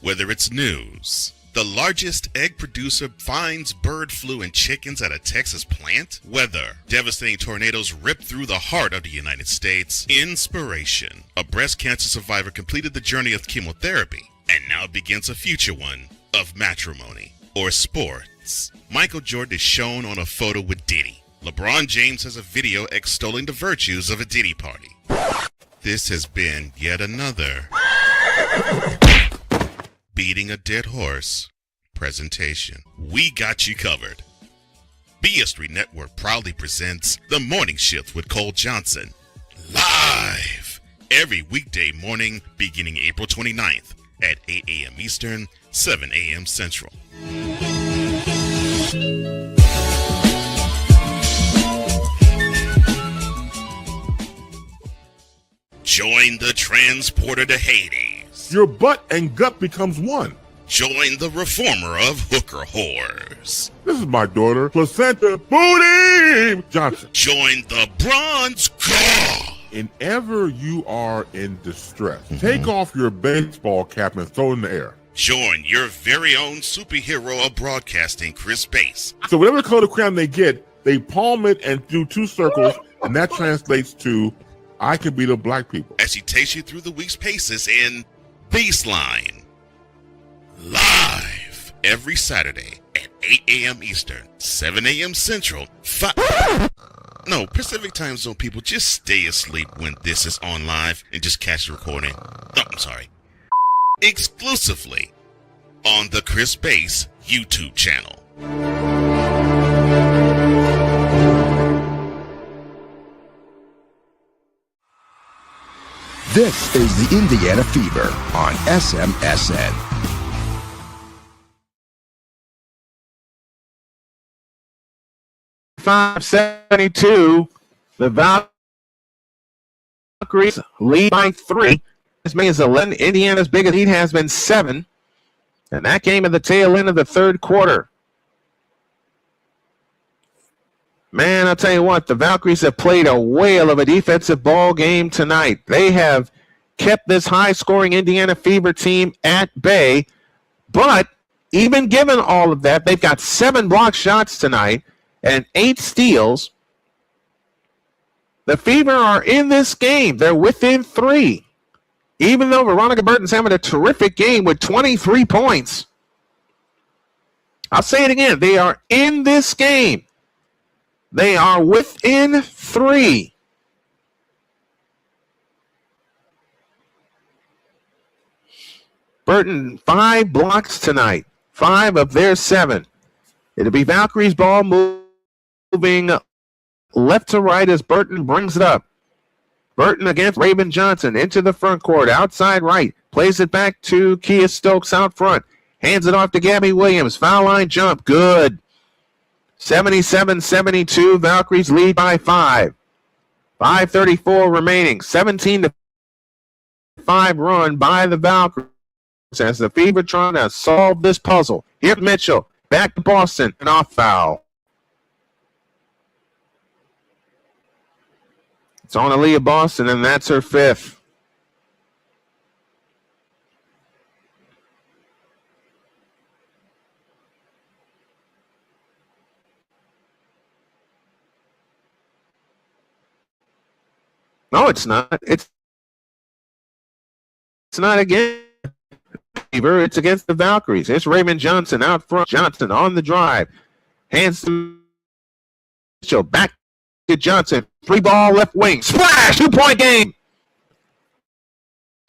Speaker 3: Whether it's news, the largest egg producer finds bird flu in chickens at a Texas plant, weather, devastating tornadoes rip through the heart of the United States, inspiration, a breast cancer survivor completed the journey of chemotherapy, and now begins a future one of matrimony or sports. Michael Jordan is shown on a photo with Diddy. LeBron James has a video extolling the virtues of a Diddy party. This has been yet another beating a dead horse presentation. We got you covered. BS3 Network proudly presents The Morning Shift with Cole Johnson, live every weekday morning beginning April 29th at 8 a.m. Eastern, 7 a.m. Central. Join the transporter to Hades.
Speaker 4: Your butt and gut becomes one.
Speaker 3: Join the reformer of hooker whores.
Speaker 4: This is my daughter, Placenta Booty Johnson.
Speaker 3: Join the bronze god.
Speaker 4: Whenever you are in distress, take off your baseball cap and throw it in the air.
Speaker 3: Join your very own superhero of broadcasting, Chris Bass.
Speaker 4: So whatever color crayon they get, they palm it and do 2 circles, and that translates to I can beat up black people.
Speaker 3: As he takes you through the week's paces in Baseline. Live every Saturday at 8 a.m. Eastern, 7 a.m. Central, Pacific Time Zone people, just stay asleep when this is on live and just catch the recording. Oh, I'm sorry. Exclusively on the Chris Bass YouTube channel.
Speaker 2: This is the Indiana Fever on SMSN.
Speaker 1: .572, the Valkyries lead by 3. This means Indiana's biggest lead has been 7. And that came at the tail end of the third quarter. Man, I'll tell you what, the Valkyries have played a whale of a defensive ball game tonight. They have kept this high-scoring Indiana Fever team at bay. But even given all of that, they've got 7 block shots tonight and 8 steals. The Fever are in this game. They're within 3. Even though Veronica Burton's having a terrific game with 23 points. I'll say it again. They are in this game. They are within 3. Burton, 5 blocks tonight. 5 of their 7. It'll be Valkyries ball moving left to right as Burton brings it up. Burton against Raven Johnson into the front court, outside right. Plays it back to Kia Stokes out front. Hands it off to Gabby Williams. Foul line jump. Good. 77-72. Valkyries lead by 5. 5:34 remaining. 17-5 run by the Valkyries as the Fever trying to solve this puzzle. Here's Mitchell. Back to Boston. And off foul. It's on Aaliyah Boston, and that's her 5th. No, it's not. It's not against Fever. It's against the Valkyries. It's Raymond Johnson out front. Johnson on the drive. Hands to Mitchell. Back to Johnson. 3 ball left wing. Splash! 2-point game.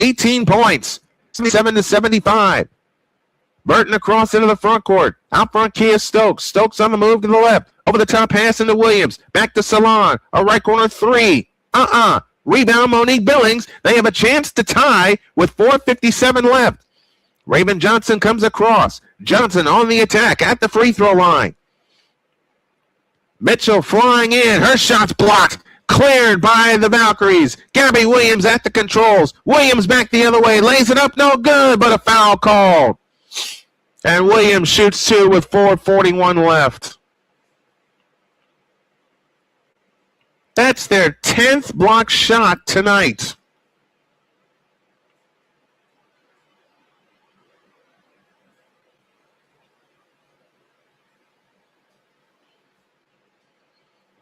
Speaker 1: 18 points, 77-75. Burton across into the front court. Out front, Kia Stokes. Stokes on the move to the left. Over the top pass into Williams. Back to Salon. A right corner three. Rebound, Monique Billings. They have a chance to tie with 4:57 left. Raven Johnson comes across. Johnson on the attack at the free throw line. Mitchell flying in. Her shot's blocked. Cleared by the Valkyries. Gabby Williams at the controls. Williams back the other way. Lays it up. No good, but a foul called. And Williams shoots two with 4:41 left. That's their 10th block shot tonight.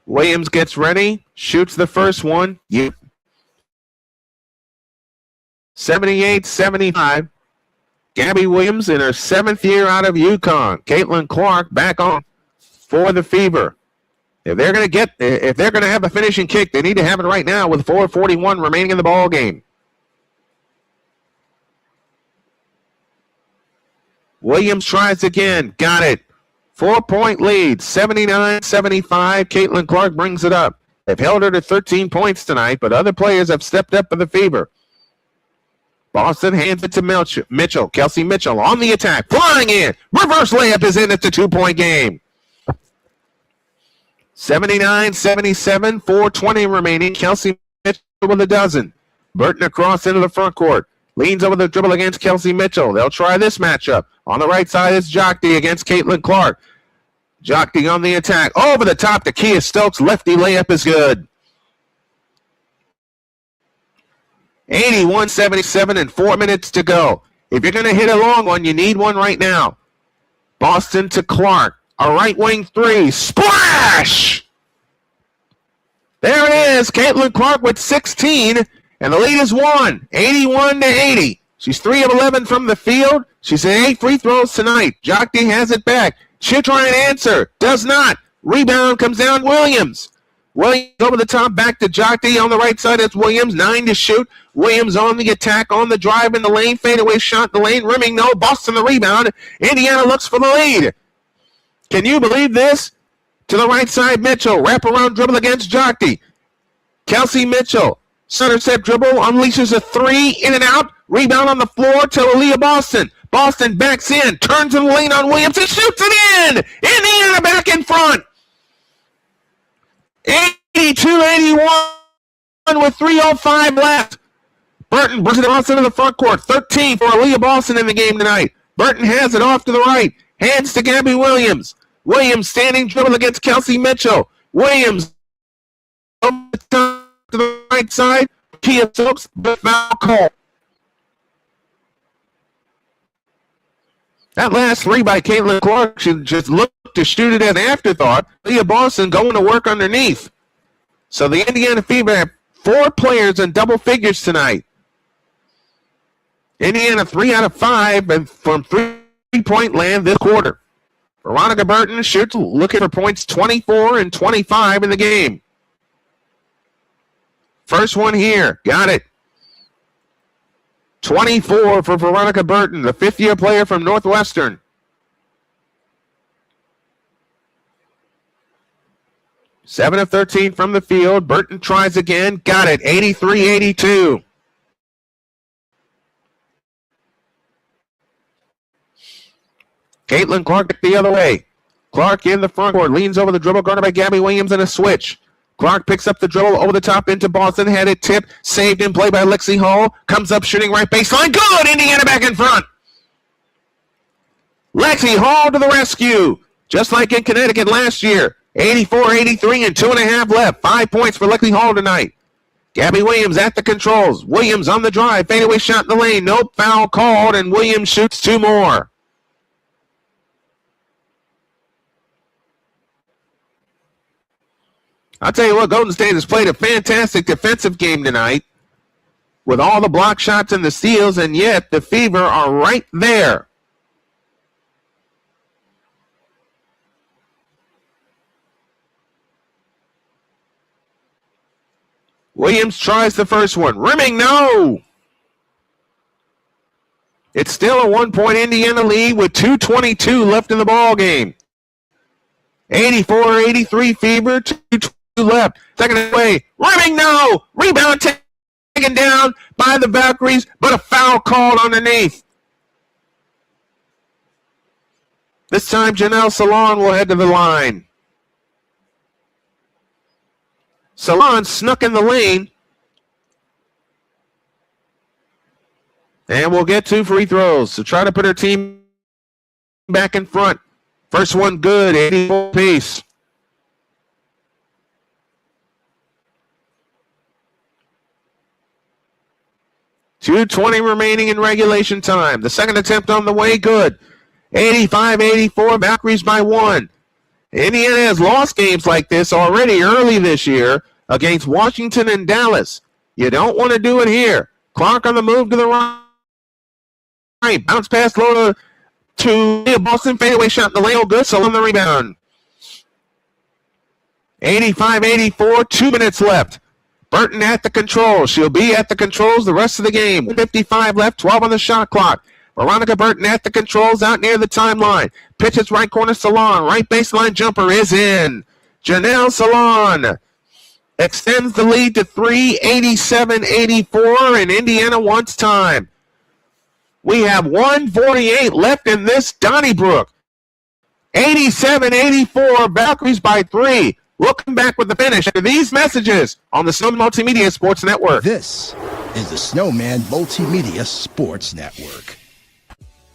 Speaker 1: Williams gets ready, shoots the first one. 78-75. Gabby Williams in her 7th year out of UConn. Caitlin Clark back on for the Fever. If they're going to have a finishing kick, they need to have it right now with 4:41 remaining in the ball game. Williams tries again. Got it. 4-point lead, 79-75. Caitlin Clark brings it up. They've held her to 13 points tonight, but other players have stepped up for the Fever. Boston hands it to Mitchell. Kelsey Mitchell on the attack. Flying in. Reverse layup is in. It's a 2-point game. 79-77. 4:20 remaining. Kelsey Mitchell with a dozen. Burton across into the front court. Leans over the dribble against Kelsey Mitchell. They'll try this matchup. On the right side is Jockey against Caitlin Clark. Jockey on the attack. Over the top to Kia Stokes. Lefty layup is good. 81-77 and 4 minutes to go. If you're going to hit a long one, you need one right now. Boston to Clark. A right wing three. Splash! There it is. Caitlin Clark with 16. And the lead is 81-80. She's 3 of 11 from the field. She's at 8 free throws tonight. Jockey has it back. She'll try and answer. Does not. Rebound comes down Williams. Williams over the top, back to Jockey. On the right side, it's Williams. 9 to shoot. Williams on the attack, on the drive in the lane. Fadeaway shot in the lane. Rimming, no. Boston the rebound. Indiana looks for the lead. Can you believe this? To the right side, Mitchell. Wraparound dribble against Jockey. Kelsey Mitchell. Center step dribble. Unleashes a three. In and out. Rebound on the floor to Aaliyah Boston. Boston backs in. Turns in the lane on Williams and shoots it in. Indiana back in front. 82-81 with 3:05 left. Burton brings it across into the front court. 13 for Aaliyah Boston in the game tonight. Burton has it off to the right. Hands to Gabby Williams. Williams standing dribble against Kelsey Mitchell. Williams over the top to the right side. Kia Stokes, the foul call. That last three by Caitlin Clark, she just looked to shoot it as an afterthought. Leah Boston going to work underneath. So the Indiana Fever have 4 players in double figures tonight. Indiana 3 out of 5 and from 3-point land this quarter. Veronica Burton shoots, looking for points 24 and 25 in the game. First one here. Got it. 24 for Veronica Burton, the 5th-year player from Northwestern. Seven of 13 from the field. Burton tries again. Got it. 83-82. Caitlin Clark the other way. Clark in the front court. Leans over the dribble. Guarded by Gabby Williams in a switch. Clark picks up the dribble over the top into Boston. Had it tipped. Saved in play by Lexi Hall. Comes up shooting right baseline. Good! Indiana back in front. Lexi Hall to the rescue. Just like in Connecticut last year. 84-83 and 2.5 left. 5 points for Lexi Hall tonight. Gabby Williams at the controls. Williams on the drive. Fadeaway shot in the lane. Nope. Foul called, and Williams shoots 2 more. I'll tell you what, Golden State has played a fantastic defensive game tonight with all the block shots and the steals, and yet the Fever are right there. Williams tries the first one. Rimming, no! It's still a 1-point Indiana lead with 2:22 left in the ball game. 84-83 Fever, 2:22 left. Second away, rimming no! Rebound taken down by the Valkyries, but a foul called underneath. This time, Janelle Salon will head to the line. Salon snuck in the lane. And we'll get 2 free throws to try to put her team back in front. First one good, 84 piece. .220 remaining in regulation time. The second attempt on the way, good. 85-84, Valkyries by 1. Indiana has lost games like this already early this year against Washington and Dallas. You don't want to do it here. Clark on the move to the right. Bounce pass low to Boston. Fadeaway shot in the lane. Good. So on the rebound. 85-84. 2 minutes left. Burton at the controls. She'll be at the controls the rest of the game. 55 left. 12 on the shot clock. Veronica Burton at the controls out near the timeline. Pitches right corner Salon. Right baseline jumper is in. Janelle Salon extends the lead to 3. 87-84, and Indiana wants time. We have 1:48 left in this Donnybrook. 87-84, Valkyries by 3. We'll come back with the finish after these messages on the Snowman Multimedia Sports Network.
Speaker 2: This is the Snowman Multimedia Sports Network.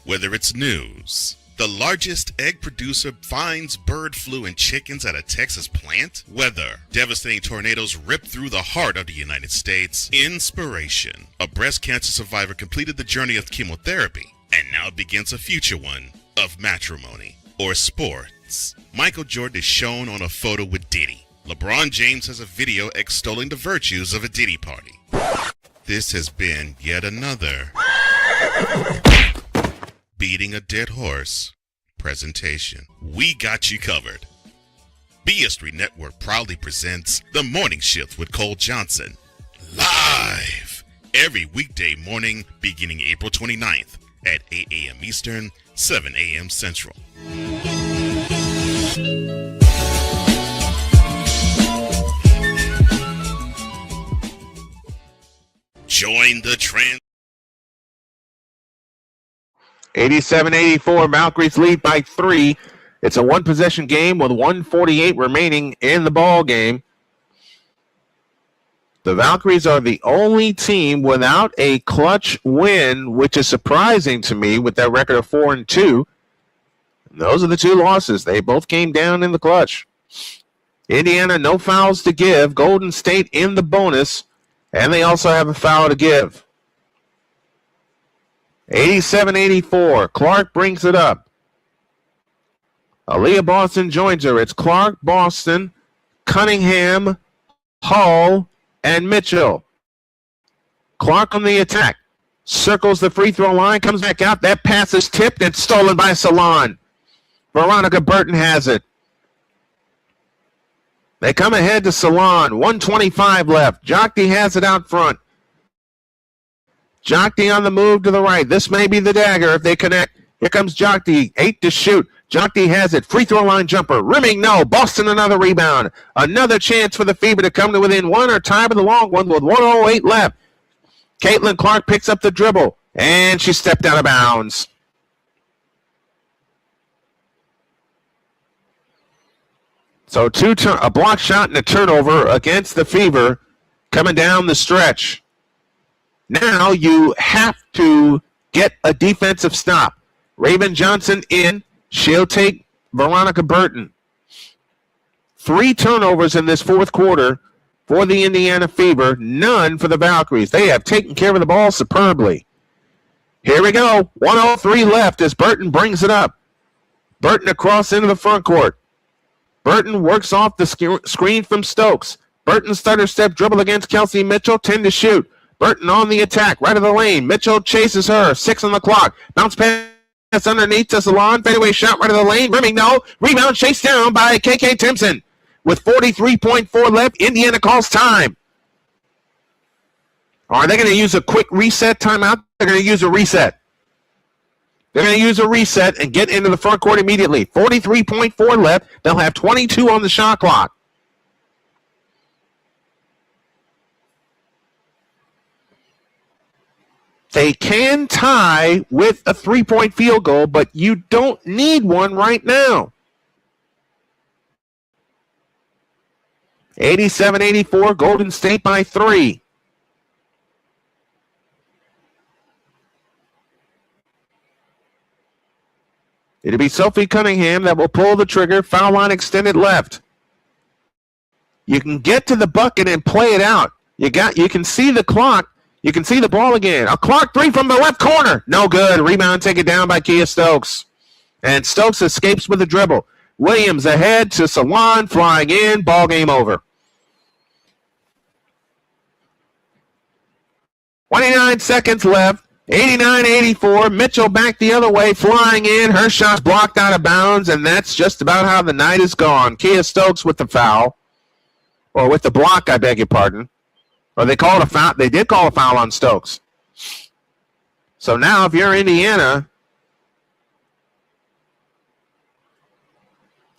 Speaker 3: Whether it's news, the largest egg producer finds bird flu in chickens at a Texas plant, weather, devastating tornadoes rip through the heart of the United States, inspiration, a breast cancer survivor completed the journey of chemotherapy, and now begins a future one of matrimony or sports. Michael Jordan is shown on a photo with Diddy. LeBron James has a video extolling the virtues of a Diddy party. This has been yet another beating a dead horse presentation. We got you covered. BS3 Network proudly presents The Morning Shift with Cole Johnson. Live every weekday morning beginning April 29th at 8 a.m. Eastern, 7 a.m. Central. Join the trend.
Speaker 1: 87-84, Valkyries lead by 3. It's a one-possession game with 1:48 remaining in the ball game. The Valkyries are the only team without a clutch win, which is surprising to me with that record of 4-2. Those are the 2 losses. They both came down in the clutch. Indiana, no fouls to give. Golden State in the bonus, and they also have a foul to give. 87-84. Clark brings it up. Aaliyah Boston joins her. It's Clark, Boston, Cunningham, Hall, and Mitchell. Clark on the attack. Circles the free throw line, comes back out. That pass is tipped and stolen by Salon. Veronica Burton has it. They come ahead to Salon. 1:25 left. Jockey has it out front. Jockey on the move to the right. This may be the dagger if they connect. Here comes Jockey. 8 to shoot. Jockey has it. Free throw line jumper. Rimming, no. Boston another rebound. Another chance for the Fever to come to within 1 or tie with the long one with 1:08 left. Caitlin Clark picks up the dribble, and she stepped out of bounds. So a block shot and a turnover against the Fever coming down the stretch. Now you have to get a defensive stop. Raven Johnson in. She'll take Veronica Burton. 3 turnovers in this fourth quarter for the Indiana Fever. None for the Valkyries. They have taken care of the ball superbly. Here we go. 1:03 left as Burton brings it up. Burton across into the front court. Burton works off the screen from Stokes. Burton stutter step dribble against Kelsey Mitchell. 10 to shoot. Burton on the attack, right of the lane. Mitchell chases her. 6 on the clock. Bounce pass underneath to Salon. Fadeaway shot right of the lane. Rimming, no. Rebound chased down by KK Timpson. With 43.4 left, Indiana calls time. Are they going to use a quick reset timeout? They're going to use a reset. They're going to use a reset and get into the front court immediately. 43.4 left. They'll have 22 on the shot clock. They can tie with a 3-point field goal, but you don't need one right now. 87-84, Golden State by 3. It'll be Sophie Cunningham that will pull the trigger. Foul line extended left. You can get to the bucket and play it out. You can see the clock. You can see the ball again. A Clark three from the left corner. No good. Rebound taken down by Kia Stokes. And Stokes escapes with a dribble. Williams ahead to Salon, flying in. Ball game over. 29 seconds left. 89-84. Mitchell back the other way, flying in. Her shot's blocked out of bounds, and that's just about how the night is gone. Kia Stokes with the foul. Or with the block, I beg your pardon. Or they called a foul. They did call a foul on Stokes. So now if you're Indiana,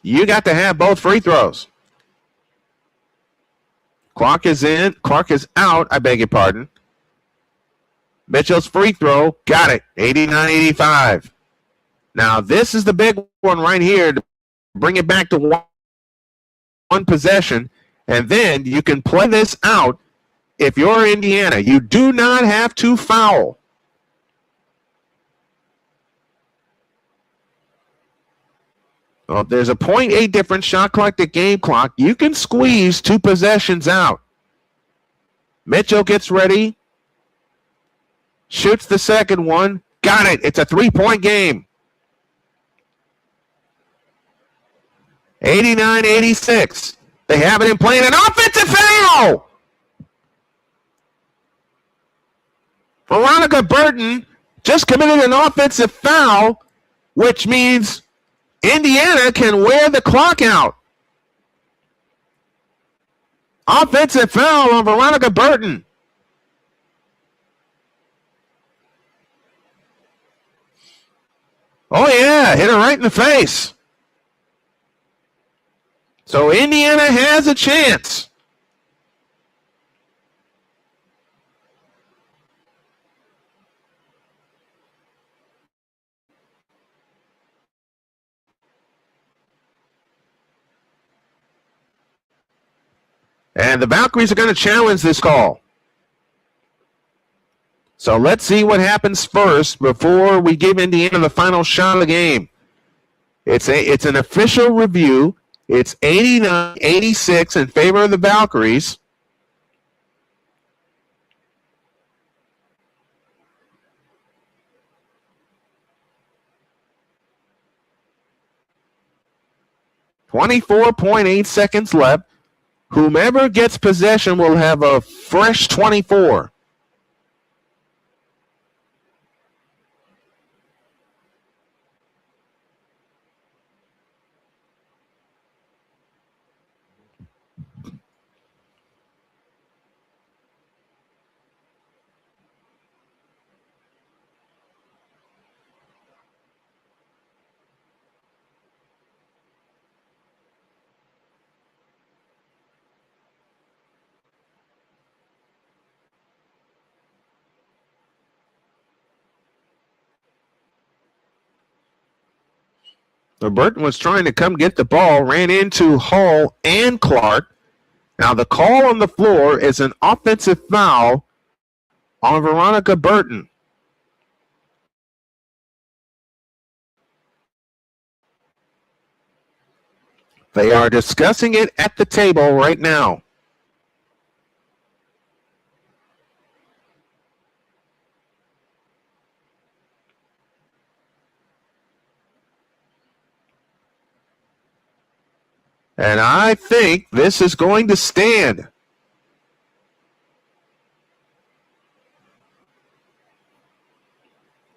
Speaker 1: you got to have both free throws. Clark is in. Clark is out, I beg your pardon. Mitchell's free throw, got it, 89-85. Now, this is the big one right here to bring it back to one possession, and then you can play this out if you're Indiana. You do not have to foul. Well, there's a 0.8 difference shot clock to game clock. You can squeeze 2 possessions out. Mitchell gets ready. Shoots the second one. Got it. It's a 3-point game. 89-86. They have it in play. An offensive foul! Veronica Burton just committed an offensive foul, which means Indiana can wear the clock out. Offensive foul on Veronica Burton. Oh, yeah, hit her right in the face. So Indiana has a chance. And the Valkyries are going to challenge this call. So let's see what happens first before we give Indiana the final shot of the game. It's an official review. It's 89-86 in favor of the Valkyries. .8 seconds left. Whomever gets possession will have a fresh 24. So Burton was trying to come get the ball, ran into Hall and Clark. Now the call on the floor is an offensive foul on Veronica Burton. They are discussing it at the table right now. And I think this is going to stand.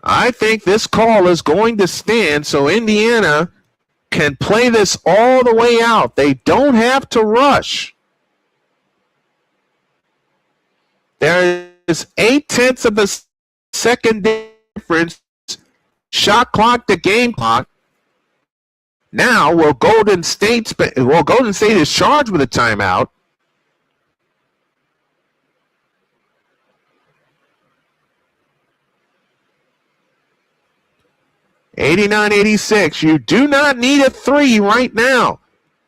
Speaker 1: I think this call is going to stand, so Indiana can play this all the way out. They don't have to rush. There is 0.8 of a second difference. shot clock to game clock. Now, Golden State is charged with a timeout. $89-86. You do not need a three right now.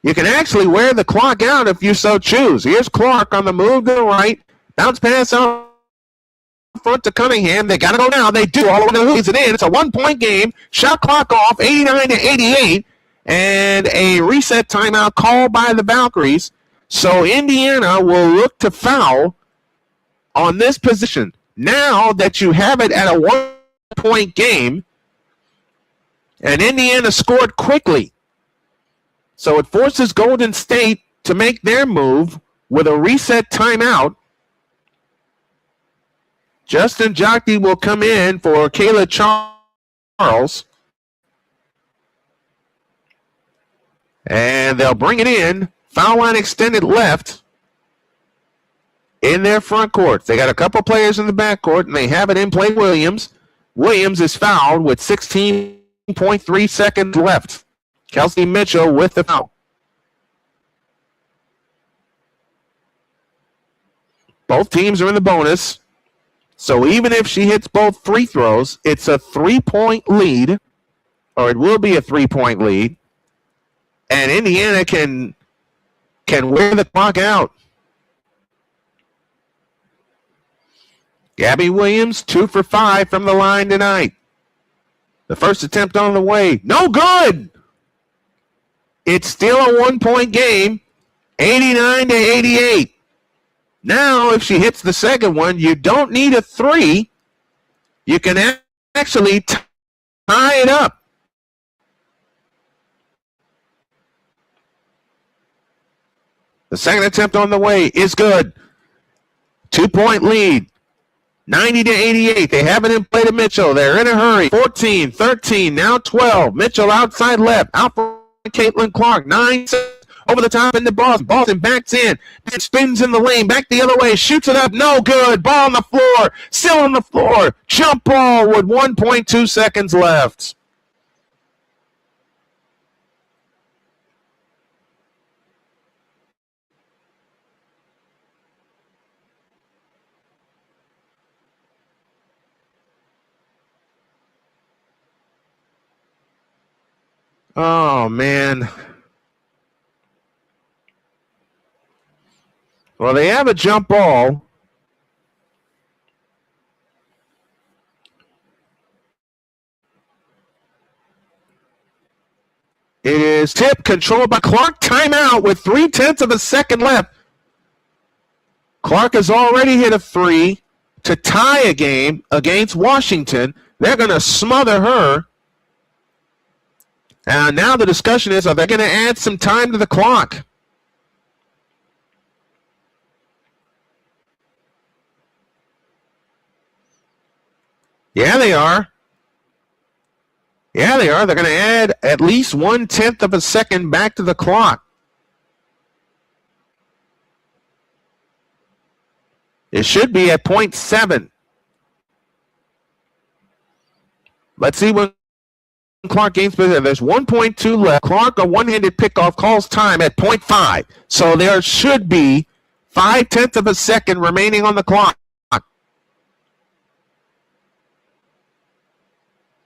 Speaker 1: You can actually wear the clock out if you so choose. Here's Clark on the move to the right. Bounce pass out front to Cunningham. They got to go now. They do. All the way to the hoop. It's in. It's a 1-point game. Shot clock off. 89-88. And a reset timeout called by the Valkyries. So Indiana will look to foul on this position. Now that you have it at a 1-point game, and Indiana scored quickly. So it forces Golden State to make their move with a reset timeout. Justin Jockey will come in for Kayla Charles. And they'll bring it in. Foul line extended left in their front court. They got a couple players in the back court, and they have it in play Williams. Williams is fouled with 16.3 seconds left. Kelsey Mitchell with the foul. Both teams are in the bonus. So even if she hits both free throws, it's a 3-point lead, or it will be a 3-point lead. And Indiana can wear the clock out. Gabby Williams, 2 for 5 from the line tonight. The first attempt on the way. No good! It's still a 1-point game, 89-88. Now, if she hits the second one, you don't need a three. You can actually tie it up. The second attempt on the way is good. 2-point lead. 90-88. They have it in play to Mitchell. They're in a hurry. 14, 13, now 12. Mitchell outside left. Out for Caitlin Clark. 9 over the top into Boston. Boston backs in. Then spins in the lane. Back the other way. Shoots it up. No good. Ball on the floor. Still on the floor. Jump ball with 1.2 seconds left. Oh, man. Well, they have a jump ball. It is tipped, controlled by Clark. Timeout with 0.3 of a second left. Clark has already hit a three to tie a game against Washington. They're going to smother her. And now the discussion is, are they going to add some time to the clock? Yeah, they are. Yeah, they are. They're going to add at least 0.1 of a second back to the clock. It should be at 0.7. Let's see when Clark gains position. There's 1.2 left. Clark, a one-handed pickoff, calls time at 0.5. So there should be 0.5 of a second remaining on the clock.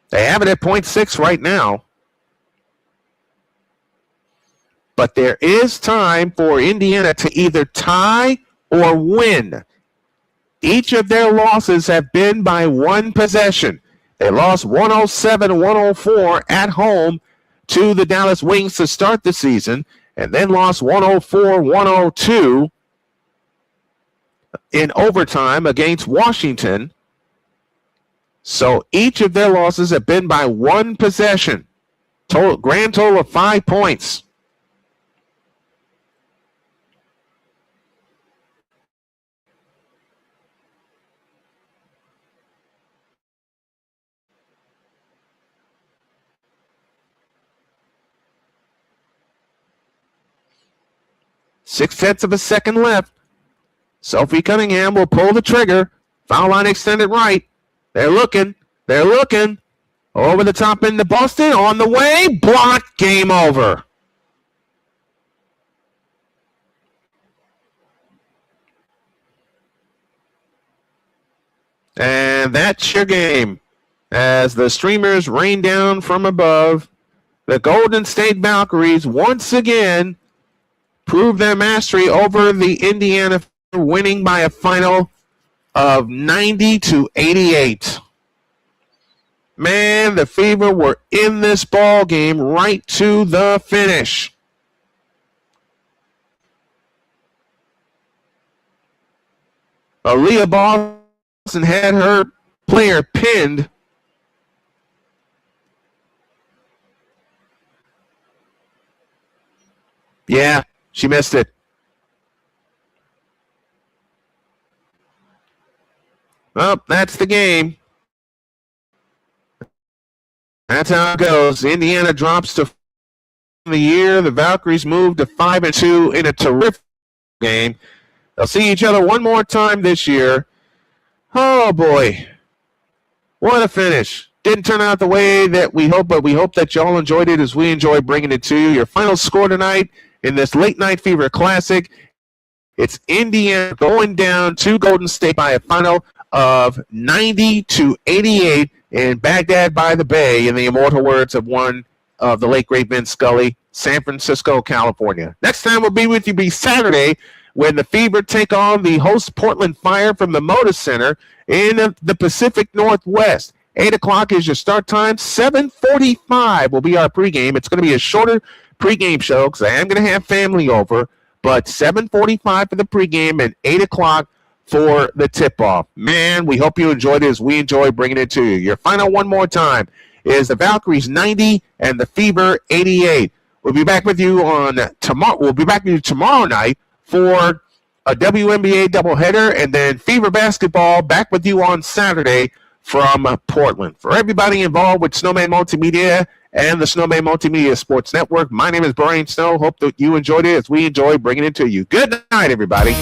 Speaker 1: They have it at 0.6 right now. But there is time for Indiana to either tie or win. Each of their losses have been by one possession. They lost 107-104 at home to the Dallas Wings to start the season, and then lost 104-102 in overtime against Washington. So each of their losses have been by one possession. Grand total of 5 points. Six-tenths of a second left. Sophie Cunningham will pull the trigger. Foul line extended right. They're looking. They're looking. Over the top into Boston. On the way. Blocked. Game over. And that's your game. As the streamers rain down from above, the Golden State Valkyries once again prove their mastery over the Indiana Fever, winning by a final of 90-88. Man, the Fever were in this ball game right to the finish. Aaliyah Boston had her player pinned. Yeah, she missed it. Well, that's the game. That's how it goes. Indiana drops to the year. The Valkyries move to 5-2 in a terrific game. They'll see each other one more time this year. Oh, boy. What a finish. Didn't turn out the way that we hoped, but we hope that you all enjoyed it as we enjoyed bringing it to you. Your final score tonight in this Late Night Fever Classic, it's Indiana going down to Golden State by a final of 90-88 in Baghdad by the Bay, in the immortal words of one of the late great Vince Scully, San Francisco, California. Next time we'll be with you Saturday when the Fever take on the host Portland Fire from the Moda Center in the Pacific Northwest. 8 o'clock is your start time. 7:45 will be our pregame. It's going to be a shorter pregame show because I am going to have family over, but 7:45 for the pregame and 8 o'clock for the tip-off. Man, we hope you enjoyed it as we enjoy bringing it to you. Your final one more time is the Valkyries 90 and the Fever 88. We'll be back with you on tomorrow. We'll be back with you tomorrow night for a WNBA doubleheader, and then Fever basketball back with you on Saturday from Portland. For everybody involved with Snowman Multimedia and the Snowman Multimedia Sports Network, my name is Brian Snow. Hope that you enjoyed it as we enjoy bringing it to you. Good night, everybody.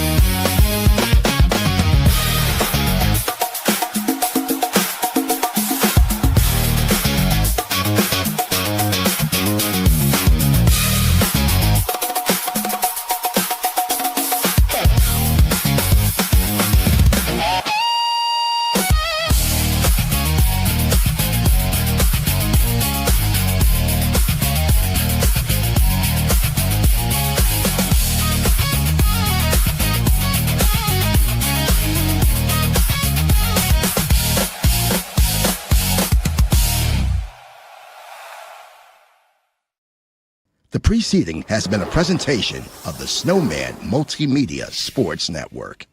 Speaker 2: The preceding has been a presentation of the Snowman Multimedia Sports Network.